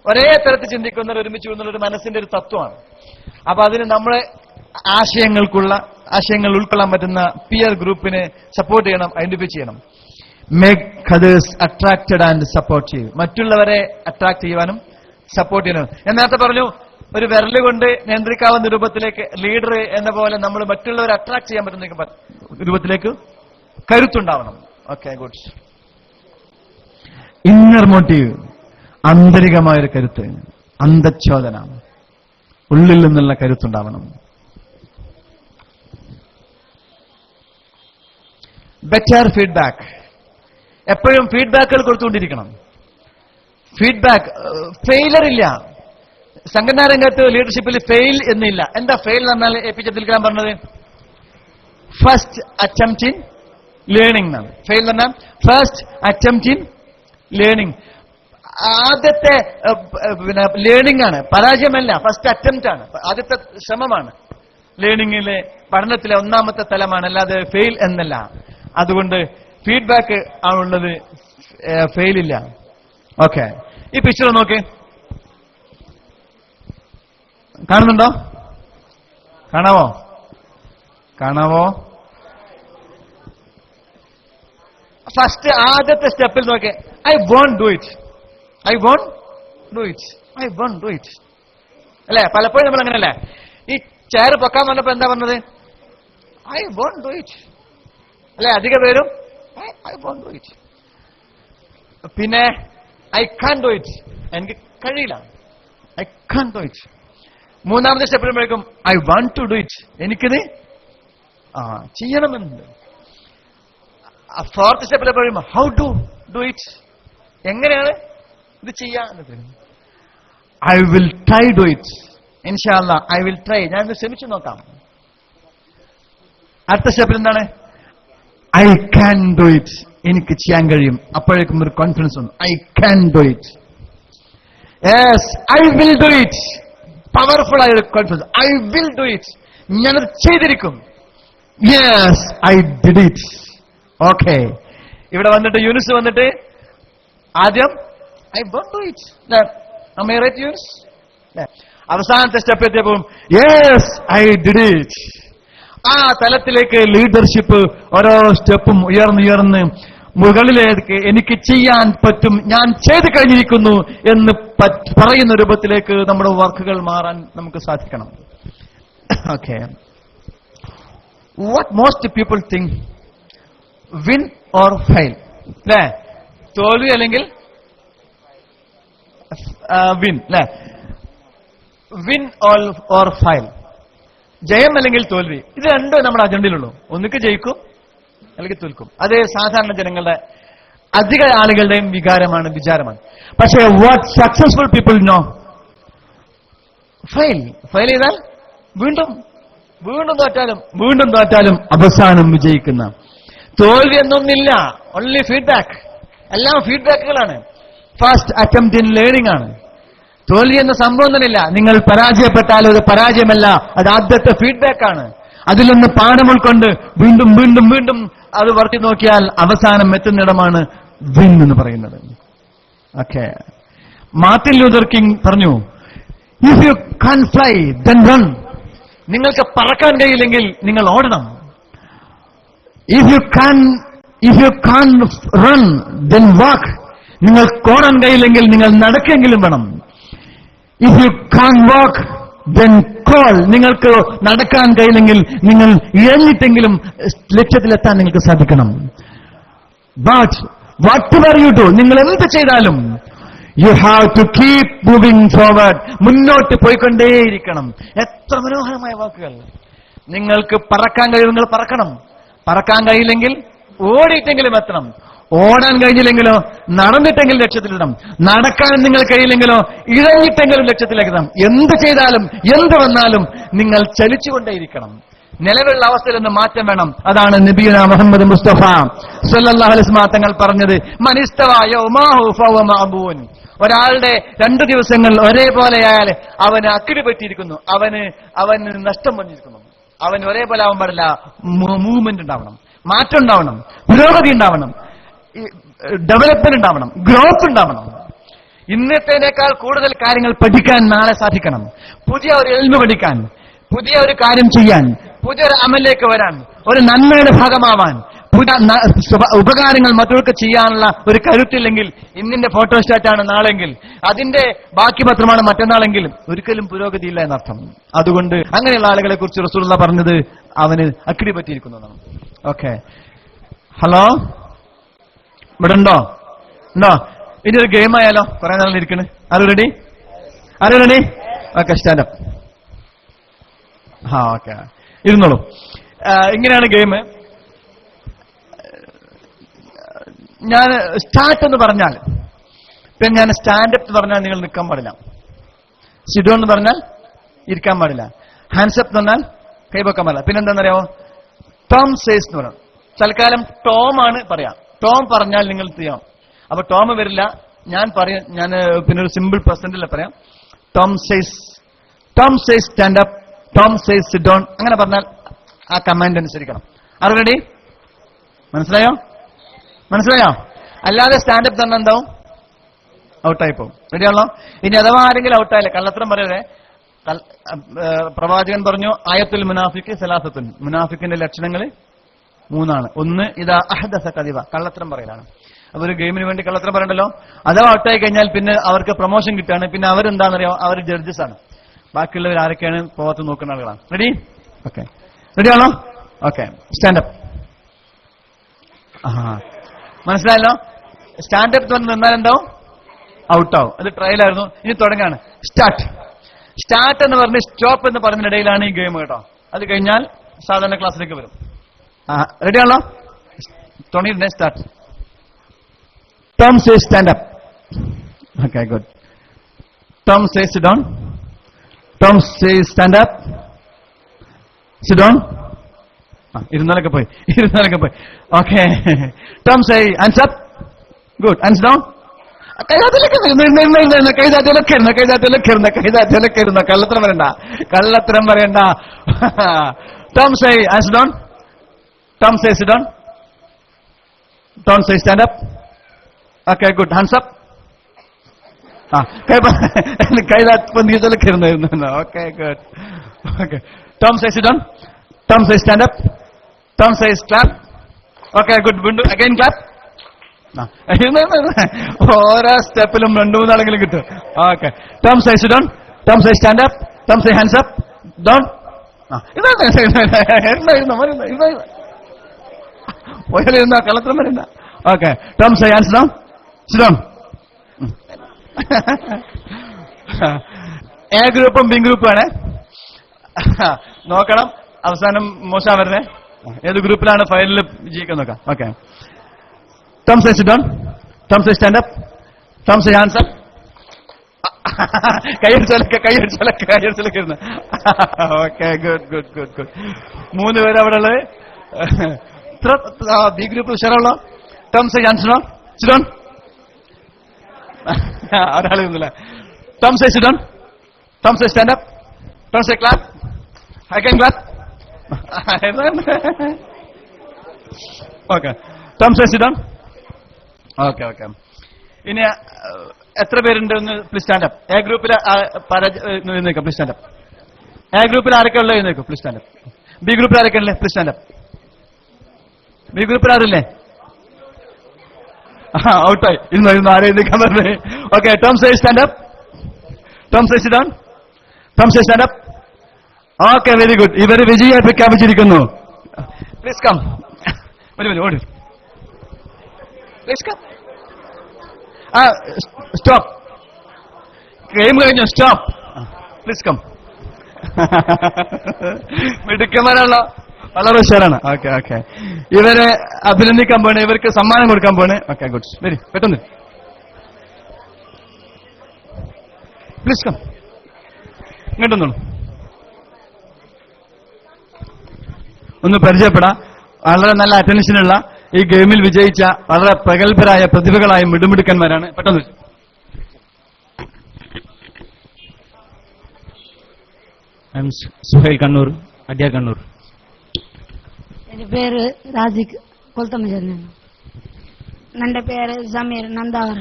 ഒരേ തരത്തിൽ ചിന്തിക്കുന്നവർ ഒരുമിച്ച് കൂടുന്ന ഒരു മനസ്സിന്റെ ഒരു തത്വമാണ്. അപ്പൊ അതിന് നമ്മളെ ആശയങ്ങൾ ഉൾക്കൊള്ളാൻ പറ്റുന്ന പിയർ ഗ്രൂപ്പിനെ സപ്പോർട്ട് ചെയ്യണം, ഐഡന്റിഫൈ ചെയ്യണം. Make others attracted and supportive. മറ്റുള്ളവരെ അട്രാക്ട് ചെയ്യുവാനും സപ്പോർട്ട് ചെയ്യണം. ഞാൻ നേരത്തെ പറഞ്ഞു, ഒരു വിരല് കൊണ്ട് നിയന്ത്രിക്കാവുന്ന രൂപത്തിലേക്ക് ലീഡർ എന്ന പോലെ നമ്മൾ മറ്റുള്ളവരെ അട്രാക്ട് ചെയ്യാൻ പറ്റുന്ന രൂപത്തിലേക്ക് കരുത്തുണ്ടാവണം. Okay, good. ഇന്നർ മോട്ടീവ്, ആന്തരികമായൊരു കരുത്ത്, അന്തച്ഛോദന, ഉള്ളിൽ നിന്നുള്ള കരുത്തുണ്ടാവണം. Better feedback. എപ്പോഴും ഫീഡ്ബാക്കുകൾ കൊടുത്തുകൊണ്ടിരിക്കണം. ഫീഡ്ബാക്ക്, ഫെയിലർ ഇല്ല. സംഘടനാ രംഗത്ത് ലീഡർഷിപ്പിൽ ഫെയിൽ എന്നില്ല. എന്താ ഫെയിൽ എന്ന് പറഞ്ഞാൽ APJ അബ്ദുൽ കലാം പറഞ്ഞത്? ഫസ്റ്റ് അറ്റംപ്റ്റ് ഇൻ ലേണിംഗ് എന്നാണ്. ഫെയിൽ എന്ന് പറഞ്ഞാൽ ഫസ്റ്റ് അറ്റംപ്റ്റ് ഇൻ ലേണിംഗ്. ആദ്യത്തെ പിന്നെ ലേണിംഗ് ആണ്, പരാജയമല്ല. ഫസ്റ്റ് അറ്റംപ്റ്റ് ആണ്, ആദ്യത്തെ ശ്രമമാണ്. ലേണിംഗിലെ പഠനത്തിലെ ഒന്നാമത്തെ തലമാണ്, അല്ലാതെ ഫെയിൽ എന്നല്ല. അതുകൊണ്ട് ഫീഡ്ബാക്ക് ആണുള്ളത്, ഫെയിൽ ഇല്ല. ഓക്കെ, ഈ പിക്ചർ നോക്കേ, കാണുന്നുണ്ടോ? കാണാവോ? ഫസ്റ്റ് ആദ്യത്തെ സ്റ്റെപ്പിൽ നോക്കേ, ഐ വോണ്ട് ഡു ഇറ്റ് അല്ലെ? പലപ്പോഴും നമ്മൾ അങ്ങനല്ലേ? ഈ ചെയർ പൊക്കാൻ വന്നപ്പോ എന്താ പറഞ്ഞത്? ഐ വോണ്ട് ഡു ഇറ്റ് അല്ലെ? അധിക പേരും ഐ വോണ്ട് ഡു ഇറ്റ്. പിന്നെ ഐ കാൻ ഡു ഇറ്റ്, എനിക്ക് കഴിയില്ല, ഐ കാൻ ഡു ഇറ്റ്. മൂന്നാമത്തെ സ്റ്റെപ്പ് വരുമ്പോഴേക്കും I want to do it, എനിക്കിത് ചെയ്യണമെന്നുണ്ട്. ഫോർത്ത് സ്റ്റെപ്പിൽ പറയുമ്പോൾ ഹൗ ടു ഡു ഇറ്റ്, എങ്ങനെയാണ് ഇത് ചെയ്യാൻ? I will try do it, ഇൻഷാ അല്ലാഹ് ഐ വിൽ ട്രൈ, ഞാനിത് ശ്രമിച്ചു നോക്കാം. അടുത്ത സ്റ്റെപ്പിൽ എന്താണ്? ഐ ക്യാൻ ഡു ഇറ്റ്, എനിക്ക് ചെയ്യാൻ കഴിയും. അപ്പോഴേക്കും ഒരു കോൺഫിഡൻസ് വന്നു, I can do it. Yes, I will do it. Powerful ആയ confidence. I will do it. ഞാനത് ചെയ്തിരിക്കും. Yes, I did it. Okay. ഇവിടെ വന്നിട്ട് യൂനിസ് വന്നിട്ട് ആദ്യം I won't do it. Am I right, Yunis? അവസാനത്തെ സ്റ്റെപ്പ് എത്തിയപ്പോൾ യെസ്, ഐ ഡിഡ് ഇറ്റ്. ആ തലത്തിലേക്ക് ലീഡർഷിപ്പ് ഓരോ സ്റ്റെപ്പും ഉയർന്നുയർന്ന് മുകളിലേക്ക് എനിക്ക് ചെയ്യാൻ പറ്റും, ഞാൻ ചെയ്തു കഴിഞ്ഞിരിക്കുന്നു എന്ന് പറയുന്ന രൂപത്തിലേക്ക് നമ്മുടെ വർക്കുകൾ മാറാൻ നമുക്ക് സാധിക്കണം. Okay. What most people think, win or fail, അല്ലേ? തോൽവി അല്ലെങ്കിൽ വിൻ, അല്ലേ? വിൻ ഓർ ഫെയിൽ, ജയം അല്ലെങ്കിൽ തോൽവി, ഇത് രണ്ടും നമ്മുടെ അജണ്ടയിലുള്ളൂ. ഒന്നുകിൽ ജയിക്കും അല്ലെങ്കിൽ തോൽക്കും. അത് സാധാരണ ജനങ്ങളുടെ അധിക ആളുകളുടെയും വിചാരമാണ്. പക്ഷേ what successful people know, fail ചെയ്താൽ വീണ്ടും തോറ്റാലും അവസാനം വിജയിക്കുന്ന. തോൽവി എന്നൊന്നില്ല, ഓൺലി ഫീഡ്ബാക്ക്. എല്ലാം ഫീഡ്ബാക്കുകളാണ്. ഫസ്റ്റ് അറ്റംപ്റ്റ് ഇൻ ലേണിംഗ് ആണ്. തോൽവി എന്ന സംഭവം തന്നെയില്ല. നിങ്ങൾ പരാജയപ്പെട്ടാലും അത് പരാജയമല്ല, അത് ആദ്യത്തെ ഫീഡ്ബാക്ക് ആണ്. അതിലൊന്ന് പാഠം ഉൾക്കൊണ്ട് വീണ്ടും വീണ്ടും വീണ്ടും അത് വർത്തി നോക്കിയാൽ അവസാനം എത്തുന്നിടമാണ് വിൻ എന്ന് പറയുന്നത്. ഓക്കെ. മാർട്ടിൻ ലൂതർ കിങ് പറഞ്ഞു, if you can fly then run. നിങ്ങൾക്ക് പറക്കാൻ കഴിയില്ലെങ്കിൽ നിങ്ങൾ ഓടണം. If you can run then walk. നിങ്ങൾക്ക് ഓടാൻ കഴിയില്ലെങ്കിൽ നിങ്ങൾ നടക്കെങ്കിലും വേണം. If you can walk then crawl. നിങ്ങൾക്ക് നടക്കാൻ കഴിയില്ലെങ്കിൽ നിങ്ങൾ ഇഴഞ്ഞിട്ടെങ്കിലും ലക്ഷ്യത്തിലെത്താൻ നിങ്ങൾക്ക് സാധിക്കണം. ബട്ട് വാട്ടെവർ യു ഡു, നിങ്ങൾ എന്ത് ചെയ്താലും you have to keep moving forward. മുന്നോട്ട് പോയിക്കൊണ്ടേയിരിക്കണം. എത്ര മനോഹരമായ വാക്കുകൾ. നിങ്ങൾക്ക് പറക്കാൻ കഴിയും, നിങ്ങൾ പറക്കണം. പറക്കാൻ കഴിയില്ലെങ്കിൽ ഓടിയിട്ടെങ്കിലും എത്തണം. ഓടാൻ കഴിഞ്ഞില്ലെങ്കിലോ നടന്നിട്ടെങ്കിലും ലക്ഷ്യത്തിലെത്തണം. നടക്കാൻ നിങ്ങൾ കഴിയില്ലെങ്കിലോ ഇഴഞ്ഞിട്ടെങ്കിലും ലക്ഷ്യത്തിലെത്തണം. എന്ത് ചെയ്താലും എന്ത് വന്നാലും നിങ്ങൾ ചലിച്ചുകൊണ്ടേയിരിക്കണം. നിലവിലുള്ള അവസ്ഥയിൽ നിന്ന് മാറ്റം വേണം. അതാണ് നബിയുന മുഹമ്മദ് മുസ്തഫ സല്ലല്ലാഹു അലൈഹി വസല്ലം തങ്ങൾ പറഞ്ഞത്, മനിസ്തവായ ഉമാഹു ഫവ മഅബൂൻ. ഒരാളുടെ 2 ദിവസങ്ങൾ ഒരേപോലെയായാൽ അവന് അക്കിടി പറ്റിയിരിക്കുന്നു, അവന് നഷ്ടം വന്നിരിക്കുന്നു. അവൻ ഒരേപോലെ ആവാൻ പാടില്ല. മൂവ്മെന്റ് ഉണ്ടാവണം, മാറ്റം ഉണ്ടാവണം, പുരോഗതി ഉണ്ടാവണം, ഡെവലപ്മെന്റ് ഉണ്ടാവണം, ഗ്രോത്ത് ഉണ്ടാവണം. ഇന്നത്തേനേക്കാൾ കൂടുതൽ കാര്യങ്ങൾ പഠിക്കാൻ നാളെ സാധിക്കണം. പുതിയ ഒരു എൽമ് പഠിക്കാൻ, പുതിയ ഒരു കാര്യം ചെയ്യാൻ, പുതിയൊരു അമലിലേക്ക് വരാൻ, ഒരു നന്മയുടെ ഭാഗമാവാൻ, പുതിയ ഉപകാരങ്ങൾ മറ്റവർക്ക് ചെയ്യാനുള്ള ഒരു കരുത്തില്ലെങ്കിൽ ഇന്നിന്റെ ഫോട്ടോസ്റ്റാറ്റാണ് നാളെങ്കിൽ, അതിന്റെ ബാക്കി പത്രമാണ് മറ്റന്നാളെങ്കിൽ ഒരിക്കലും പുരോഗതിയില്ല എന്നർത്ഥം. അതുകൊണ്ട് അങ്ങനെയുള്ള ആളുകളെ കുറിച്ച് റസൂലുള്ളാഹി പറഞ്ഞത് അവന് അക്കിടി പറ്റിയിരിക്കുന്നതാണ്. ഓക്കെ. ഹലോ, ഇവിടെ ഉണ്ടോ? ഇനി ഒരു ഗെയിം ആയാലോ? കുറെ നാളിൽ ഇരിക്കണ്. ആര് റെഡി? Okay, standup. ഓക്കെ, ഇരുന്നോളൂ. ഇങ്ങനെയാണ് ഗെയിം. ഞാൻ സ്റ്റാർട്ട് എന്ന് പറഞ്ഞാൽ, പിന്നെ ഞാൻ സ്റ്റാൻഡപ്പ് എന്ന് പറഞ്ഞാൽ നിങ്ങൾ നിൽക്കാൻ പാടില്ല. സിഡോ എന്ന് പറഞ്ഞാൽ ഇരിക്കാൻ പാടില്ല. ഹാൻഡ്സപ്പ് എന്ന് പറഞ്ഞാൽ കൈവക്കാൻ പാടില്ല. പിന്നെന്താണെന്നറിയാമോ? ടോം സേസ് എന്ന് പറയാം. തൽക്കാലം ടോം ആണ് പറയാം. ടോം പറഞ്ഞാൽ നിങ്ങൾ ചെയ്യാം. അപ്പൊ ടോം വരില്ല. ഞാൻ പിന്നെ ഒരു സിമ്പിൾ പെർസെന്റിൽ പറയാം. Tom says stand up, Tom says sit down. അങ്ങനെ പറഞ്ഞാൽ ആ കമാൻഡ് അനുസരിക്കണം. Are ready? മനസ്സിലായോ? അല്ലാതെ സ്റ്റാൻഡപ്പ് തന്നെ എന്താവും? ഔട്ടായി പോകും. റെഡിയാണല്ലോ? ഇനി അഥവാ ആരെങ്കിലും ഔട്ടായില്ല, കള്ളത്തരം പറയരുതേ. പ്രവാചകൻ പറഞ്ഞു, ആയത്തുൽ മുനാഫിക്ക് സലാസത്തുൻ. മുനാഫിക്കിന്റെ ലക്ഷണങ്ങൾ 3 ഒന്ന് ഇതാ അഹദസ കദിബ, കള്ളത്തരം പറയലാണ്. അപ്പൊ ഒരു ഗെയിമിന് വേണ്ടി കള്ളത്തരം പറയണ്ടല്ലോ. അഥവാ ഔട്ടായി കഴിഞ്ഞാൽ പിന്നെ അവർക്ക് പ്രൊമോഷൻ കിട്ടുകയാണ്. പിന്നെ അവരെന്താണെന്നറിയോ? അവർ ജഡ്ജസ് ആണ്. ബാക്കിയുള്ളവർ ആരൊക്കെയാണ് പോകത്ത് നോക്കുന്ന ആളുകളാണ്. റെഡി? ഓക്കെ, റെഡിയാണോ? Okay, stand up. മനസ്സിലായല്ലോ? സ്റ്റാൻഡപ്പ് നിന്നാൽ എന്താവും? ഔട്ടാവും. അത് ട്രയലായിരുന്നു. ഇനി തുടങ്ങാണ്. സ്റ്റാർട്ട് എന്ന് പറഞ്ഞ് സ്റ്റോപ്പ് എന്ന് പറഞ്ഞതിനിടയിലാണ് ഈ ഗെയിം കേട്ടോ. അത് കഴിഞ്ഞാൽ സാധാരണ ക്ലാസ്സിലേക്ക് വരും. റെഡിയാണല്ലോ? തുടങ്ങിയിരുന്നേ. Start. Tom says stand up. Okay, good. Tom says sit down. Tom says stand up. Sit down. ഇരുന്നാലൊക്കെ പോയി. Okay. Tom say hands up. Good. Hands down. കള്ളത്തരം പറയണ്ട, കള്ളത്തരം പറയണ്ട. Tom say hands down. Tom say sit down. Tom say stand up. Okay good. Hands up. കൈതാത്തിരുന്നു. Okay good. Okay. Tom say sit down. Tom say stand up. Tom say clap. Okay good. വീണ്ടും again clap. ഓരോ സ്റ്റെപ്പിലും 2-3 കിട്ടും. Okay. Tom say sit down. Tom say stand up. Tom say hands up. Down. പോയാലിരുന്ന കള്ളത്തരം വരുന്ന. Okay. Tom say hands down. Sit down. A ഗ്രൂപ്പും B ഗ്രൂപ്പുമാണ്. നോക്കണം അവസാനം മോശം വരുന്നേ. ഏത് ഗ്രൂപ്പിലാണ് ഫൈനലിൽ വിജയിക്കാൻ നോക്കാം. Okay. Tom say sit down. Tom say stand up. Tom say hands up. കൈയടിച്ചൊലക്കെ ഇരുന്ന്. Okay good good good good. 3 പേര് അവിടെ ഉള്ളത്. B group ഉഷാറുള്ള. Tom say hands down. Sit down. ഒരാൾ ഇരുന്നില്ല. Tom say sit down. Tom say stand up. Tom say clap. Again clap. Okay. Tom say sit down. Okay okay. ഇനി എത്ര പേരുണ്ട് ഒന്ന് please stand up. A ഗ്രൂപ്പിൽ എഴുന്നേക്കാം. Please stand up. A ഗ്രൂപ്പിൽ ആരൊക്കെ ഉള്ളത് എഴുന്നേക്കും. Please stand up. ബി ഗ്രൂപ്പിൽ ആരൊക്കെ ഉള്ളത്. Please stand up. ബി ഗ്രൂപ്പിൽ ആരില്ലേ? ഔട്ടായി. ഇരുന്നു ആരെ എഴുന്നേക്കാൻ പറഞ്ഞേ. Okay. Tom say stand up. Tom say sit down. Tom say stand up. Okay very good. ഇവര് വിജയിയായി പ്രഖ്യാപിച്ചിരിക്കുന്നു. Please come. ഓടി. Please come. സ്റ്റോപ്പ്. ഗെയിം കഴിഞ്ഞു. സ്റ്റോപ്പ്. Please come. മിടുക്കന്മാരാണല്ലോ. വളരെ ഉഷാറാണ്. Okay okay. ഇവരെ അഭിനന്ദിക്കാൻ പോണേ. ഇവർക്ക് സമ്മാനം കൊടുക്കാൻ പോണേ. Okay good. വെരി പെട്ടെന്ന്. Please come. ഇങ്ങോട്ടൊന്നു ഒന്ന് പരിചയപ്പെടാം. വളരെ നല്ല അറ്റൻഷനുള്ള ഈ ഗെയിമിൽ വിജയിച്ച വളരെ പ്രഗത്ഭരായ പ്രതിഭകളായ മിടുമിടുക്കന്മാരാണ്. പെട്ടെന്ന് സുഹൈൽ കണ്ണൂർ, അഡ്യാർ കണ്ണൂർ. എന്റെ പേര് രാജിക് കൊൽത്തമ്മ. ನನ್ನ പേര് ജമീർ ನಂದಾವರ.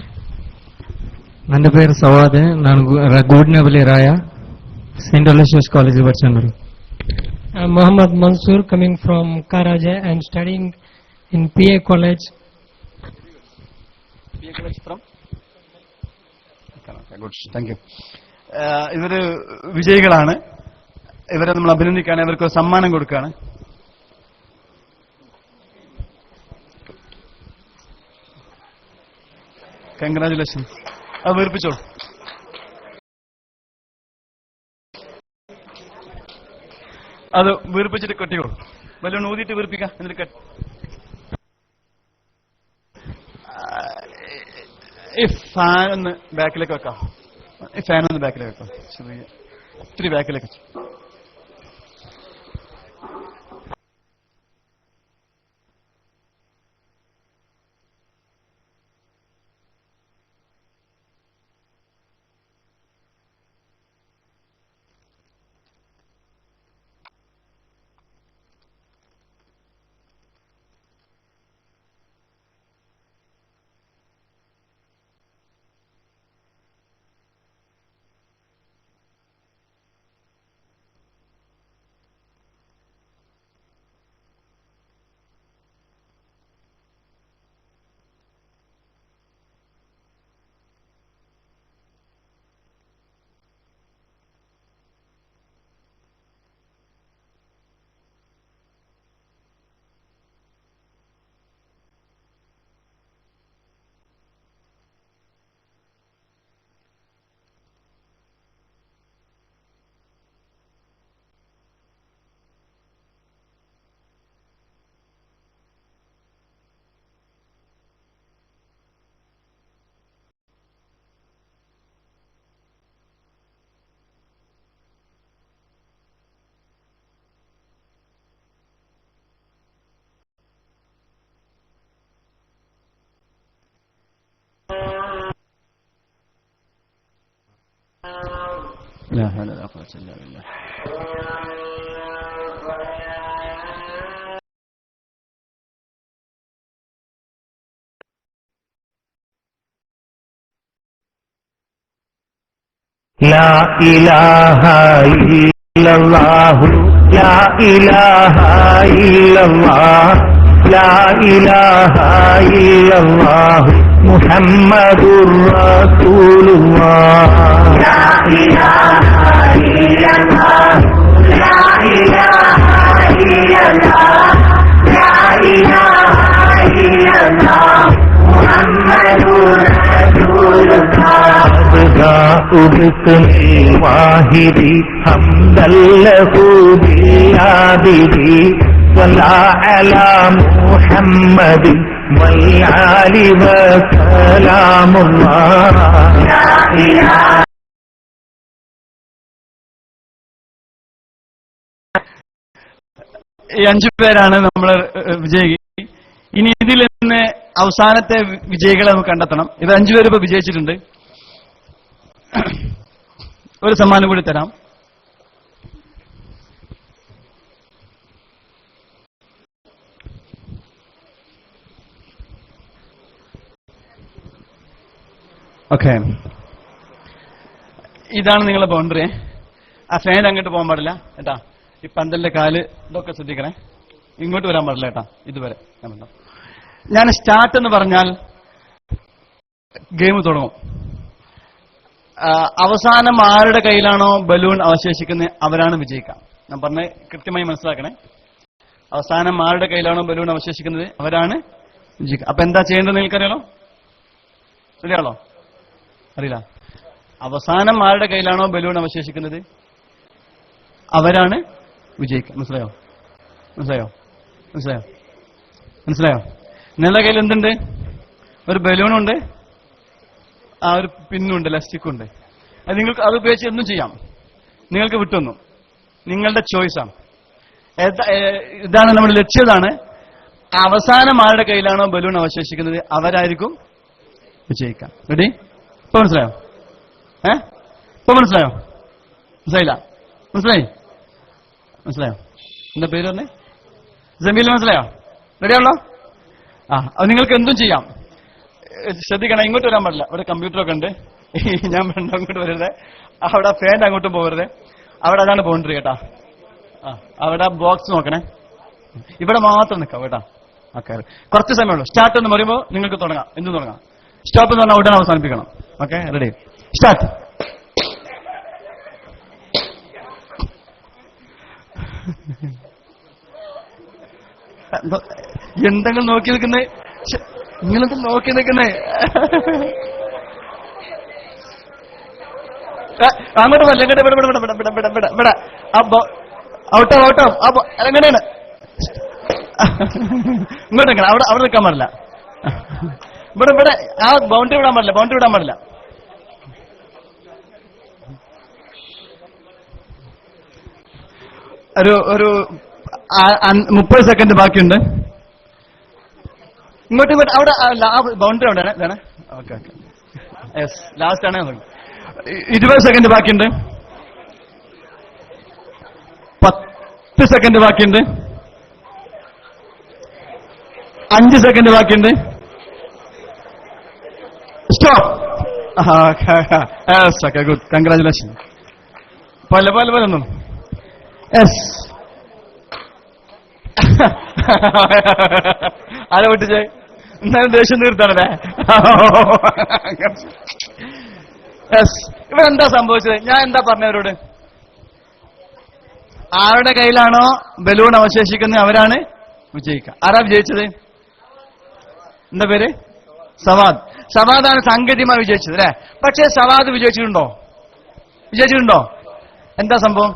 ನನ್ನ പേര് സവാദ്. ನಾನು ಗೂಡ್ನಬಲಿ ರಾಯ St. Aloysius College Vachanuru. Muhammad Mansoor, coming from Karaja and studying in PA College. PA College from? Good, thank you. ഇവര് വിജയികളാണ്. ഇവരെ നമ്മൾ അഭിനന്ദിക്കുകയാണ്. ഇവർക്ക് സമ്മാനം കൊടുക്കുകയാണ്. കൺഗ്രാജുലേഷൻസ്. അത് വീർപ്പിച്ചോളൂ. അത് വീർപ്പിച്ചിട്ട് കെട്ടിക്കോളൂ. വല്ലതും ഊതിയിട്ട് വീർപ്പിക്കാം. എന്നിട്ട് ഈ ഫാൻ ഒന്ന് ബാക്കിലേക്ക് വെക്കാം. ഈ ഫാൻ ഒന്ന് ബാക്കിലേക്ക് വെക്കാം. ചെറിയ ഇത്തിരി ബാക്കിലേക്ക് വെച്ചു. لا حول ولا قوة إلا بالله. لا إله إلا الله لا إله إلا الله لا إله إلا الله محمد رسول الله لا إله إلا الله لا إله إلا الله لا إله إلا الله محمد رسول الله أبدأ باسم الواحد حمدا له بالعابد صلى على محمد والآل وسلام الله لا إله. ഈ 5 പേരാണ് നമ്മൾ വിജയി. ഇനി ഇതിൽ നിന്ന് അവസാനത്തെ വിജയികളെ നമുക്ക് കണ്ടെത്തണം. ഇത് 5 പേര് ഇപ്പൊ വിജയിച്ചിട്ടുണ്ട്. ഒരു സമ്മാനം കൂടി തരാം. ഓക്കെ, ഇതാണ് നിങ്ങളെ ബൗണ്ടറി. ആ ഫാൻ അങ്ങോട്ട് പോകാൻ പാടില്ല കേട്ടാ. ഈ പന്തലിന്റെ കാല് ഇതൊക്കെ ശ്രദ്ധിക്കണേ. ഇങ്ങോട്ട് വരാൻ പാടില്ല കേട്ടാ. ഇതുവരെ ഞാൻ സ്റ്റാർട്ട് എന്ന് പറഞ്ഞാൽ ഗെയിം തുടങ്ങും. അവസാനം ആരുടെ കയ്യിലാണോ ബലൂൺ അവശേഷിക്കുന്നത് അവരാണ് വിജയിക്കുക. ഞാൻ പറഞ്ഞ കൃത്യമായി മനസ്സിലാക്കണേ. അവസാനം ആരുടെ കയ്യിലാണോ ബലൂൺ അവശേഷിക്കുന്നത് അവരാണ് വിജയിക്കുക. അപ്പൊ എന്താ ചെയ്യേണ്ടത് നിങ്ങൾക്കറിയാലോ? അറിയാലോ? അറിയില്ല. അവസാനം ആരുടെ കയ്യിലാണോ ബലൂൺ അവശേഷിക്കുന്നത് അവരാണ് വിജയിക്കുക. മനസ്സിലായോ? മനസ്സിലായോ? മനസ്സിലായോ? മനസ്സിലായോ? നിങ്ങളുടെ കയ്യിൽ എന്തുണ്ട്? ഒരു ബലൂണുണ്ട്, ആ ഒരു പിന്നുണ്ട്, ലസ്റ്റിക്കുണ്ട്. അത് നിങ്ങൾക്ക് അത് ഉപയോഗിച്ച് എന്തും ചെയ്യാം. നിങ്ങൾക്ക് വിട്ടൊന്നു. നിങ്ങളുടെ ചോയ്സാണ്. ഇതാണ് നമ്മുടെ ലക്ഷ്യം. ഇതാണ് അവസാനം ആരുടെ കയ്യിലാണോ ബലൂൺ അവശേഷിക്കുന്നത് അവരായിരിക്കും വിജയിക്കാം. റെഡി? ഇപ്പൊ മനസ്സിലായോ? ഇപ്പൊ മനസ്സിലായോ? മനസ്സിലായില്ല? മനസ്സിലായി? മനസ്സിലായോ? എന്താ പേര് പറഞ്ഞേ? ജമീൽ. മനസ്സിലായോ? റെഡിയാണല്ലോ? അത് നിങ്ങൾക്ക് എന്തും ചെയ്യാം. ശ്രദ്ധിക്കണം, ഇങ്ങോട്ട് വരാൻ പാടില്ല. ഇവിടെ കമ്പ്യൂട്ടറൊക്കെ ഉണ്ട്. ഞാൻ വേണ്ട അങ്ങോട്ട് വരരുത്. അവിടെ ഫാൻ അങ്ങോട്ടും പോകരുത്. അവിടെ അതാണ് ബൗണ്ടറി കേട്ടാ. അവിടെ ബോക്സ് നോക്കണേ. ഇവിടെ മാത്രം നിൽക്കാം കേട്ടാ. ഓക്കെ, കുറച്ച് സമയമുള്ളൂ. സ്റ്റാർട്ട് എന്ന് പറയുമ്പോൾ നിങ്ങൾക്ക് തുടങ്ങാം. എന്തും തുടങ്ങാം. സ്റ്റോപ്പ് എന്ന് പറഞ്ഞാൽ ഉടനെ അവസാനിപ്പിക്കണം. Okay, ready? സ്റ്റാർട്ട്. എന്തെങ്കിലും നോക്കി നിൽക്കുന്നേ? നിങ്ങളെന്താ നോക്കി നിൽക്കുന്നേ? അങ്ങോട്ട് പോലെ എങ്ങോട്ട് ഇവിടെ ഔട്ടോ എങ്ങനെയാണ് ഇങ്ങോട്ട് നിൽക്കണം. അവിടെ നിൽക്കാൻ പാടില്ല. ഇവിടെ ആ ബൗണ്ടറി വിടാൻ പാടില്ല. ബൗണ്ടറി വിടാൻ പാടില്ല. ഒരു 30 സെക്കൻഡ് ബാക്കിയുണ്ട്. ഇങ്ങോട്ട് അവിടെ ബൗണ്ടറി അവിടെ ഇതാണ്. ഓക്കെ ഓക്കെ, യെസ്, ലാസ്റ്റ് ആണ്. 20 സെക്കൻഡ് ബാക്കിയുണ്ട്. 10 സെക്കൻഡ് ബാക്കിയുണ്ട്. 5 സെക്കൻഡ് ബാക്കിയുണ്ട്. സ്റ്റോപ്പ്. Okay, good, congratulation. പോലെ ഒന്നും. യെസ്. ആരെ വിട്ടിച്ചേ? എന്നാലും ദേഷ്യം തീർത്താണല്ലേ? യെസ്. ഇവിടെ എന്താ സംഭവിച്ചത്? ഞാൻ എന്താ പറഞ്ഞവരോട്? ആരുടെ കയ്യിലാണോ ബലൂൺ അവശേഷിക്കുന്നത് അവരാണ് വിജയിക്കുക. ആരാ വിജയിച്ചത്? എന്താ പേര്? സവാദ്. സവാദാണ് സാങ്കേതികമായി വിജയിച്ചത് അല്ലെ? പക്ഷേ സവാദ് വിജയിച്ചിട്ടുണ്ടോ? വിജയിച്ചിട്ടുണ്ടോ? എന്താ സംഭവം?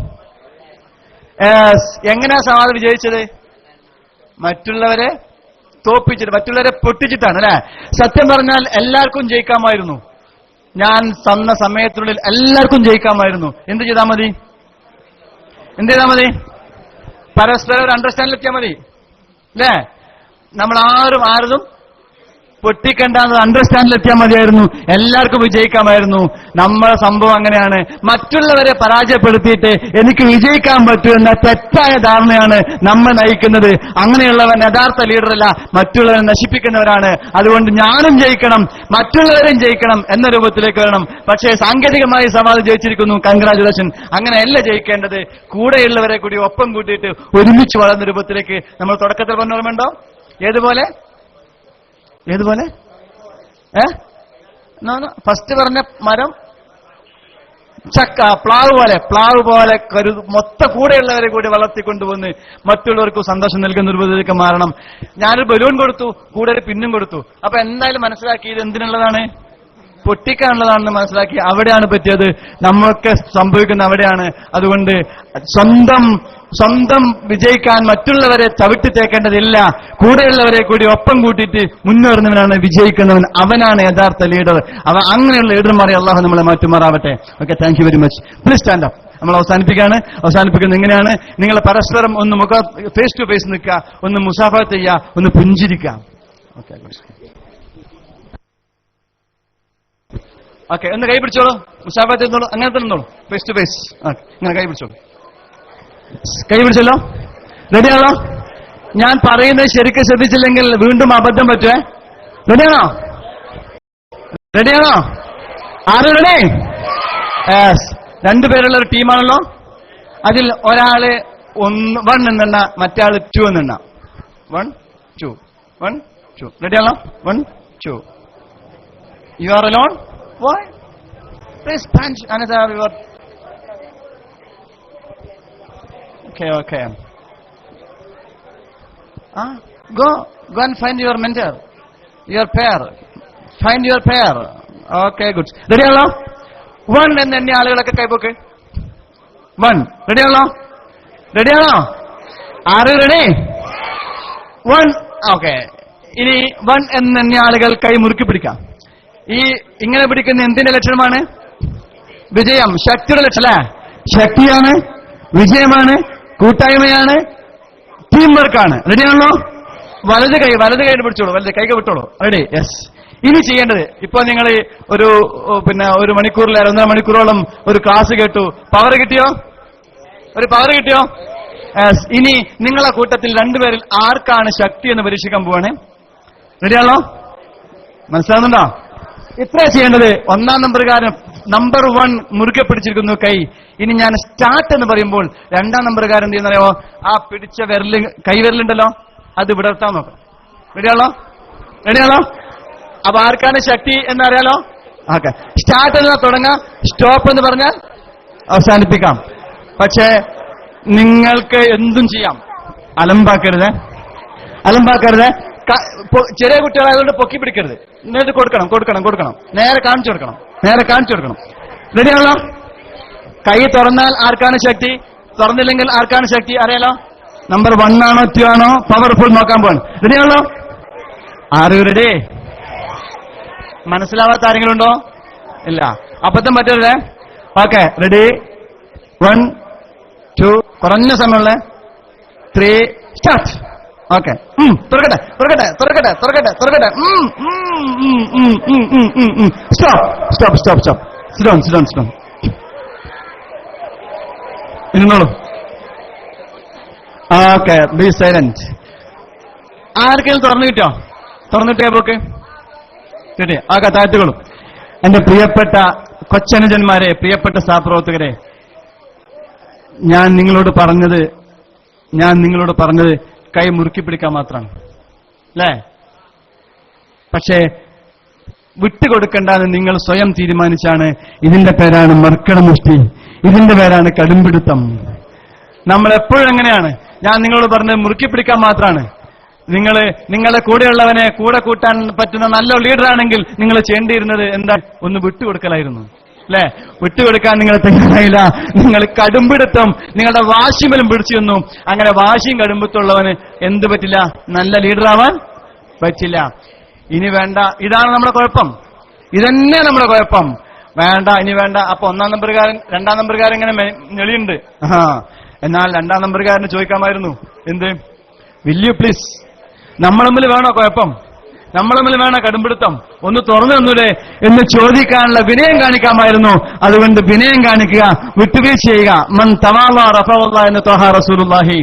എങ്ങനെയാ സവാദ് വിജയിച്ചത്? മറ്റുള്ളവരെ തോപ്പിച്ചിട്ട്, മറ്റുള്ളവരെ പൊട്ടിച്ചിട്ടാണ് അല്ലെ? സത്യം പറഞ്ഞാൽ എല്ലാവർക്കും ജയിക്കാമായിരുന്നു. ഞാൻ തന്ന സമയത്തിനുള്ളിൽ എല്ലാവർക്കും ജയിക്കാമായിരുന്നു. എന്ത് ചെയ്താൽ മതി? എന്ത് ചെയ്താൽ മതി? പരസ്പരം ഒരു അണ്ടർസ്റ്റാൻഡിൽ എത്തിയാൽ മതി അല്ലേ? നമ്മൾ ആരും പൊട്ടിക്കണ്ടെന്ന് അണ്ടർസ്റ്റാൻഡിൽ എത്തിയാൽ മതിയായിരുന്നു, എല്ലാവർക്കും വിജയിക്കാമായിരുന്നു. നമ്മളെ സംഭവം അങ്ങനെയാണ്. മറ്റുള്ളവരെ പരാജയപ്പെടുത്തിയിട്ട് എനിക്ക് വിജയിക്കാൻ പറ്റൂ എന്ന തെറ്റായ ധാരണയാണ് നമ്മെ നയിക്കുന്നത്. അങ്ങനെയുള്ളവൻ യഥാർത്ഥ ലീഡറല്ല, മറ്റുള്ളവരെ നശിപ്പിക്കുന്നവരാണ്. അതുകൊണ്ട് ഞാനും ജയിക്കണം, മറ്റുള്ളവരും ജയിക്കണം എന്ന രൂപത്തിലേക്ക് വരണം. പക്ഷേ സാങ്കേതികമായി സവാൽ ജയിച്ചിരിക്കുന്നു, കൺഗ്രാജുലേഷൻ. അങ്ങനെയല്ല ജയിക്കേണ്ടത്. കൂടെയുള്ളവരെ കൂടി ഒപ്പം കൂട്ടിയിട്ട് ഒരുമിച്ച് വളർന്ന രൂപത്തിലേക്ക് നമ്മൾ തുടക്കത്തിൽ പറഞ്ഞ ഓർമ്മയുണ്ടോ? ഏതുപോലെ ഫസ്റ്റ് പറഞ്ഞ മരം ചക്ക, പ്ലാവ് പോലെ മൊത്ത കൂടെയുള്ളവരെ കൂടി വളർത്തിക്കൊണ്ടുവന്ന് മറ്റുള്ളവർക്ക് സന്തോഷം നൽകുന്ന രൂപത്തിലേക്ക് മാറണം. ഞാനൊരു ബലൂൺ കൊടുത്തു, കൂടെ ഒരു പിന്നും കൊടുത്തു. അപ്പൊ എന്തായാലും മനസ്സിലാക്കി ഇത് എന്തിനുള്ളതാണ്? പൊട്ടിക്കാനുള്ളതാണെന്ന് മനസ്സിലാക്കി. അവിടെയാണ് പറ്റിയത്. നമ്മൾക്ക് സംഭവിക്കുന്ന അവിടെയാണ്. അതുകൊണ്ട് സ്വന്തം വിജയിക്കാൻ മറ്റുള്ളവരെ ചവിട്ടി തേക്കേണ്ടതില്ല. കൂടെയുള്ളവരെ കൂടി ഒപ്പം കൂട്ടിയിട്ട് മുന്നേറുന്നവനാണ് വിജയിക്കുന്നവൻ. അവനാണ് യഥാർത്ഥ ലീഡർ. അങ്ങനെയുള്ള ലീഡർമാരെ അള്ളാഹു നമ്മളെ മാറ്റുമാറാവട്ടെ. Okay, thank you very much. Please stand up. നമ്മൾ അവസാനിപ്പിക്കുന്നത് എങ്ങനെയാണ്? നിങ്ങൾ പരസ്പരം ഒന്ന് ഫേസ് ടു ഫേസ് നിൽക്കുക, ഒന്ന് മുസാഫഹത്ത് ചെയ്യുക, ഒന്ന് പുഞ്ചിരിക്കുക. ഓക്കെ, ഒന്ന് കൈ പിടിച്ചോളൂ, മുസാഫഹത്ത് ചെയ്തോളൂ, അങ്ങനെ തന്നെ നിന്നോളൂ, ഫേസ് ടു ഫേസ്. ഇങ്ങനെ കൈ പിടിച്ചോളൂ. കൈ പിടിച്ചല്ലോ, റെഡിയാണോ? ഞാൻ പറയുന്നത് ശരിക്കും ശ്രദ്ധിച്ചില്ലെങ്കിൽ വീണ്ടും അബദ്ധം പറ്റുവേ. റെഡിയാണോ? ആര് റെഡി? യെസ്. രണ്ടുപേരുള്ള ഒരു ടീമാണല്ലോ. അതിൽ ഒരാള് 1 എന്നെണ്ണ, മറ്റേ ആള് 2 എന്നെണ്ണ. 1 2 1 2. റെഡിയാണോ? 1 2. You are alone. Why? Please punch another word. Okay. Go and find your mentor, your pair. Find your pair. Okay, good. Ready ആണല്ലോ? 1 എന്നെ ആളുകളൊക്കെ കൈപോക്ക്. 1. റെഡി ആണോ? ആര് റെഡി? 1. ഓക്കെ. ഇനി 1 എന്നെ ആളുകൾ കൈ മുറുക്കി പിടിക്കാം. ഈ ഇങ്ങനെ പിടിക്കുന്ന എന്തിന്റെ ലക്ഷണമാണ്? വിജയം, ശക്തിയുടെ ലക്ഷണം. ശക്തിയാണ്, വിജയമാണ്, കൂട്ടായ്മയാണ്, ടീം വർക്കാണ്. റെഡിയാണല്ലോ? വലത് കൈ പിടിച്ചോളൂ, വലത് കൈ വിട്ടോളൂ. റെഡി? യെസ്. ഇനി ചെയ്യേണ്ടത്, ഇപ്പൊ നിങ്ങൾ ഒരു മണിക്കൂറിൽ 1.5 മണിക്കൂറോളം ഒരു ക്ലാസ് കേട്ടു. പവർ കിട്ടിയോ? യെസ്. ഇനി നിങ്ങളെ കൂട്ടത്തിൽ 2 പേരിൽ ആർക്കാണ് ശക്തി എന്ന് പരീക്ഷിക്കാൻ പോവാണ്. റെഡിയാണല്ലോ? മനസ്സിലാവുന്നുണ്ടോ? ഇത്ര ചെയ്യേണ്ടത്. 1-ാം നമ്പറുകാരൻ നമ്പർ 1 മുറുകെ പിടിച്ചിരിക്കുന്നു കൈ. ഇനി ഞാൻ സ്റ്റാർട്ട് എന്ന് പറയുമ്പോൾ 2-ാം നമ്പറുകാരൻ എന്ത് ചെയ്യുന്നറിയോ? ആ പിടിച്ച കൈവിരലുണ്ടല്ലോ, അത് വിടർത്താൻ നോക്കാം. റെഡിയാണോ? അപ്പൊ ആർക്കാണ് ശക്തി എന്നറിയാലോ? ഓക്കെ. സ്റ്റാർട്ട് എന്ന് തുടങ്ങാം, സ്റ്റോപ്പ് എന്ന് പറഞ്ഞാൽ അവസാനിപ്പിക്കാം. പക്ഷേ നിങ്ങൾക്ക് എന്തും ചെയ്യാം. അലമ്പാക്കരുത്. ചെറിയ കുട്ടികളായതുകൊണ്ട് പൊക്കി പിടിക്കരുത്. എന്നിട്ട് കൊടുക്കണം. നേരെ കാണിച്ചു കൊടുക്കണം. റെഡിയാണല്ലോ? കൈ തുറന്നാൽ ആർക്കാണ് ശക്തി, തുറന്നില്ലെങ്കിൽ ആർക്കാണ് ശക്തി അറിയാലോ? നമ്പർ 1 ആണോ 2 ആണോ പവർഫുൾ നോക്കാൻ പോവാണ്. റെഡിയാണല്ലോ? ആര് റെഡി? മനസ്സിലാവാത്ത ആരെങ്കിലും ഉണ്ടോ? ഇല്ല. അബദ്ധം പറ്റരുത്. Okay, ready? 1 2. കുറഞ്ഞ സമയമുള്ള 3 സ്റ്റാർട്ട്. ഓക്കെ. തുറക്കട്ടെ. സ്റ്റോപ്പ്. Sit down. ഇരുന്നോളൂ. Okay, B silent. ആർക്കെങ്കിലും തുറന്നിട്ടേ പോക്ക് കിട്ടിയ ആകെ താഴ്ത്തുകളും. എന്റെ പ്രിയപ്പെട്ട കൊച്ചനുജന്മാരെ, പ്രിയപ്പെട്ട സഹപ്രവർത്തകരെ, ഞാൻ നിങ്ങളോട് പറഞ്ഞത് കൈ മുറുക്കി പിടിക്കാൻ മാത്രമാണ്, അല്ലേ? പക്ഷേ വിട്ടുകൊടുക്കേണ്ടെന്ന് നിങ്ങൾ സ്വയം തീരുമാനിച്ചാണ്. ഇതിന്റെ പേരാണ് മർക്കടമുഷ്ടി, ഇതിന്റെ പേരാണ് കടുംപിടുത്തം. നമ്മൾ എപ്പോഴും എങ്ങനെയാണ്? ഞാൻ നിങ്ങളോട് പറഞ്ഞത് മുറുക്കി പിടിക്കാൻ മാത്രമാണ്. നിങ്ങളുടെ കൂടെയുള്ളവനെ കൂടെ കൂട്ടാൻ പറ്റുന്ന നല്ല ലീഡറാണെങ്കിൽ നിങ്ങൾ ചെയ്യേണ്ടിയിരുന്നത് എന്താ? ഒന്ന് വിട്ടുകൊടുക്കലായിരുന്നു, അല്ലെ? വിട്ടുകൊടുക്കാൻ നിങ്ങൾ തയ്യാറായില്ല. നിങ്ങൾ കടുംപിടുത്തം, നിങ്ങളുടെ വാശിമലും പിടിച്ചു നിന്നു. അങ്ങനെ വാശിയും കടുംപിടുത്തുള്ളവന് എന്ത് പറ്റില്ല? നല്ല ലീഡറാവാൻ പറ്റില്ല. ഇനി വേണ്ട. ഇതാണ് നമ്മുടെ കുഴപ്പം. ഇതന്നെ നമ്മുടെ കുഴപ്പം. ഇനി വേണ്ട. അപ്പൊ 1-ാം നമ്പറുകാരൻ 2-ാം നമ്പറുകാരൻ ഇങ്ങനെ ഞെളിയുണ്ട്. എന്നാൽ 2-ാം നമ്പറുകാരന് ചോദിക്കാമായിരുന്നു, എന്ത്? Will you please? നമ്മൾ തമ്മിൽ വേണോ കുഴപ്പം? നമ്മൾ തമ്മിൽ വേണ കടുംപിടുത്തം, ഒന്ന് തുറന്നു തന്നൂടെ എന്ന് ചോദിക്കാനുള്ള വിനയം കാണിക്കാമായിരുന്നു. അതുകൊണ്ട് വിനയം കാണിക്കുക, വിട്ടുവീഴ്ച ചെയ്യുക. മൻ തവാള റഫഅല്ലാഹു എന്ന് ത്വഹാ റസൂലുള്ളാഹി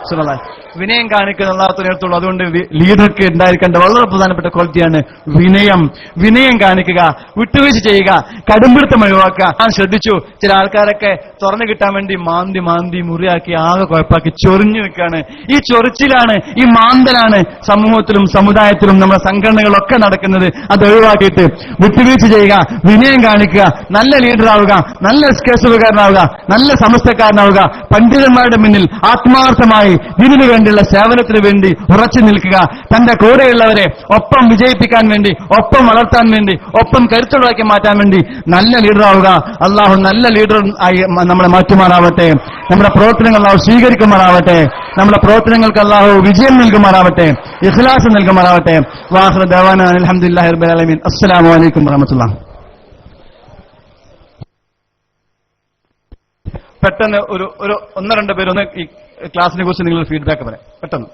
സ്വല്ലല്ലാഹു അലൈഹി. വിനയം കാണിക്കുന്ന അല്ലാഹുവിനെ അടുത്തുള്ളൂ. അതുകൊണ്ട് ലീഡർക്ക് ഉണ്ടായിരിക്കേണ്ട വളരെ പ്രധാനപ്പെട്ട ക്വാളിറ്റിയാണ് വിനയം. വിനയം കാണിക്കുക, വിട്ടുവീഴ്ച ചെയ്യുക, കടുംപിടുത്തം ഒഴിവാക്കുക. ഞാൻ ശ്രദ്ധിച്ചു, ചില ആൾക്കാരൊക്കെ തുറന്നു കിട്ടാൻ വേണ്ടി മാന്തി മാന്തി മുറിയാക്കി ആകെ കുഴപ്പാക്കി ചൊറിഞ്ഞു നിൽക്കുകയാണ്. ഈ ചൊറിച്ചിലാണ്, ഈ മാന്തലാണ് സമൂഹത്തിലും സമുദായത്തിലും നമ്മുടെ സംഘടനകളൊക്കെ നടക്കുന്നത്. അത് ഒഴിവാക്കിയിട്ട് വിട്ടുവീഴ്ച ചെയ്യുക, വിനയം കാണിക്കുക, നല്ല ലീഡറാവുക, നല്ല എസ്കേസുകാരനാവുക, നല്ല സമസ്തക്കാരനാവുക, പണ്ഡിതന്മാരുടെ മുന്നിൽ ആത്മാർത്ഥമായി ഇതിനു വേണ്ടിയുള്ള സേവനത്തിന് വേണ്ടി ഉറച്ചു നിൽക്കുക, തന്റെ കൂടെയുള്ളവരെ ഒപ്പം വിജയിപ്പിക്കാൻ വേണ്ടി, ഒപ്പം വളർത്താൻ വേണ്ടി, ഒപ്പം കരുത്തുള്ളതാക്കി മാറ്റാൻ വേണ്ടി നല്ല ലീഡറാവുക. അള്ളാഹു നല്ല ലീഡർ ആയി നമ്മളെ മാറ്റുമാറാവട്ടെ. നമ്മുടെ പ്രവർത്തനങ്ങൾ അള്ളാഹു സ്വീകരിക്കുമാറാവട്ടെ. നമ്മുടെ പ്രവർത്തനങ്ങൾക്ക് അള്ളാഹു വിജയം നൽകുമാറാവട്ടെ, ഇഖ്ലാസ് നൽകുമാറാവട്ടെ. വാഖിറു ദഅവാനാ അൽഹംദുലില്ലാഹി റബ്ബിൽ ആലമീൻ. അസ്സലാമു അലൈക്കും വറഹ്മത്തുള്ളാഹി. പെട്ടെന്ന് ഒരു ഒന്ന് രണ്ട് പേരൊന്ന് ഈ ക്ലാസിനെ കുറിച്ച് നിങ്ങൾ ഫീഡ്ബാക്ക് പറയാം പെട്ടെന്ന്.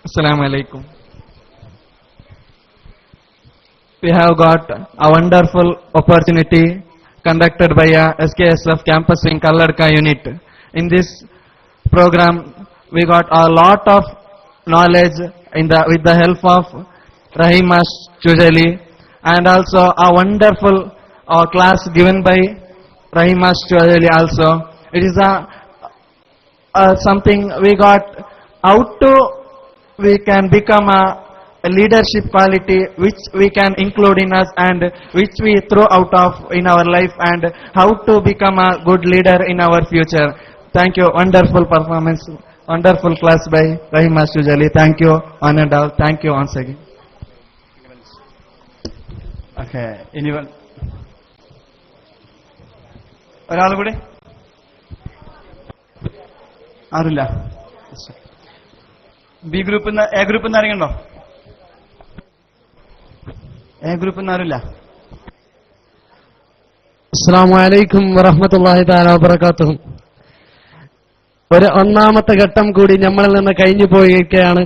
Assalamu alaikum. We have got a wonderful opportunity conducted by a SKSF campus in Kalladka unit. In this program, we got a lot of knowledge with the help of Rahima Chujali, and also a wonderful class given by Rahima Chujali also. It is something we got how to we can become a leadership quality which we can include in us and which we throw out of in our life, and how to become a good leader in our future. Thank you. Wonderful performance, wonderful class by Rahima Chujali. Thank you one and all. Thank you once again. Okay, ഇനി ഒരാൾ കൂടി ആരുമില്ല. B ഗ്രൂപ്പിൽ നിന്ന് A ഗ്രൂപ്പിൽ നിന്ന് ആരെങ്കിലും ഉണ്ടോ? എ ഗ്രൂപ്പിൽ നിന്ന് ആരുമില്ല. അസ്സലാമു അലൈക്കും വറഹ്മത്തുള്ളാഹി തആല വബറകാതുഹു. ഒന്നാമത്തെ ഘട്ടം കൂടി നമ്മളിൽ നിന്ന് കഴിഞ്ഞു പോയിരിക്കുകയാണ്.